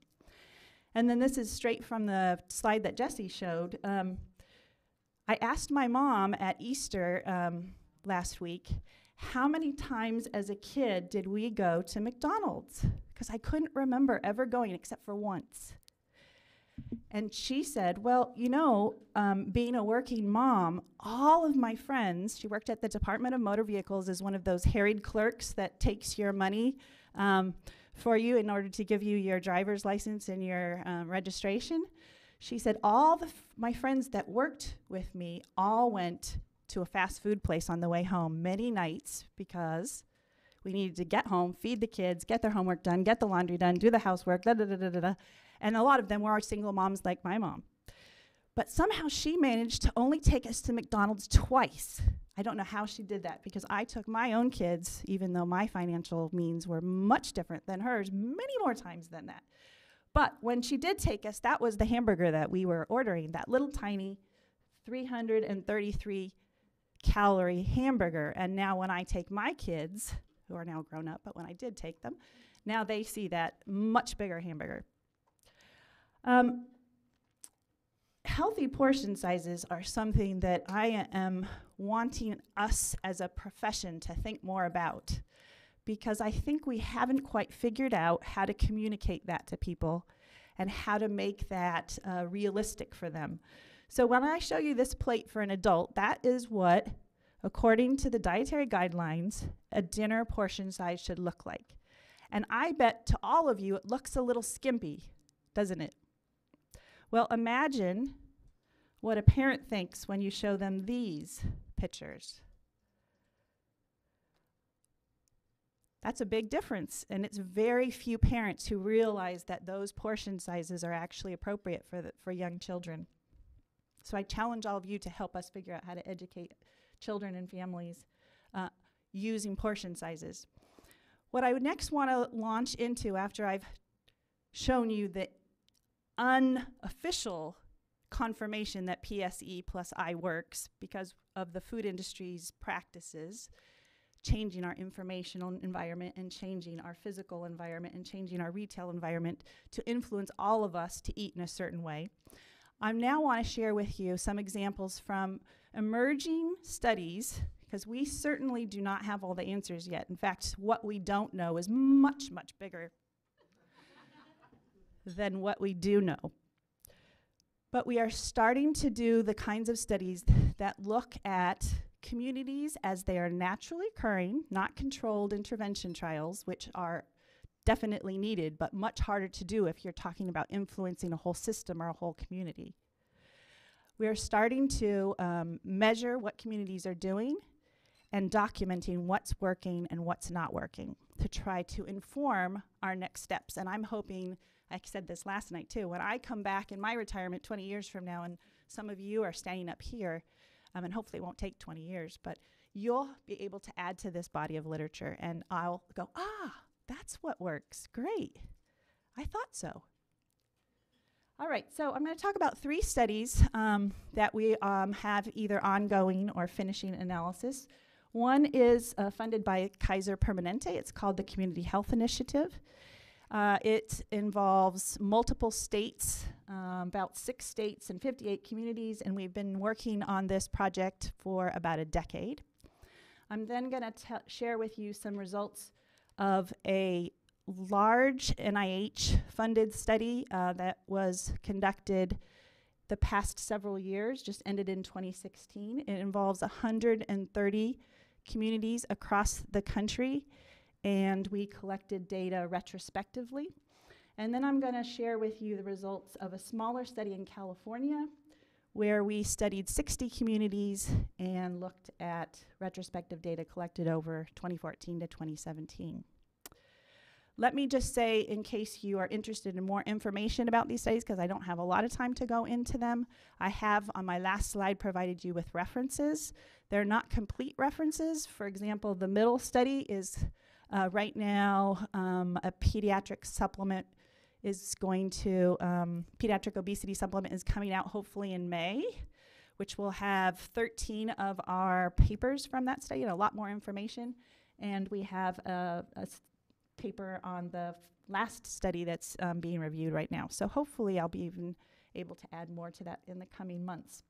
Speaker 14: And then this is straight from the slide that Jesse showed. I asked my mom at Easter last week, how many times as a kid did we go to McDonald's? Because I couldn't remember ever going except for once. And she said, well, you know, being a working mom, all of my friends, she worked at the Department of Motor Vehicles as one of those harried clerks that takes your money for you in order to give you your driver's license and your registration. She said, all my friends that worked with me all went to a fast food place on the way home many nights because we needed to get home, feed the kids, get their homework done, get the laundry done, do the housework, da-da-da-da-da-da. And a lot of them were single moms like my mom. But somehow she managed to only take us to McDonald's twice. I don't know how she did that because I took my own kids, even though my financial means were much different than hers, many more times than that. But when she did take us, that was the hamburger that we were ordering, that little tiny 333 calorie hamburger. And now when I take my kids, who are now grown up, but when I did take them, now they see that much bigger hamburger. Healthy portion sizes are something that I am wanting us as a profession to think more about because I think we haven't quite figured out how to communicate that to people and how to make that realistic for them. So when I show you this plate for an adult, that is what, according to the dietary guidelines, a dinner portion size should look like. And I bet to all of you it looks a little skimpy, doesn't it? Well, imagine what a parent thinks when you show them these pictures. That's a big difference, and it's very few parents who realize that those portion sizes are actually appropriate for young children. So I challenge all of you to help us figure out how to educate children and families using portion sizes. What I would next want to launch into after I've shown you the unofficial confirmation that PSE plus I works because of the food industry's practices, changing our informational environment and changing our physical environment and changing our retail environment to influence all of us to eat in a certain way. I now want to share with you some examples from emerging studies, because we certainly do not have all the answers yet. In fact, what we don't know is much, much bigger than what we do know. But we are starting to do the kinds of studies that look at communities as they are naturally occurring, not controlled intervention trials, which are definitely needed, but much harder to do if you're talking about influencing a whole system or a whole community. We are starting to measure what communities are doing and documenting what's working and what's not working to try to inform our next steps. And I'm hoping, I said this last night too, when I come back in my retirement 20 years from now, and some of you are standing up here, and hopefully it won't take 20 years, but you'll be able to add to this body of literature, and I'll go, that's what works. Great. I thought so. All right, so I'm going to talk about 3 studies that we have either ongoing or finishing analysis. One is funded by Kaiser Permanente. It's called the Community Health Initiative. It involves multiple states, about 6 states and 58 communities, and we've been working on this project for about a decade. I'm then going to share with you some results of a large NIH-funded study that was conducted the past several years, just ended in 2016. It involves 130 communities across the country, and we collected data retrospectively. And then I'm going to share with you the results of a smaller study in California where we studied 60 communities and looked at retrospective data collected over 2014 to 2017. Let me just say, in case you are interested in more information about these studies, because I don't have a lot of time to go into them, I have on my last slide provided you with references. They're not complete references. For example, the middle study is right now a pediatric supplement is going to, pediatric obesity supplement is coming out hopefully in May, which will have 13 of our papers from that study and a lot more information. And we have a paper on the last study that's being reviewed right now. So hopefully I'll be even able to add more to that in the coming months.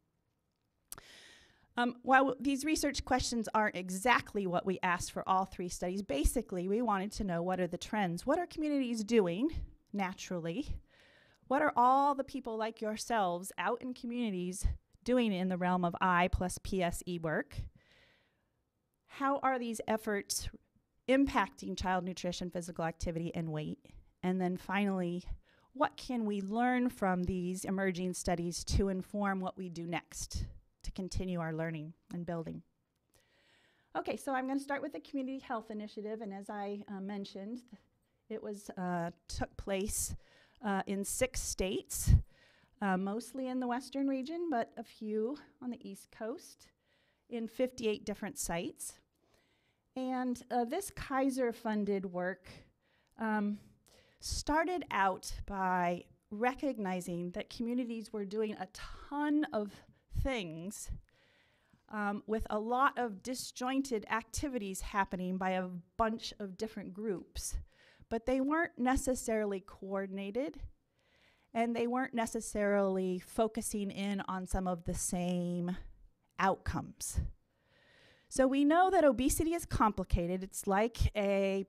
Speaker 14: While these research questions aren't exactly what we asked for all 3 studies, basically we wanted to know what are the trends. What are communities doing naturally? What are all the people like yourselves out in communities doing in the realm of I plus PSE work? How are these efforts impacting child nutrition, physical activity, and weight? And then finally, what can we learn from these emerging studies to inform what we do next to continue our learning and building? Okay, so I'm going to start with the Community Health Initiative, and as I mentioned, it was took place in 6 states, mostly in the western region, but a few on the East Coast, in 58 different sites. And this Kaiser-funded work started out by recognizing that communities were doing a ton of things with a lot of disjointed activities happening by a bunch of different groups. But they weren't necessarily coordinated, and they weren't necessarily focusing in on some of the same outcomes. So we know that obesity is complicated. It's like a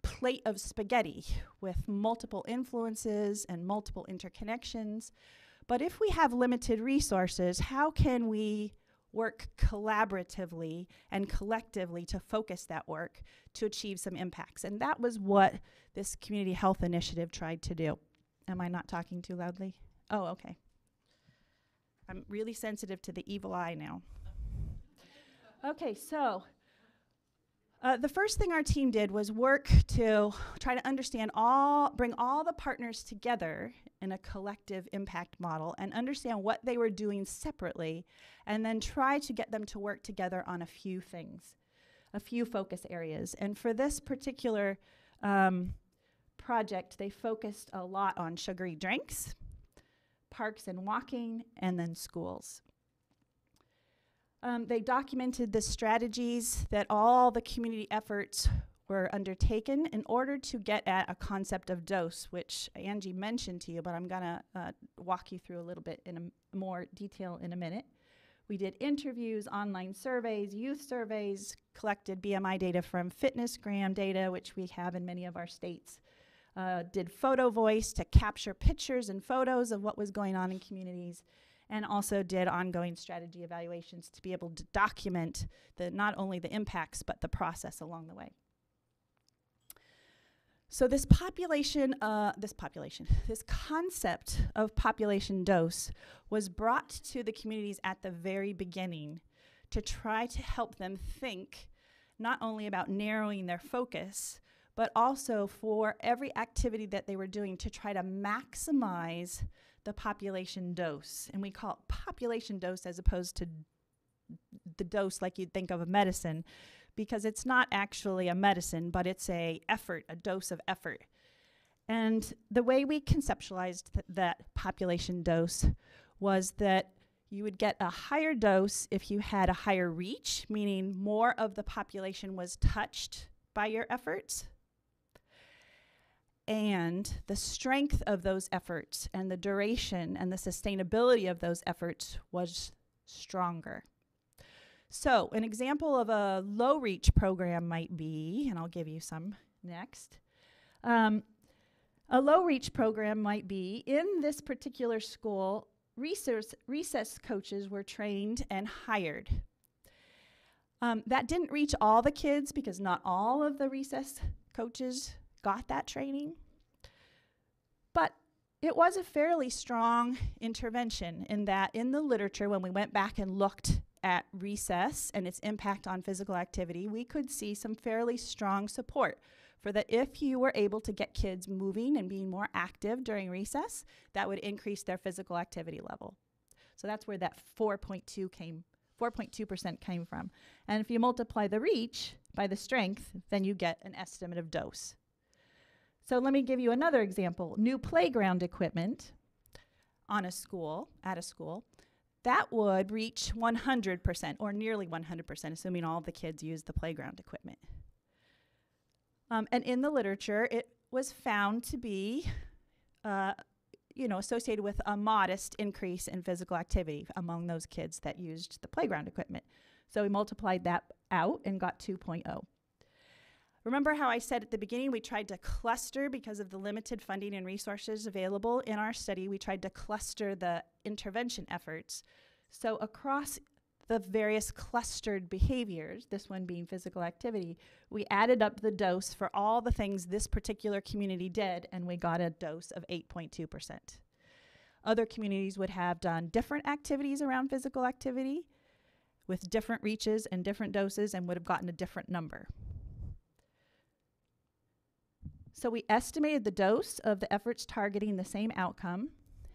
Speaker 14: plate of spaghetti with multiple influences and multiple interconnections. But if we have limited resources, how can we work collaboratively and collectively to focus that work to achieve some impacts? And that was what this Community Health Initiative tried to do. Am I not talking too loudly? Oh, okay. I'm really sensitive to the evil eye now. Okay, so the first thing our team did was work to try to bring all the partners together in a collective impact model and understand what they were doing separately, and then try to get them to work together on a few things, a few focus areas. And for this particular project, they focused a lot on sugary drinks, parks and walking, and then schools. They documented the strategies that all the community efforts were undertaken in order to get at a concept of dose, which Angie mentioned to you, but I'm going to walk you through a little bit in more detail in a minute. We did interviews, online surveys, youth surveys, collected BMI data from FitnessGram data, which we have in many of our states. Did photo voice to capture pictures and photos of what was going on in communities, and also did ongoing strategy evaluations to be able to document not only the impacts, but the process along the way. So this concept of population dose was brought to the communities at the very beginning to try to help them think not only about narrowing their focus, but also for every activity that they were doing to try to maximize the population dose. And we call it population dose as opposed to the dose like you'd think of a medicine, because it's not actually a medicine, but it's a dose of effort. And the way we conceptualized that population dose was that you would get a higher dose if you had a higher reach, meaning more of the population was touched by your efforts. And the strength of those efforts and the duration and the sustainability of those efforts was stronger. So an example of a low reach program might be, and I'll give you some next. A low reach program might be, in this particular school, recess coaches were trained and hired. That didn't reach all the kids because not all of the recess coaches got that training. But it was a fairly strong intervention in that in the literature, when we went back and looked at recess and its impact on physical activity, we could see some fairly strong support for that if you were able to get kids moving and being more active during recess, that would increase their physical activity level. So that's where that 4.2% came from. And if you multiply the reach by the strength, then you get an estimate of dose. So let me give you another example. New playground equipment at a school, that would reach 100% or nearly 100%, assuming all of the kids use the playground equipment. And in the literature, it was found to be associated with a modest increase in physical activity among those kids that used the playground equipment. So we multiplied that out and got 2.0. Remember how I said at the beginning we tried to cluster, because of the limited funding and resources available in our study, we tried to cluster the intervention efforts. So across the various clustered behaviors, this one being physical activity, we added up the dose for all the things this particular community did, and we got a dose of 8.2%. Other communities would have done different activities around physical activity with different reaches and different doses and would have gotten a different number. So we estimated the dose of the efforts targeting the same outcome.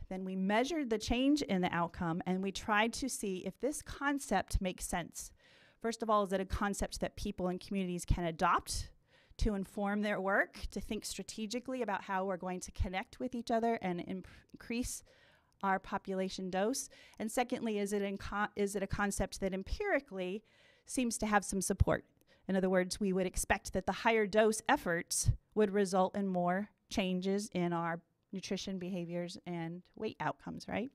Speaker 14: Then we measured the change in the outcome, and we tried to see if this concept makes sense. First of all, is it a concept that people and communities can adopt to inform their work, to think strategically about how we're going to connect with each other and increase our population dose? And secondly, is it a concept that empirically seems to have some support? In other words, we would expect that the higher dose efforts would result in more changes in our nutrition behaviors and weight outcomes, right?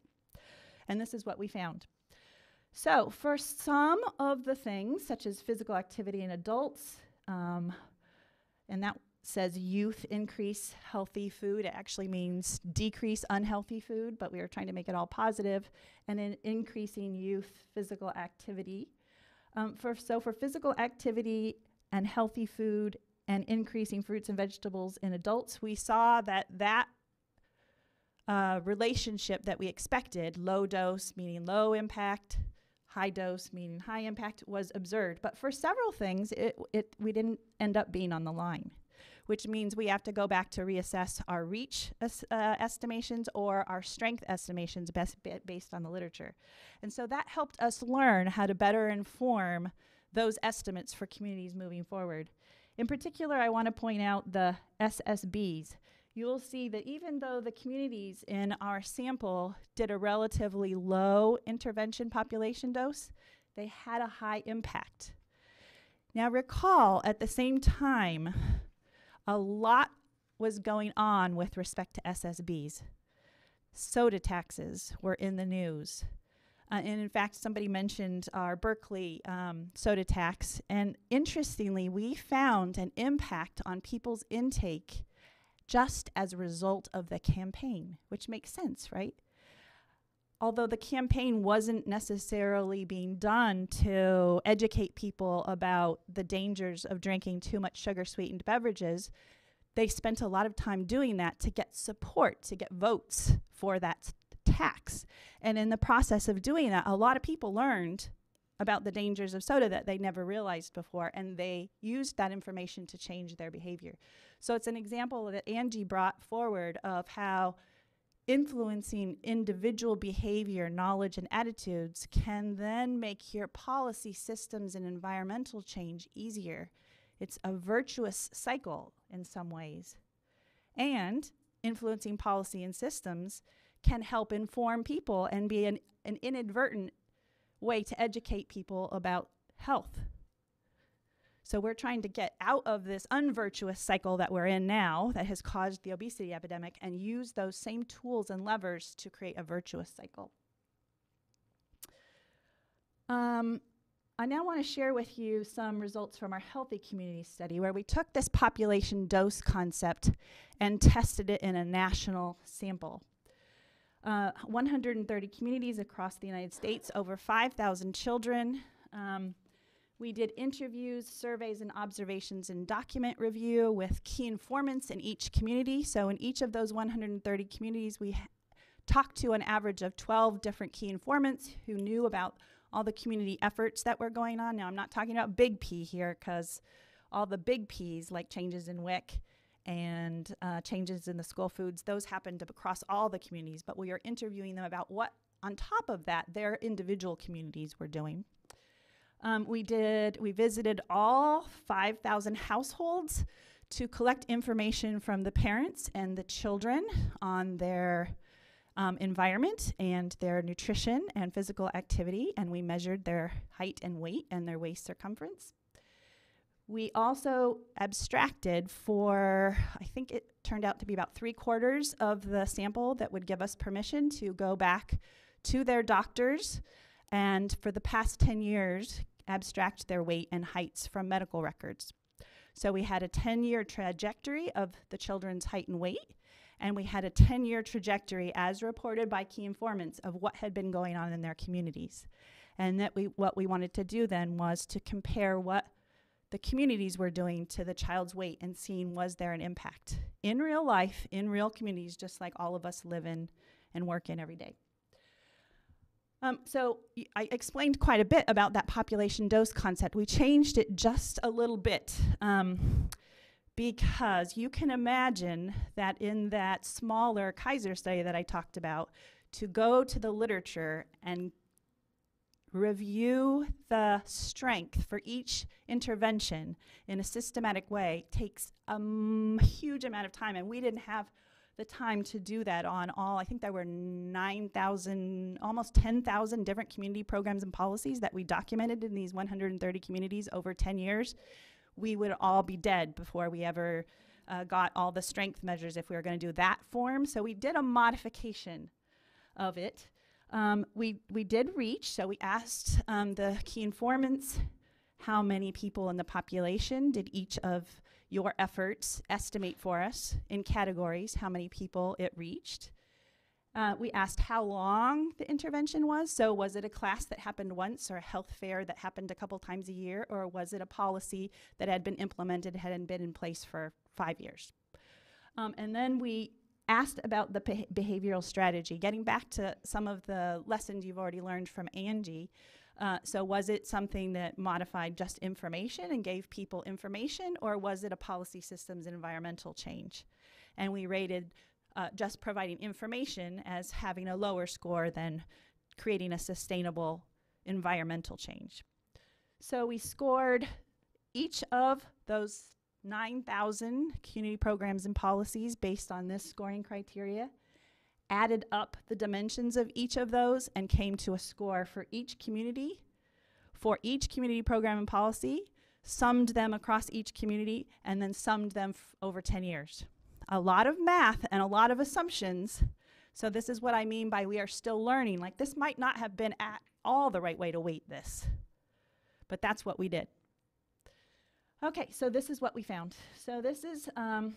Speaker 14: And this is what we found. So for some of the things, such as physical activity in adults, and that says youth increase healthy food. It actually means decrease unhealthy food, but we are trying to make it all positive, and in increasing youth physical activity. For physical activity and healthy food and increasing fruits and vegetables in adults, we saw that relationship that we expected, low dose meaning low impact, high dose meaning high impact, was observed. But for several things, we didn't end up being on the line, which means we have to go back to reassess our reach estimations or our strength estimations based on the literature. And so that helped us learn how to better inform those estimates for communities moving forward. In particular, I want to point out the SSBs. You'll see that even though the communities in our sample did a relatively low intervention population dose, they had a high impact. Now recall, at the same time, a lot was going on with respect to SSBs. Soda taxes were in the news. And in fact, somebody mentioned our Berkeley soda tax. And interestingly, we found an impact on people's intake just as a result of the campaign, which makes sense, right? Although the campaign wasn't necessarily being done to educate people about the dangers of drinking too much sugar-sweetened beverages, they spent a lot of time doing that to get support, to get votes for that tax. And in the process of doing that, a lot of people learned about the dangers of soda that they never realized before, and they used that information to change their behavior. So it's an example that Angie brought forward of how influencing individual behavior, knowledge, and attitudes can then make your policy systems and environmental change easier. It's a virtuous cycle in some ways. And influencing policy and systems can help inform people and be an inadvertent way to educate people about health. So we're trying to get out of this unvirtuous cycle that we're in now that has caused the obesity epidemic and use those same tools and levers to create a virtuous cycle. I now want to share with you some results from our Healthy Community Study, where we took this population dose concept and tested it in a national sample. 130 communities across the United States, over 5,000 children. We did interviews, surveys, and observations and document review with key informants in each community. So in each of those 130 communities, we talked to an average of 12 different key informants who knew about all the community efforts that were going on. Now, I'm not talking about big P here, because all the big Ps, like changes in WIC and changes in the school foods, those happened across all the communities, but we are interviewing them about what, on top of that, their individual communities were doing. We visited all 5,000 households to collect information from the parents and the children on their environment and their nutrition and physical activity, and we measured their height and weight and their waist circumference. We also abstracted for, I think it turned out to be about 3/4 of the sample that would give us permission to go back to their doctors and for the past 10 years abstract their weight and heights from medical records. So we had a 10-year trajectory of the children's height and weight, and we had a 10-year trajectory as reported by key informants of what had been going on in their communities. And that what we wanted to do then was to compare what the communities were doing to the child's weight and seeing was there an impact in real life, in real communities, just like all of us live in and work in every day. So I explained quite a bit about that population dose concept. We changed it just a little bit because you can imagine that in that smaller Kaiser study that I talked about, to go to the literature and review the strength for each intervention in a systematic way takes a huge amount of time, and we didn't have the time to do that on all. I think there were 9,000, almost 10,000 different community programs and policies that we documented in these 130 communities over 10 years. We would all be dead before we ever got all the strength measures if we were going to do that form. So we did a modification of it. We did reach, so we asked the key informants how many people in the population did each of your efforts estimate for us in categories, how many people it reached. We asked how long the intervention was. So was it a class that happened once or a health fair that happened a couple times a year, or was it a policy that had been implemented, hadn't been in place for 5 years? And then we asked about the behavioral strategy, getting back to some of the lessons you've already learned from Angie. So was it something that modified just information and gave people information, or was it a policy systems and environmental change? And we rated just providing information as having a lower score than creating a sustainable environmental change. So we scored each of those 9,000 community programs and policies based on this scoring criteria, added up the dimensions of each of those, and came to a score for each community program and policy, summed them across each community, and then summed them over 10 years. A lot of math and a lot of assumptions. So this is what I mean by we are still learning. Like, this might not have been at all the right way to weight this, but that's what we did. Okay, so this is what we found. So this is, and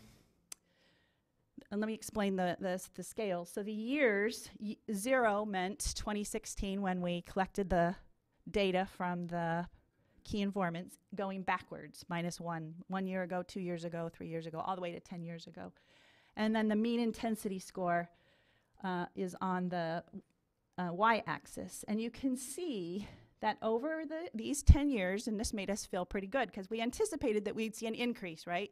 Speaker 14: let me explain the scale. So the years, 0 meant 2016 when we collected the data from the key informants, going backwards, -1, 1 year ago, 2 years ago, 3 years ago, all the way to 10 years ago. And then the mean intensity score is on the y-axis. And you can see that over these 10 years, and this made us feel pretty good because we anticipated that we'd see an increase, right?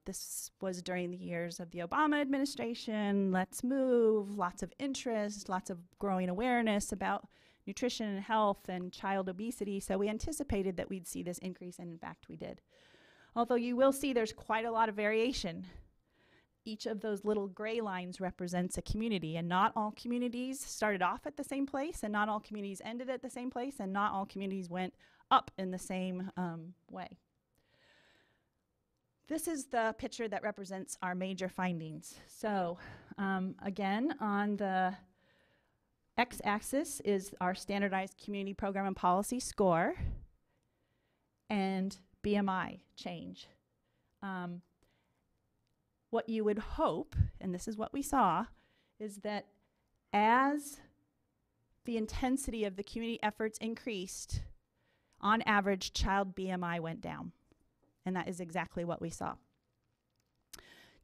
Speaker 14: This was during the years of the Obama administration, Let's Move, lots of interest, lots of growing awareness about nutrition and health and child obesity. So we anticipated that we'd see this increase, and in fact we did. Although you will see there's quite a lot of variation. Each of those little gray lines represents a community, and not all communities started off at the same place, and not all communities ended at the same place, and not all communities went up in the same way. This is the picture that represents our major findings. So again, on the x-axis is our standardized community program and policy score and BMI change. What you would hope, and this is what we saw, is that as the intensity of the community efforts increased, on average, child BMI went down. And that is exactly what we saw.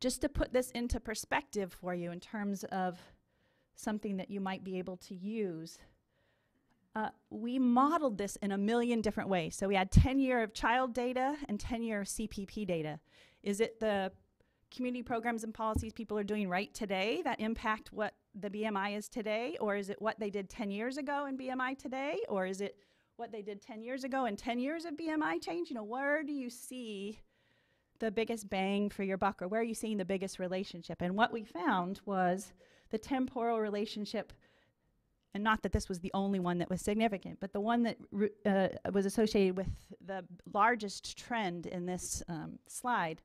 Speaker 14: Just to put this into perspective for you in terms of something that you might be able to use, we modeled this in a million different ways. So we had 10-year of child data and 10-year of CPP data. Is it the community programs and policies people are doing right today that impact what the BMI is today? Or is it what they did 10 years ago in BMI today? Or is it what they did 10 years ago and 10 years of BMI change? You know, where do you see the biggest bang for your buck, or where are you seeing the biggest relationship? And what we found was the temporal relationship, and not that this was the only one that was significant, but the one that was associated with the largest trend in this slide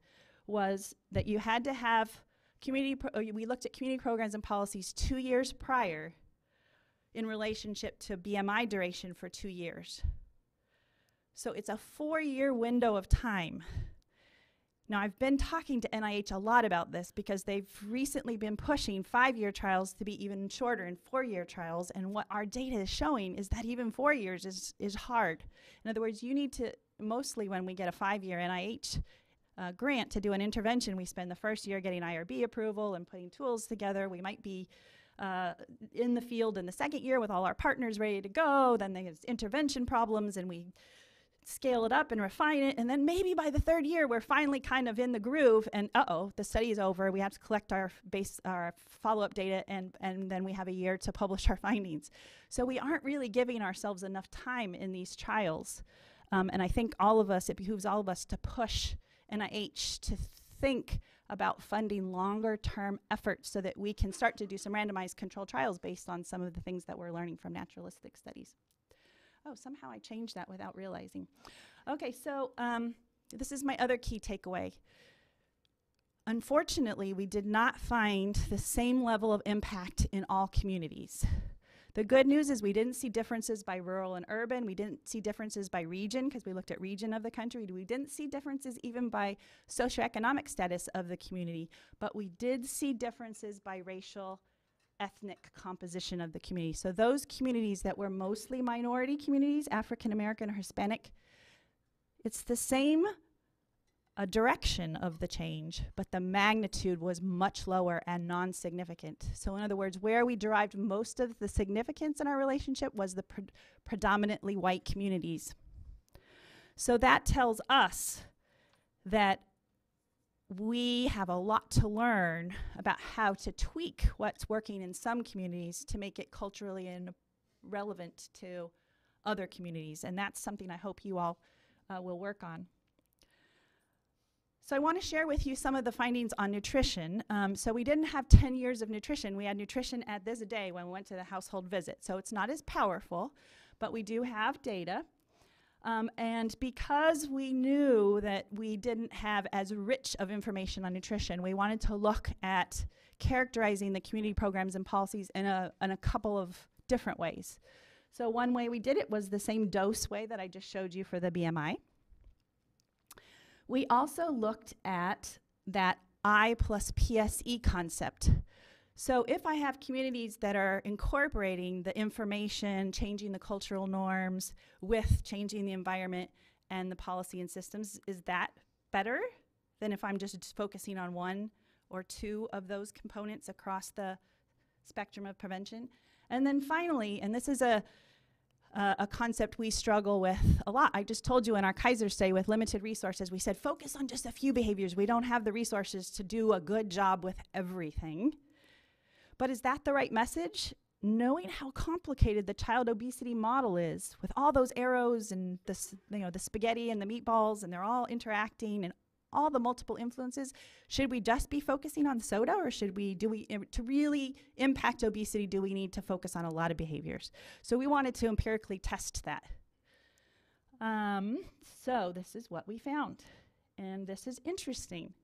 Speaker 14: was that you had to have we looked at community programs and policies 2 years prior in relationship to BMI duration for 2 years. So it's a 4-year window of time. Now, I've been talking to NIH a lot about this because they've recently been pushing 5-year trials to be even shorter and 4-year trials, and what our data is showing is that even 4 years is hard. In other words, you need to, mostly when we get a 5-year NIH grant to do an intervention, we spend the first year getting IRB approval and putting tools together. We might be in the field in the second year with all our partners ready to go. Then there's intervention problems, and we scale it up and refine it, and then maybe by the 3rd year we're finally kind of in the groove, and the study is over. We have to collect our follow-up data, and then we have a year to publish our findings. So we aren't really giving ourselves enough time in these trials, and I think it behooves all of us to push NIH to think about funding longer-term efforts so that we can start to do some randomized controlled trials based on some of the things that we're learning from naturalistic studies. Oh, somehow I changed that without realizing. Okay, so this is my other key takeaway. Unfortunately, we did not find the same level of impact in all communities. The good news is we didn't see differences by rural and urban. We didn't see differences by region because we looked at region of the country. We didn't see differences even by socioeconomic status of the community, but we did see differences by racial, ethnic composition of the community. So those communities that were mostly minority communities, African American or Hispanic, it's the same a direction of the change, but the magnitude was much lower and non-significant. So in other words, where we derived most of the significance in our relationship was the predominantly white communities. So that tells us that we have a lot to learn about how to tweak what's working in some communities to make it culturally and relevant to other communities. And that's something I hope you all will work on. So I want to share with you some of the findings on nutrition. So we didn't have 10 years of nutrition. We had nutrition at this day when we went to the household visit. So it's not as powerful, but we do have data. And because we knew that we didn't have as rich of information on nutrition, we wanted to look at characterizing the community programs and policies in a couple of different ways. So one way we did it was the same dose way that I just showed you for the BMI. We also looked at that I plus PSE concept. So if I have communities that are incorporating the information, changing the cultural norms with changing the environment and the policy and systems, is that better than if I'm just focusing on one or two of those components across the spectrum of prevention? And then finally, and this is a concept we struggle with a lot. I just told you in our Kaiser study with limited resources, we said focus on just a few behaviors. We don't have the resources to do a good job with everything. But is that the right message? Knowing how complicated the child obesity model is, with all those arrows and the spaghetti and the meatballs, and they're all interacting, and all the multiple influences, should we just be focusing on soda, or should we, to really impact obesity, do we need to focus on a lot of behaviors? So we wanted to empirically test that. So this is what we found, and this is interesting.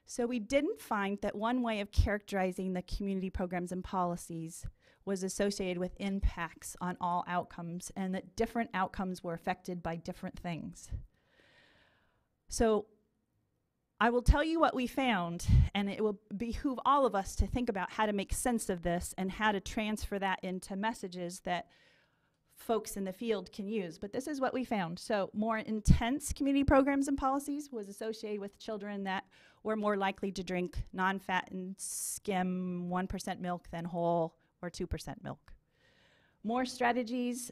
Speaker 14: So we didn't find that one way of characterizing the community programs and policies was associated with impacts on all outcomes, and that different outcomes were affected by different things. So I will tell you what we found, and it will behoove all of us to think about how to make sense of this and how to transfer that into messages that folks in the field can use. But this is what we found. So more intense community programs and policies was associated with children that were more likely to drink non-fat and skim 1% milk than whole or 2% milk. More strategies,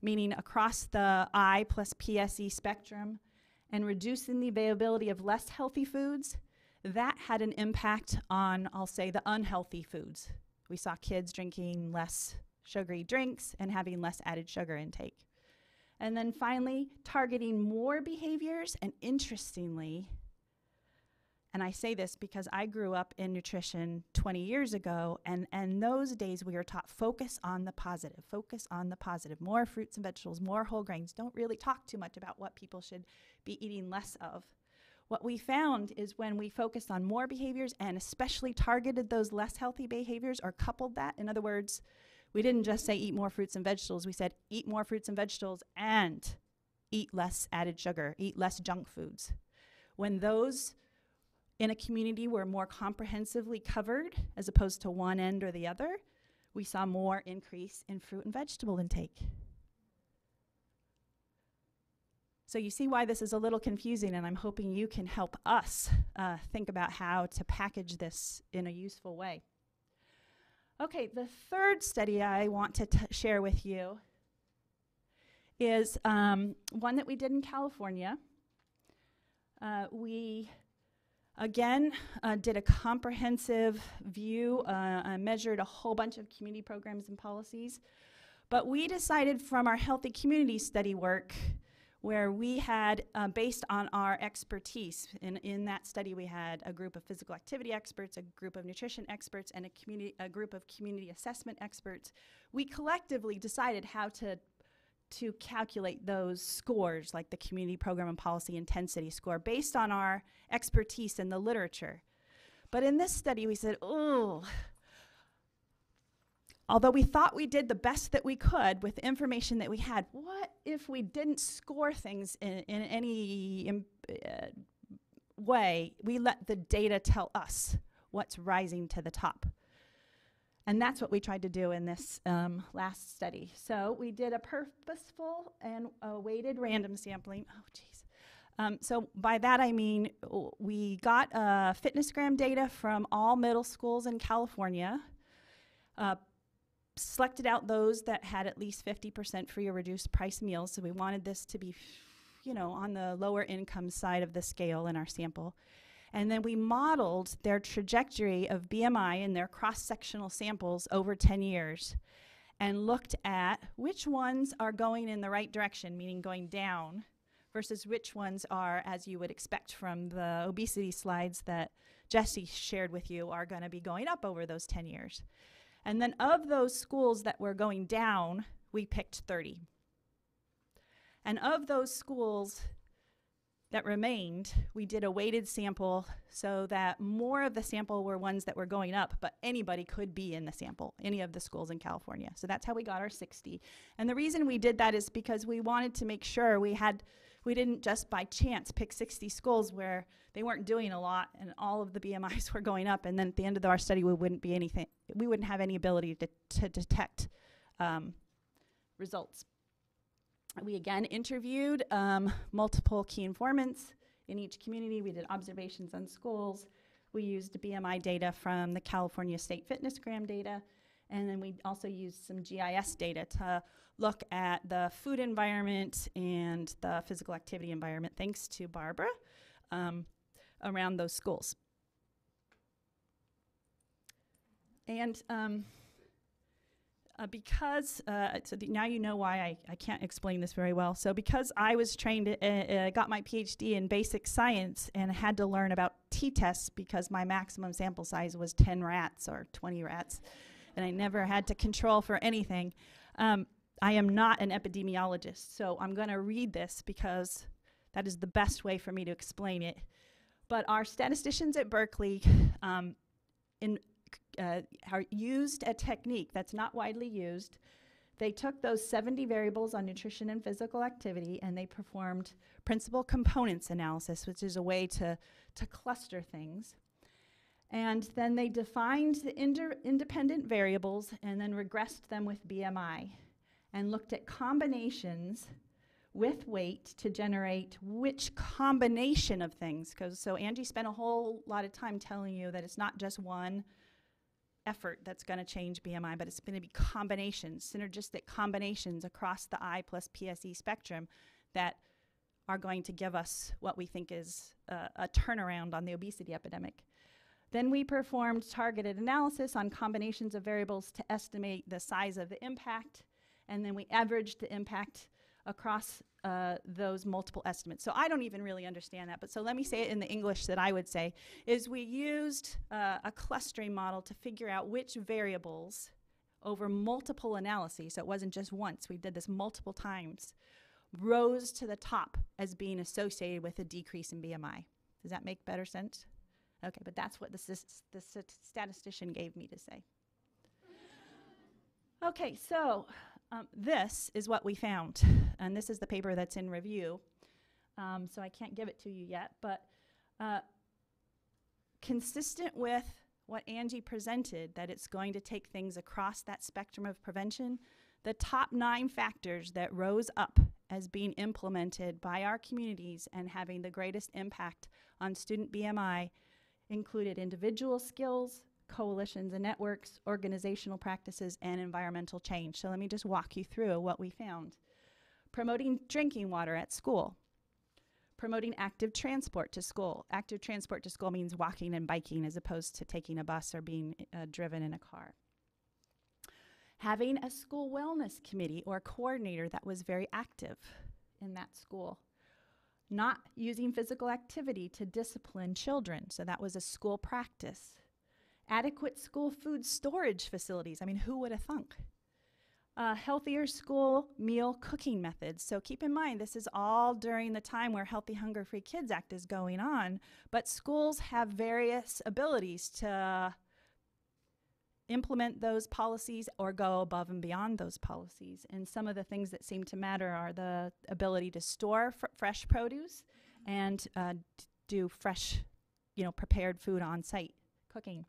Speaker 14: meaning across the I plus PSE spectrum, and reducing the availability of less healthy foods, that had an impact on, I'll say, the unhealthy foods. We saw kids drinking less sugary drinks and having less added sugar intake. And then finally, targeting more behaviors, and interestingly, and I say this because I grew up in nutrition 20 years ago, and those days we were taught focus on the positive, more fruits and vegetables, more whole grains. Don't really talk too much about what people should be eating less of. What we found is when we focused on more behaviors and especially targeted those less healthy behaviors or coupled that, in other words, we didn't just say eat more fruits and vegetables, we said eat more fruits and vegetables and eat less added sugar, eat less junk foods. When those in a community were more comprehensively covered as opposed to one end or the other, we saw more increase in fruit and vegetable intake. So you see why this is a little confusing, and I'm hoping you can help us think about how to package this in a useful way. Okay, the third study I want to share with you is one that we did in California. We again did a comprehensive view, measured a whole bunch of community programs and policies, but we decided from our healthy community study work, where we had, based on our expertise, in that study we had a group of physical activity experts, a group of nutrition experts, and a group of community assessment experts. We collectively decided how to calculate those scores, like the community program and policy intensity score, based on our expertise in the literature. But in this study we said, oh, although we thought we did the best that we could with the information that we had, what if we didn't score things in any way? We let the data tell us what's rising to the top. And that's what we tried to do in this last study. So we did a purposeful and weighted random sampling. Oh, geez. So by that I mean we got fitnessgram data from all middle schools in California, selected out those that had at least 50% free or reduced price meals. So we wanted this to be, on the lower income side of the scale in our sample. And then we modeled their trajectory of BMI in their cross-sectional samples over 10 years and looked at which ones are going in the right direction, meaning going down, versus which ones are, as you would expect from the obesity slides that Jesse shared with you, are going to be going up over those 10 years. And then of those schools that were going down, we picked 30. And of those schools that remained, we did a weighted sample so that more of the sample were ones that were going up, but anybody could be in the sample, any of the schools in California. So that's how we got our 60. And the reason we did that is because we wanted to make sure we didn't just by chance pick 60 schools where they weren't doing a lot and all of the BMIs were going up, and then at the end of our study we wouldn't have any ability to detect results. We again interviewed multiple key informants in each community. We did observations on schools. We used BMI data from the California State Fitnessgram data, and then we also used some GIS data to look at the food environment and the physical activity environment, thanks to Barbara, around those schools. And now you know why I can't explain this very well. So because I was trained, got my PhD in basic science and had to learn about t-tests because my maximum sample size was 10 rats or 20 rats, and I never had to control for anything. I am not an epidemiologist, so I'm going to read this because that is the best way for me to explain it. But our statisticians at Berkeley used a technique that's not widely used. They took those 70 variables on nutrition and physical activity, and they performed principal components analysis, which is a way to cluster things. And then they defined the independent variables and then regressed them with BMI and looked at combinations with weight to generate which combination of things. So Angie spent a whole lot of time telling you that it's not just one effort that's going to change BMI, but it's going to be combinations, synergistic combinations across the I plus PSE spectrum that are going to give us what we think is a turnaround on the obesity epidemic. Then we performed targeted analysis on combinations of variables to estimate the size of the impact, and then we averaged the impact across those multiple estimates. So I don't even really understand that, but so let me say it in the English that I would say, is we used a clustering model to figure out which variables over multiple analyses, so it wasn't just once, we did this multiple times, rose to the top as being associated with a decrease in BMI. Does that make better sense? Okay, but that's what the statistician gave me to say. Okay, so this is what we found, and this is the paper that's in review, so I can't give it to you yet, but consistent with what Angie presented, that it's going to take things across that spectrum of prevention, the top 9 factors that rose up as being implemented by our communities and having the greatest impact on student BMI included individual skills, coalitions and networks, organizational practices, and environmental change. So let me just walk you through what we found. Promoting drinking water at school. Promoting active transport to school. Active transport to school means walking and biking as opposed to taking a bus or being driven in a car. Having a school wellness committee or coordinator that was very active in that school. Not using physical activity to discipline children, so that was a school practice. Adequate school food storage facilities. I mean, who would have thunk? Healthier school meal cooking methods. So keep in mind, this is all during the time where Healthy Hunger Free Kids Act is going on, but schools have various abilities to implement those policies or go above and beyond those policies. And some of the things that seem to matter are the ability to store fresh produce and do fresh, prepared food on site cooking.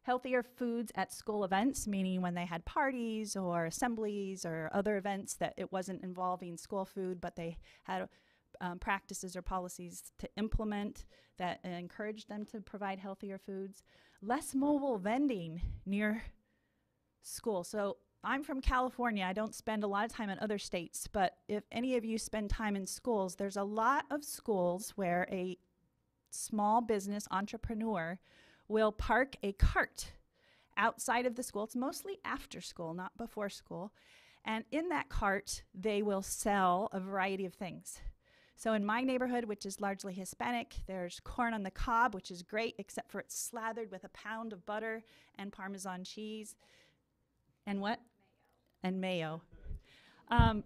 Speaker 14: Healthier foods at school events, meaning when they had parties or assemblies or other events that it wasn't involving school food, but they had practices or policies to implement that encourage them to provide healthier foods. Less mobile vending near school. So I'm from California. I don't spend a lot of time in other states, but if any of you spend time in schools, there's a lot of schools where a small business entrepreneur will park a cart outside of the school. It's mostly after school, not before school. And in that cart, they will sell a variety of things. So in my neighborhood, which is largely Hispanic, there's corn on the cob, which is great, except for it's slathered with a pound of butter and Parmesan cheese. And what? Mayo. And mayo.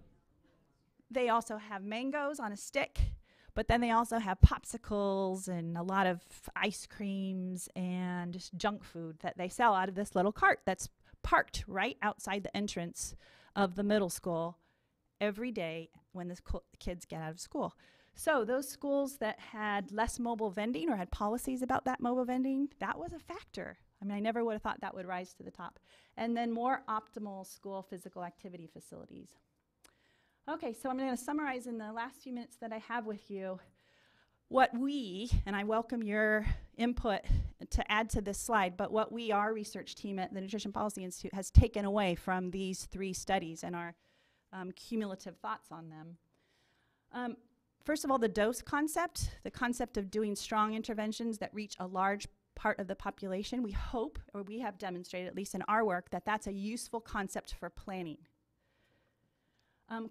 Speaker 14: They also have mangoes on a stick, but then they also have popsicles and a lot of ice creams and just junk food that they sell out of this little cart that's parked right outside the entrance of the middle school every day when the kids get out of school. So those schools that had less mobile vending or had policies about that mobile vending, that was a factor. I mean, I never would have thought that would rise to the top. And then more optimal school physical activity facilities. Okay, so I'm going to summarize in the last few minutes that I have with you what we, and I welcome your input to add to this slide, but what we, our research team at the Nutrition Policy Institute, has taken away from these 3 studies and our cumulative thoughts on them. First of all, the dose concept, the concept of doing strong interventions that reach a large part of the population. We hope, or we have demonstrated, at least in our work, that that's a useful concept for planning.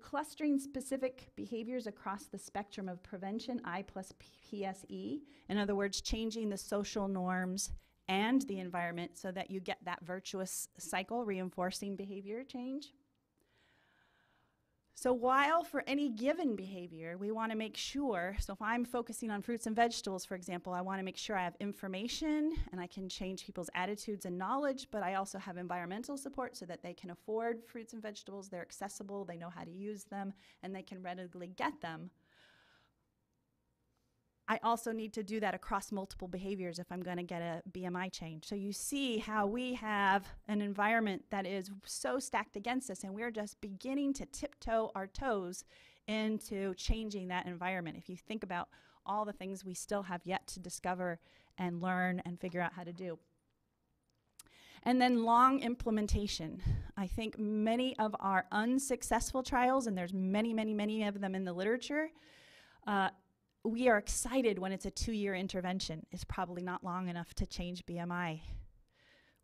Speaker 14: Clustering specific behaviors across the spectrum of prevention, I plus PSE. In other words, changing the social norms and the environment so that you get that virtuous cycle, reinforcing behavior change. So while for any given behavior, we want to make sure, so if I'm focusing on fruits and vegetables, for example, I want to make sure I have information and I can change people's attitudes and knowledge, but I also have environmental support so that they can afford fruits and vegetables, they're accessible, they know how to use them, and they can readily get them. I also need to do that across multiple behaviors if I'm going to get a BMI change. So you see how we have an environment that is so stacked against us, and we're just beginning to tiptoe our toes into changing that environment. If you think about all the things we still have yet to discover and learn and figure out how to do. And then long implementation. I think many of our unsuccessful trials, and there's many, many, many of them in the literature, we are excited when it's a 2-year intervention. It's probably not long enough to change BMI.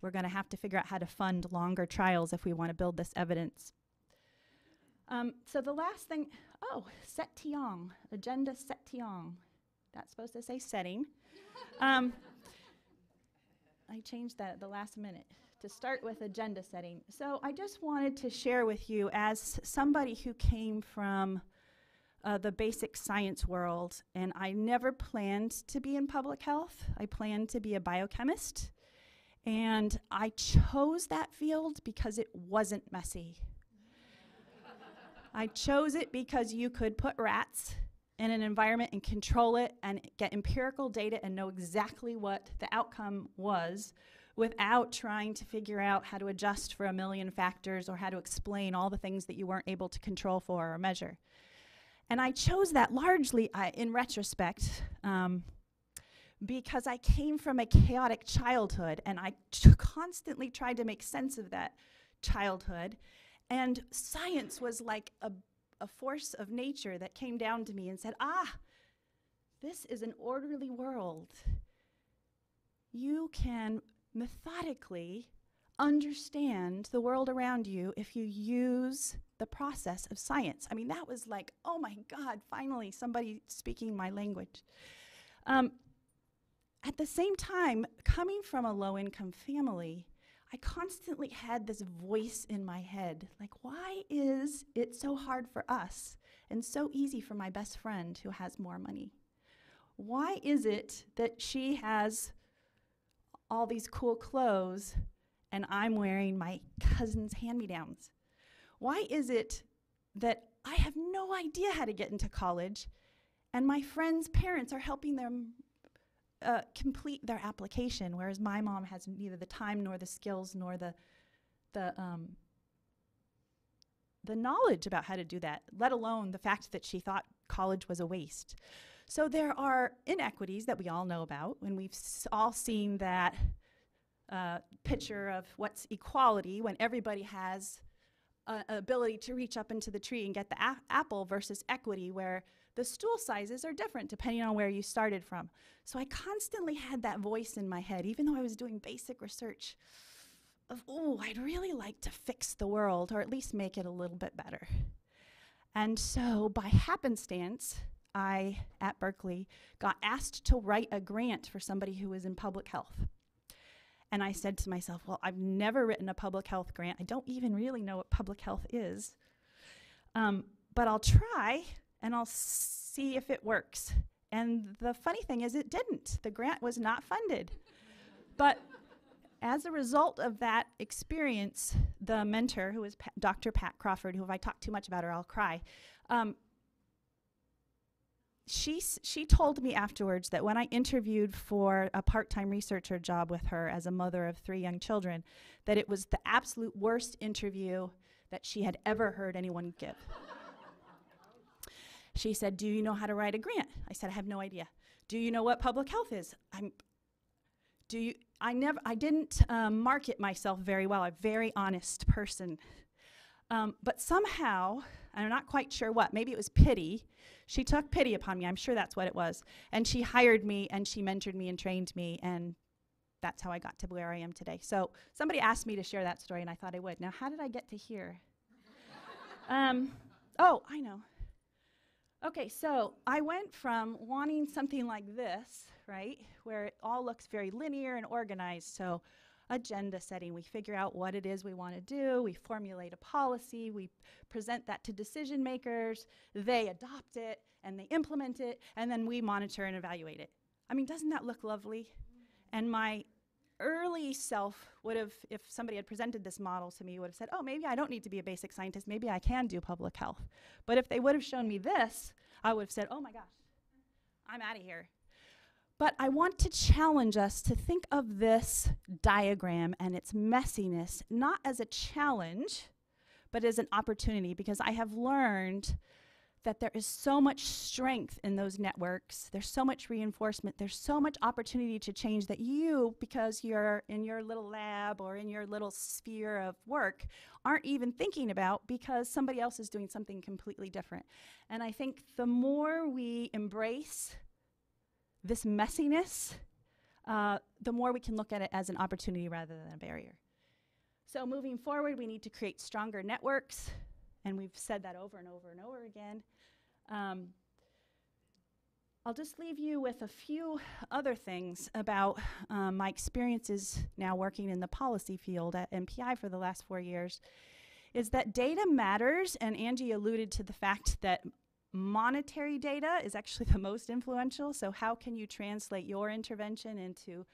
Speaker 14: We're going to have to figure out how to fund longer trials if we want to build this evidence. So the last thing, set tiong, agenda set tiong. That's supposed to say setting. I changed that at the last minute to start with agenda setting. So I just wanted to share with you, as somebody who came from the basic science world, and I never planned to be in public health. I planned to be a biochemist, and I chose that field because it wasn't messy. I chose it because you could put rats in an environment and control it and get empirical data and know exactly what the outcome was without trying to figure out how to adjust for a million factors or how to explain all the things that you weren't able to control for or measure. And I chose that largely, in retrospect, because I came from a chaotic childhood, and I constantly tried to make sense of that childhood. And science was like a force of nature that came down to me and said, this is an orderly world. You can methodically understand the world around you if you use the process of science. I mean, that was like, oh my God, finally somebody speaking my language. At the same time, coming from a low-income family, I constantly had this voice in my head, like, why is it so hard for us and so easy for my best friend who has more money? Why is it that she has all these cool clothes and I'm wearing my cousin's hand-me-downs? Why is it that I have no idea how to get into college and my friends' parents are helping them complete their application, whereas my mom has neither the time nor the skills nor the knowledge about how to do that, let alone the fact that she thought college was a waste. So there are inequities that we all know about, and we've all seen that picture of what's equality when everybody has an ability to reach up into the tree and get the apple versus equity where the stool sizes are different depending on where you started from. So I constantly had that voice in my head, even though I was doing basic research of, oh, I'd really like to fix the world or at least make it a little bit better. And so by happenstance, I, at Berkeley, got asked to write a grant for somebody who was in public health. And I said to myself, well, I've never written a public health grant. I don't even really know what public health is. But I'll try, and I'll see if it works. And the funny thing is it didn't. The grant was not funded. But as a result of that experience, the mentor, who was Dr. Pat Crawford, who if I talk too much about her, I'll cry, she told me afterwards that when I interviewed for a part-time researcher job with her as a mother of 3 young children, that it was the absolute worst interview that she had ever heard anyone give. She said, do you know how to write a grant? I said, I have no idea. Do you know what public health is? I didn't market myself very well. I'm a very honest person. But somehow, I'm not quite sure what, maybe it was pity. She took pity upon me, I'm sure that's what it was. And she hired me, and she mentored me and trained me, and that's how I got to where I am today. So somebody asked me to share that story, and I thought I would. Now, how did I get to here? Oh, I know. Okay, so I went from wanting something like this, right, where it all looks very linear and organized. So agenda setting, we figure out what it is we want to do, we formulate a policy, we present that to decision makers, they adopt it, and they implement it, and then we monitor and evaluate it. I mean, doesn't that look lovely? And my early self would have, if somebody had presented this model to me, would have said, oh, maybe I don't need to be a basic scientist, maybe I can do public health. But if they would have shown me this, I would have said, oh my gosh, I'm out of here. But I want to challenge us to think of this diagram and its messiness not as a challenge, but as an opportunity, because I have learned that there is so much strength in those networks. There's so much reinforcement. There's so much opportunity to change that you, because you're in your little lab or in your little sphere of work, aren't even thinking about because somebody else is doing something completely different. And I think the more we embrace this messiness, the more we can look at it as an opportunity rather than a barrier. So moving forward, we need to create stronger networks, and we've said that over and over and over again. I'll just leave you with a few other things about my experiences now working in the policy field at MPI for the last 4 years, is that data matters, and Angie alluded to the fact that monetary data is actually the most influential. So how can you translate your intervention into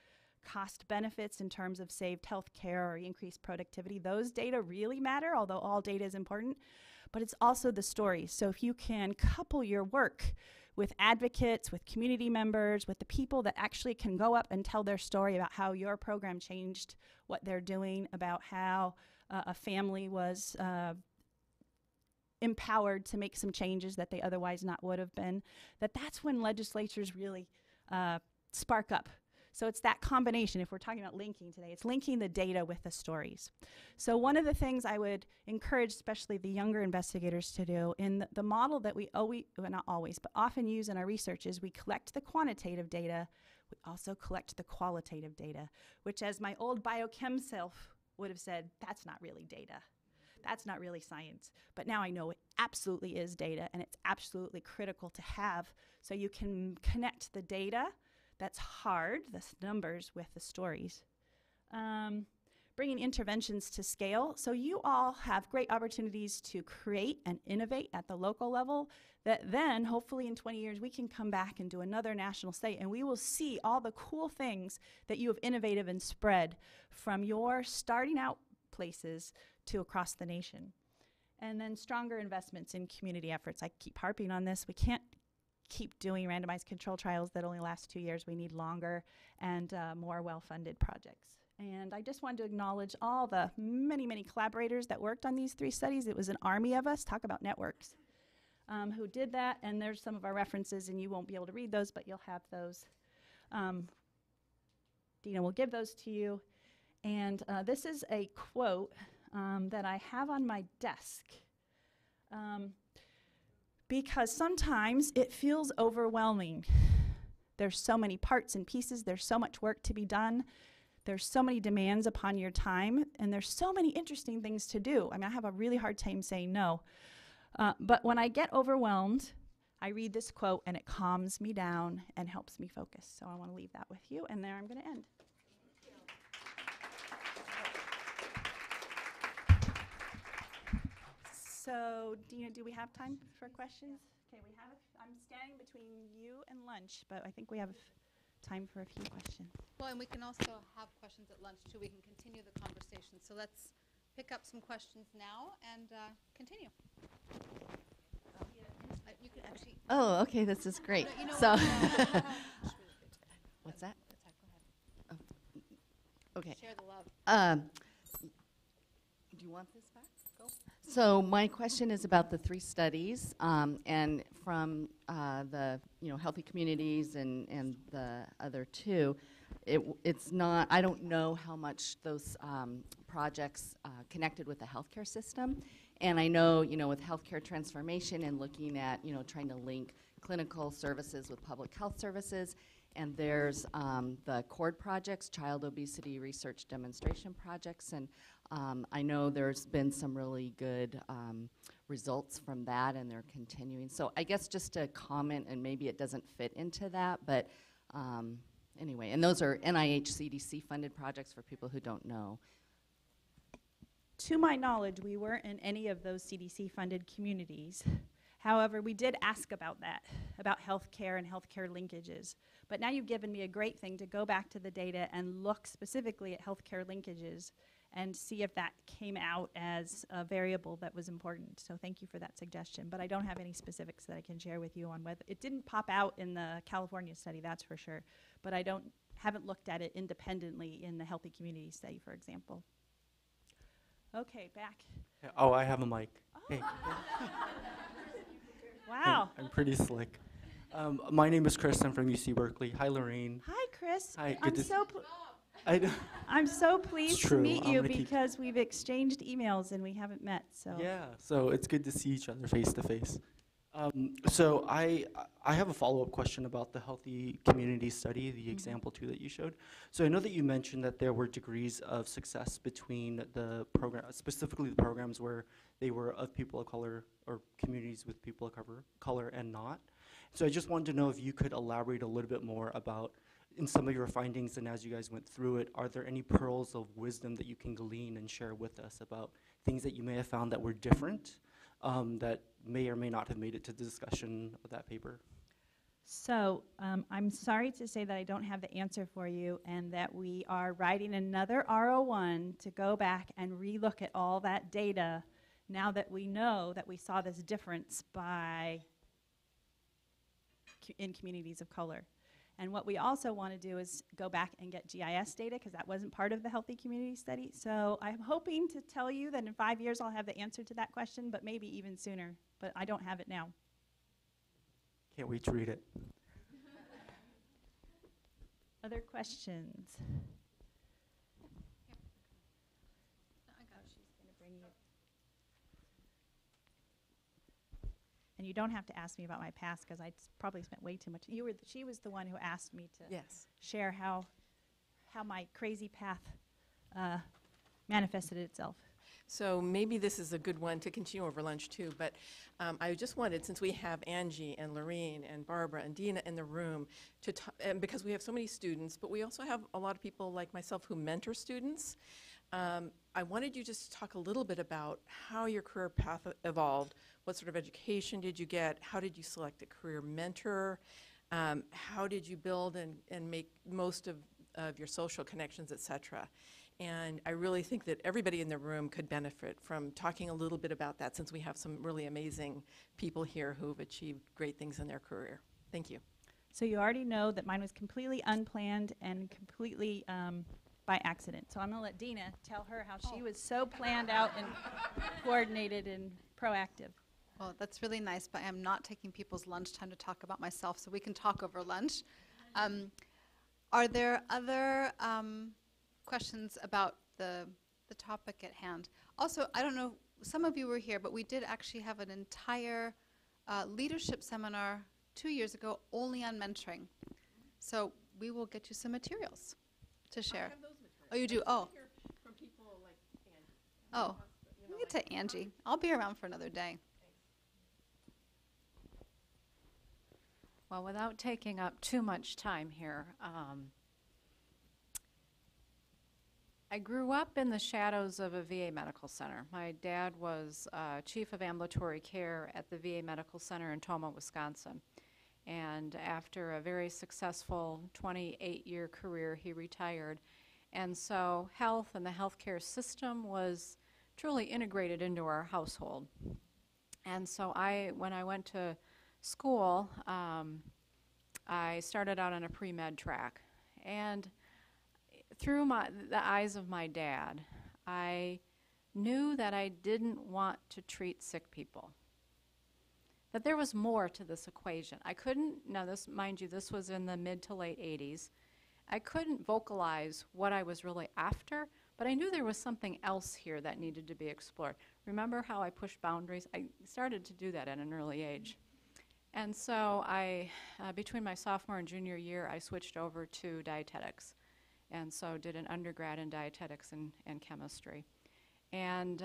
Speaker 14: cost benefits in terms of saved health care or increased productivity? Those data really matter, although all data is important. But it's also the stories. So if you can couple your work with advocates, with community members, with the people that actually can go up and tell their story about how your program changed what they're doing, about how a family was empowered to make some changes that they otherwise not would have been, that's when legislatures really spark up. So it's that combination. If we're talking about linking today, it's linking the data with the stories. So one of the things I would encourage, especially the younger investigators, to do in the model that we always, well, not always, but often use in our research is we collect the quantitative data, we also collect the qualitative data, which, as my old biochem self would have said, that's not really data. That's not really science. But now I know it absolutely is data, and it's absolutely critical to have, so you can connect the data that's hard, the numbers, with the stories. Bringing interventions to scale. So you all have great opportunities to create and innovate at the local level that then, hopefully in 20 years, we can come back and do another national study, and we will see all the cool things that you have innovated and spread from your starting out places to across the nation. And then stronger investments in community efforts. I keep harping on this. We can't keep doing randomized control trials that only last 2 years. We need longer and more well-funded projects. And I just wanted to acknowledge all the many, many collaborators that worked on these 3 studies. It was an army of us. Talk about networks. who did that, and there's some of our references, and you won't be able to read those, but you'll have those. Dina will give those to you. And this is a quote that I have on my desk. Because sometimes it feels overwhelming. There's so many parts and pieces, there's so much work to be done, there's so many demands upon your time, and there's so many interesting things to do. I mean, I have a really hard time saying no. But when I get overwhelmed, I read this quote and it calms me down and helps me focus. So I want to leave that with you, and there I'm going to end. So, Dina, do we have time for questions? Okay, we have. I'm standing between you and lunch, but I think we have time for a few questions.
Speaker 1: Well, and we can also have questions at lunch, too. We can continue the conversation. So let's pick up some questions now and continue. You can actually.
Speaker 3: Oh, okay, this is great.
Speaker 1: No, you know
Speaker 3: so,
Speaker 1: what?
Speaker 3: what's that? Oh, okay.
Speaker 1: Share the love.
Speaker 3: Do you want this back?
Speaker 1: Go.
Speaker 3: So my question is about the 3 studies, and from the healthy communities and the other 2, it's not. I don't know how much those projects connected with the healthcare system, and I know with healthcare transformation and looking at trying to link clinical services with public health services. And there's the CORD projects, Child Obesity Research Demonstration Projects, and I know there's been some really good results from that, and they're continuing. So I guess just a comment, and maybe it doesn't fit into that, but anyway, and those are NIH CDC funded projects for people who don't know.
Speaker 14: To my knowledge, we weren't in any of those CDC funded communities. However, we did ask about that, about healthcare and healthcare linkages. But now you've given me a great thing to go back to the data and look specifically at healthcare linkages and see if that came out as a variable that was important. So thank you for that suggestion. But I don't have any specifics that I can share with you on whether it didn't pop out in the California study, that's for sure. But I haven't looked at it independently in the Healthy Community study, for example. Okay, back.
Speaker 21: Oh, I have a mic.
Speaker 14: Oh.
Speaker 21: Hey.
Speaker 14: Wow.
Speaker 21: I'm pretty slick. My name is Chris. I'm from UC Berkeley. Hi, Lorraine.
Speaker 14: Hi, Chris.
Speaker 21: Hi. Good
Speaker 14: I'm so pleased to
Speaker 21: true.
Speaker 14: meet
Speaker 21: I'm
Speaker 14: you
Speaker 21: gonna keep-
Speaker 14: because we've exchanged emails and we haven't met. So
Speaker 21: Yeah, so it's good to see each other face to face. So I have a follow-up question about the Healthy Community Study, the example 2 that you showed. So I know that you mentioned that there were degrees of success between the program, specifically the programs where they were of people of color or communities with people of color and not. So I just wanted to know if you could elaborate a little bit more about, in some of your findings and as you guys went through it, are there any pearls of wisdom that you can glean and share with us about things that you may have found that were different, that may or may not have made it to the discussion of that paper?
Speaker 14: So I'm sorry to say that I don't have the answer for you and that we are writing another R01 to go back and relook at all that data now that we know that we saw this difference in communities of color. And what we also want to do is go back and get GIS data because that wasn't part of the Healthy Community Study. So I'm hoping to tell you that in 5 years I'll have the answer to that question, but maybe even sooner. But I don't have it now.
Speaker 21: Can't wait to read it.
Speaker 14: Other questions? And you don't have to ask me about my past because I probably spent way too much. She was the one who asked me to share how my crazy path manifested itself.
Speaker 7: So maybe this is a good one to continue over lunch too, but I just wanted, since we have Angie and Lorraine and Barbara and Dina in the room, and because we have so many students, but we also have a lot of people like myself who mentor students, I wanted you just to talk a little bit about how your career path evolved. What sort of education did you get? How did you select a career mentor? How did you build and make most of your social connections, et cetera? And I really think that everybody in the room could benefit from talking a little bit about that, since we have some really amazing people here who've achieved great things in their career. Thank you.
Speaker 14: So you already know that mine was completely unplanned and completely by accident. So I'm going to let Dina tell her how she was so planned out and coordinated and proactive.
Speaker 1: Well, that's really nice, but I am not taking people's lunchtime to talk about myself, so we can talk over lunch. Are there other questions about the topic at hand? Also, I don't know, some of you were here, but we did actually have an entire leadership seminar 2 years ago only on mentoring. So we will get you some materials to share. Oh, you do? Oh.
Speaker 7: From people like Angie.
Speaker 1: Oh, we'll get to Angie. I'll be around for another day.
Speaker 12: Well, without taking up too much time here, I grew up in the shadows of a VA medical center. My dad was chief of ambulatory care at the VA Medical Center in Tomah, Wisconsin. And after a very successful 28-year career, he retired. And so health and the healthcare system was truly integrated into our household. And so when I went to school, I started out on a pre-med track. And through the eyes of my dad, I knew that I didn't want to treat sick people. That there was more to this equation. I couldn't, now this, mind you, this was in the mid to late 80s. I couldn't vocalize what I was really after, but I knew there was something else here that needed to be explored. Remember how I pushed boundaries? I started to do that at an early age. And so between my sophomore and junior year, I switched over to dietetics. And so did an undergrad in dietetics and chemistry. And,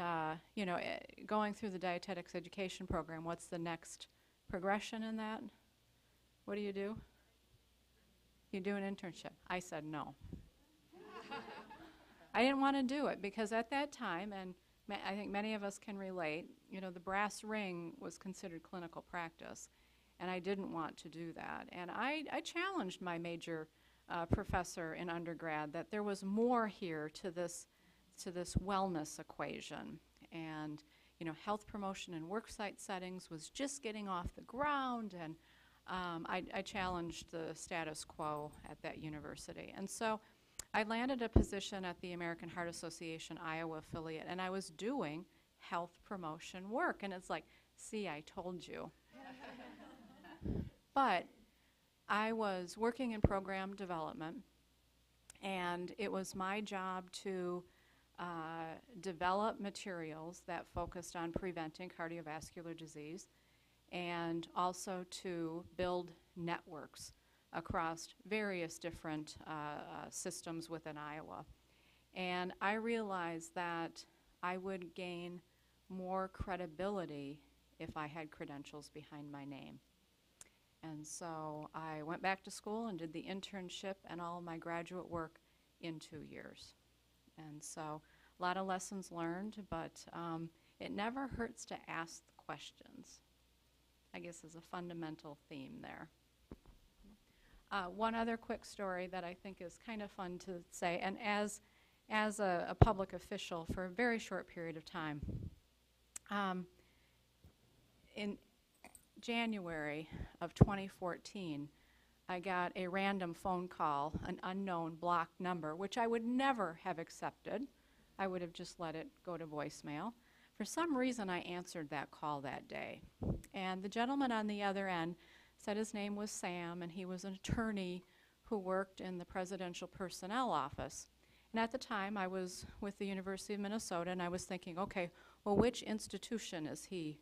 Speaker 12: going through the dietetics education program, what's the next progression in that? What do? You do an internship. I said no. I didn't want to do it because at that time, and I think many of us can relate, the brass ring was considered clinical practice. And I didn't want to do that. And I challenged my major professor in undergrad that there was more here to this wellness equation. And health promotion in worksite settings was just getting off the ground, and I challenged the status quo at that university. And so I landed a position at the American Heart Association Iowa affiliate, and I was doing health promotion work. And it's like, see, I told you. But I was working in program development, and it was my job to develop materials that focused on preventing cardiovascular disease and also to build networks across various different systems within Iowa. And I realized that I would gain more credibility if I had credentials behind my name. And so I went back to school and did the internship and all of my graduate work in 2 years. And so a lot of lessons learned, but it never hurts to ask the questions, I guess, is a fundamental theme there. One other quick story that I think is kind of fun to say, and as a public official for a very short period of time, in January of 2014, I got a random phone call, an unknown blocked number, which I would never have accepted. I would have just let it go to voicemail. For some reason, I answered that call that day. And the gentleman on the other end said his name was Sam, and he was an attorney who worked in the Presidential Personnel Office. And at the time, I was with the University of Minnesota, and I was thinking, okay, well, which institution is he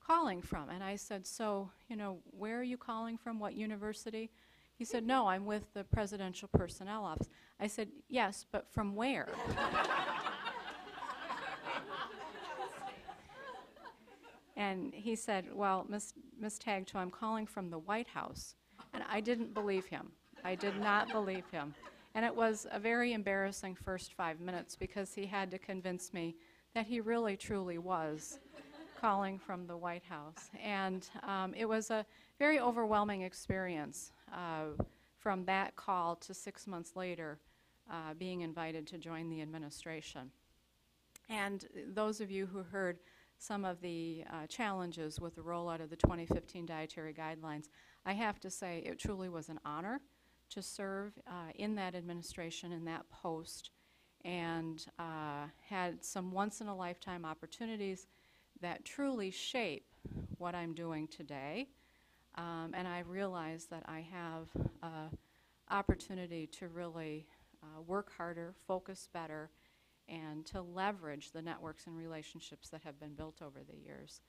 Speaker 12: calling from? And I said, so, where are you calling from? What university? He said, no, I'm with the Presidential Personnel Office. I said, yes, but from where? And he said, well, Miss Tagto, I'm calling from the White House. And I didn't believe him. I did not believe him. And it was a very embarrassing first 5 minutes because he had to convince me that he really, truly was calling from the White House. And it was a very overwhelming experience from that call to 6 months later being invited to join the administration. And those of you who heard some of the challenges with the rollout of the 2015 dietary guidelines, I have to say it truly was an honor to serve in that administration, in that post, and had some once-in-a-lifetime opportunities that truly shape what I'm doing today. And I realize that I have opportunity to really work harder, focus better, and to leverage the networks and relationships that have been built over the years.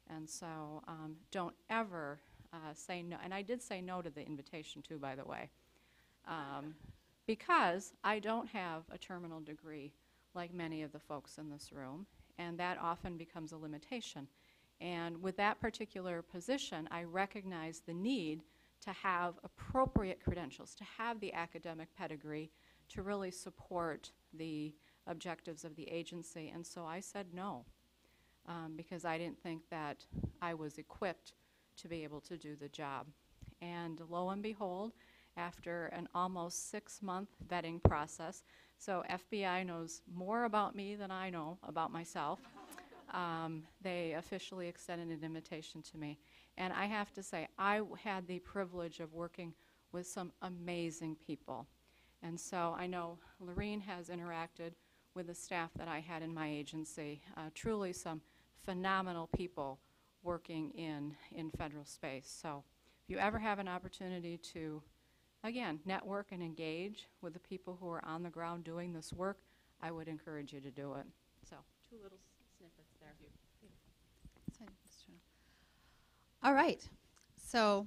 Speaker 12: And so don't ever say no. And I did say no to the invitation too, by the way, because I don't have a terminal degree like many of the folks in this room, and that often becomes a limitation. And with that particular position, I recognize the need to have appropriate credentials, to have the academic pedigree to really support the objectives of the agency. And so I said no, because I didn't think that I was equipped to be able to do the job. And lo and behold, after an almost 6-month vetting process, so FBI knows more about me than I know about myself, they officially extended an invitation to me. And I have to say, I had the privilege of working with some amazing people. And so I know Lorene has interacted with the staff that I had in my agency, truly some phenomenal people working in federal space. So if you ever have an opportunity to, again, network and engage with the people who are on the ground doing this work, I would encourage you to do it. So 2 little snippets there.
Speaker 1: That's fine, Mr. Turner. All right, so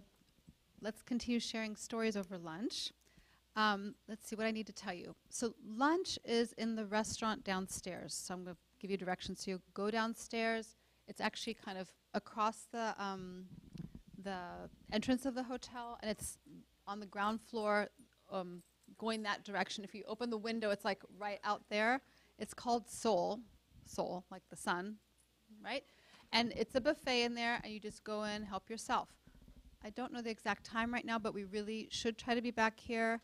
Speaker 1: let's continue sharing stories over lunch. Let's see what I need to tell you. So lunch is in the restaurant downstairs. So I'm going to give you directions. So you go downstairs. It's actually kind of across the entrance of the hotel, and it's on the ground floor, going that direction. If you open the window, it's like right out there. It's called Soul, like the sun, right? And it's a buffet in there, and you just go in, help yourself. I don't know the exact time right now, but we really should try to be back here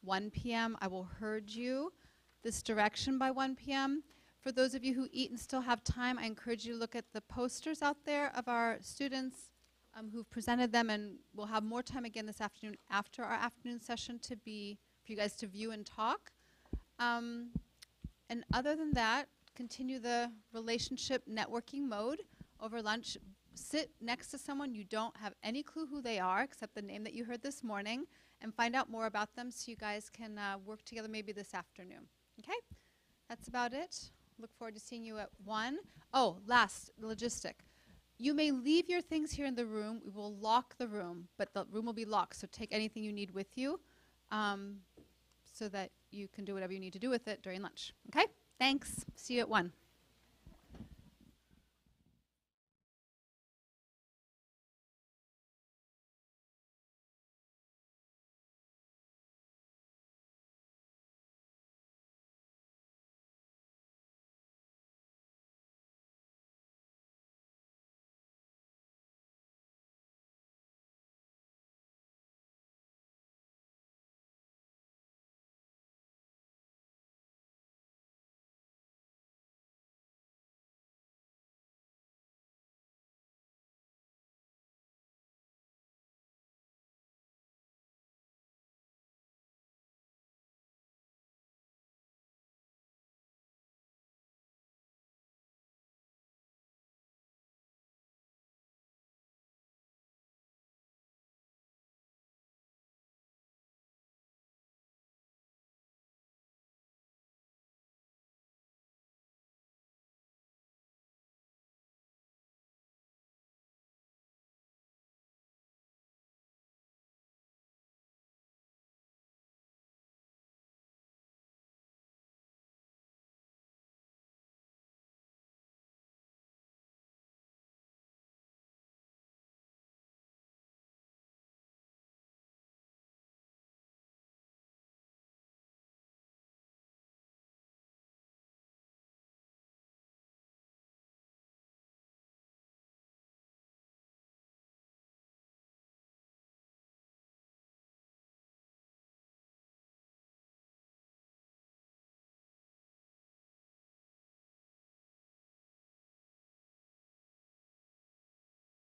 Speaker 1: 1 p.m. I will herd you this direction by 1 p.m. For those of you who eat and still have time, I encourage you to look at the posters out there of our students who've presented them, and we'll have more time again this afternoon after our afternoon session for you guys to view and talk. And other than that, continue the relationship networking mode over lunch. Sit next to someone you don't have any clue who they are except the name that you heard this morning, and find out more about them so you guys can work together maybe this afternoon. Okay? That's about it. Look forward to seeing you at 1. Oh, last logistic. You may leave your things here in the room. We will lock the room, but the room will be locked, so take anything you need with you so that you can do whatever you need to do with it during lunch. Okay? Thanks. See you at 1.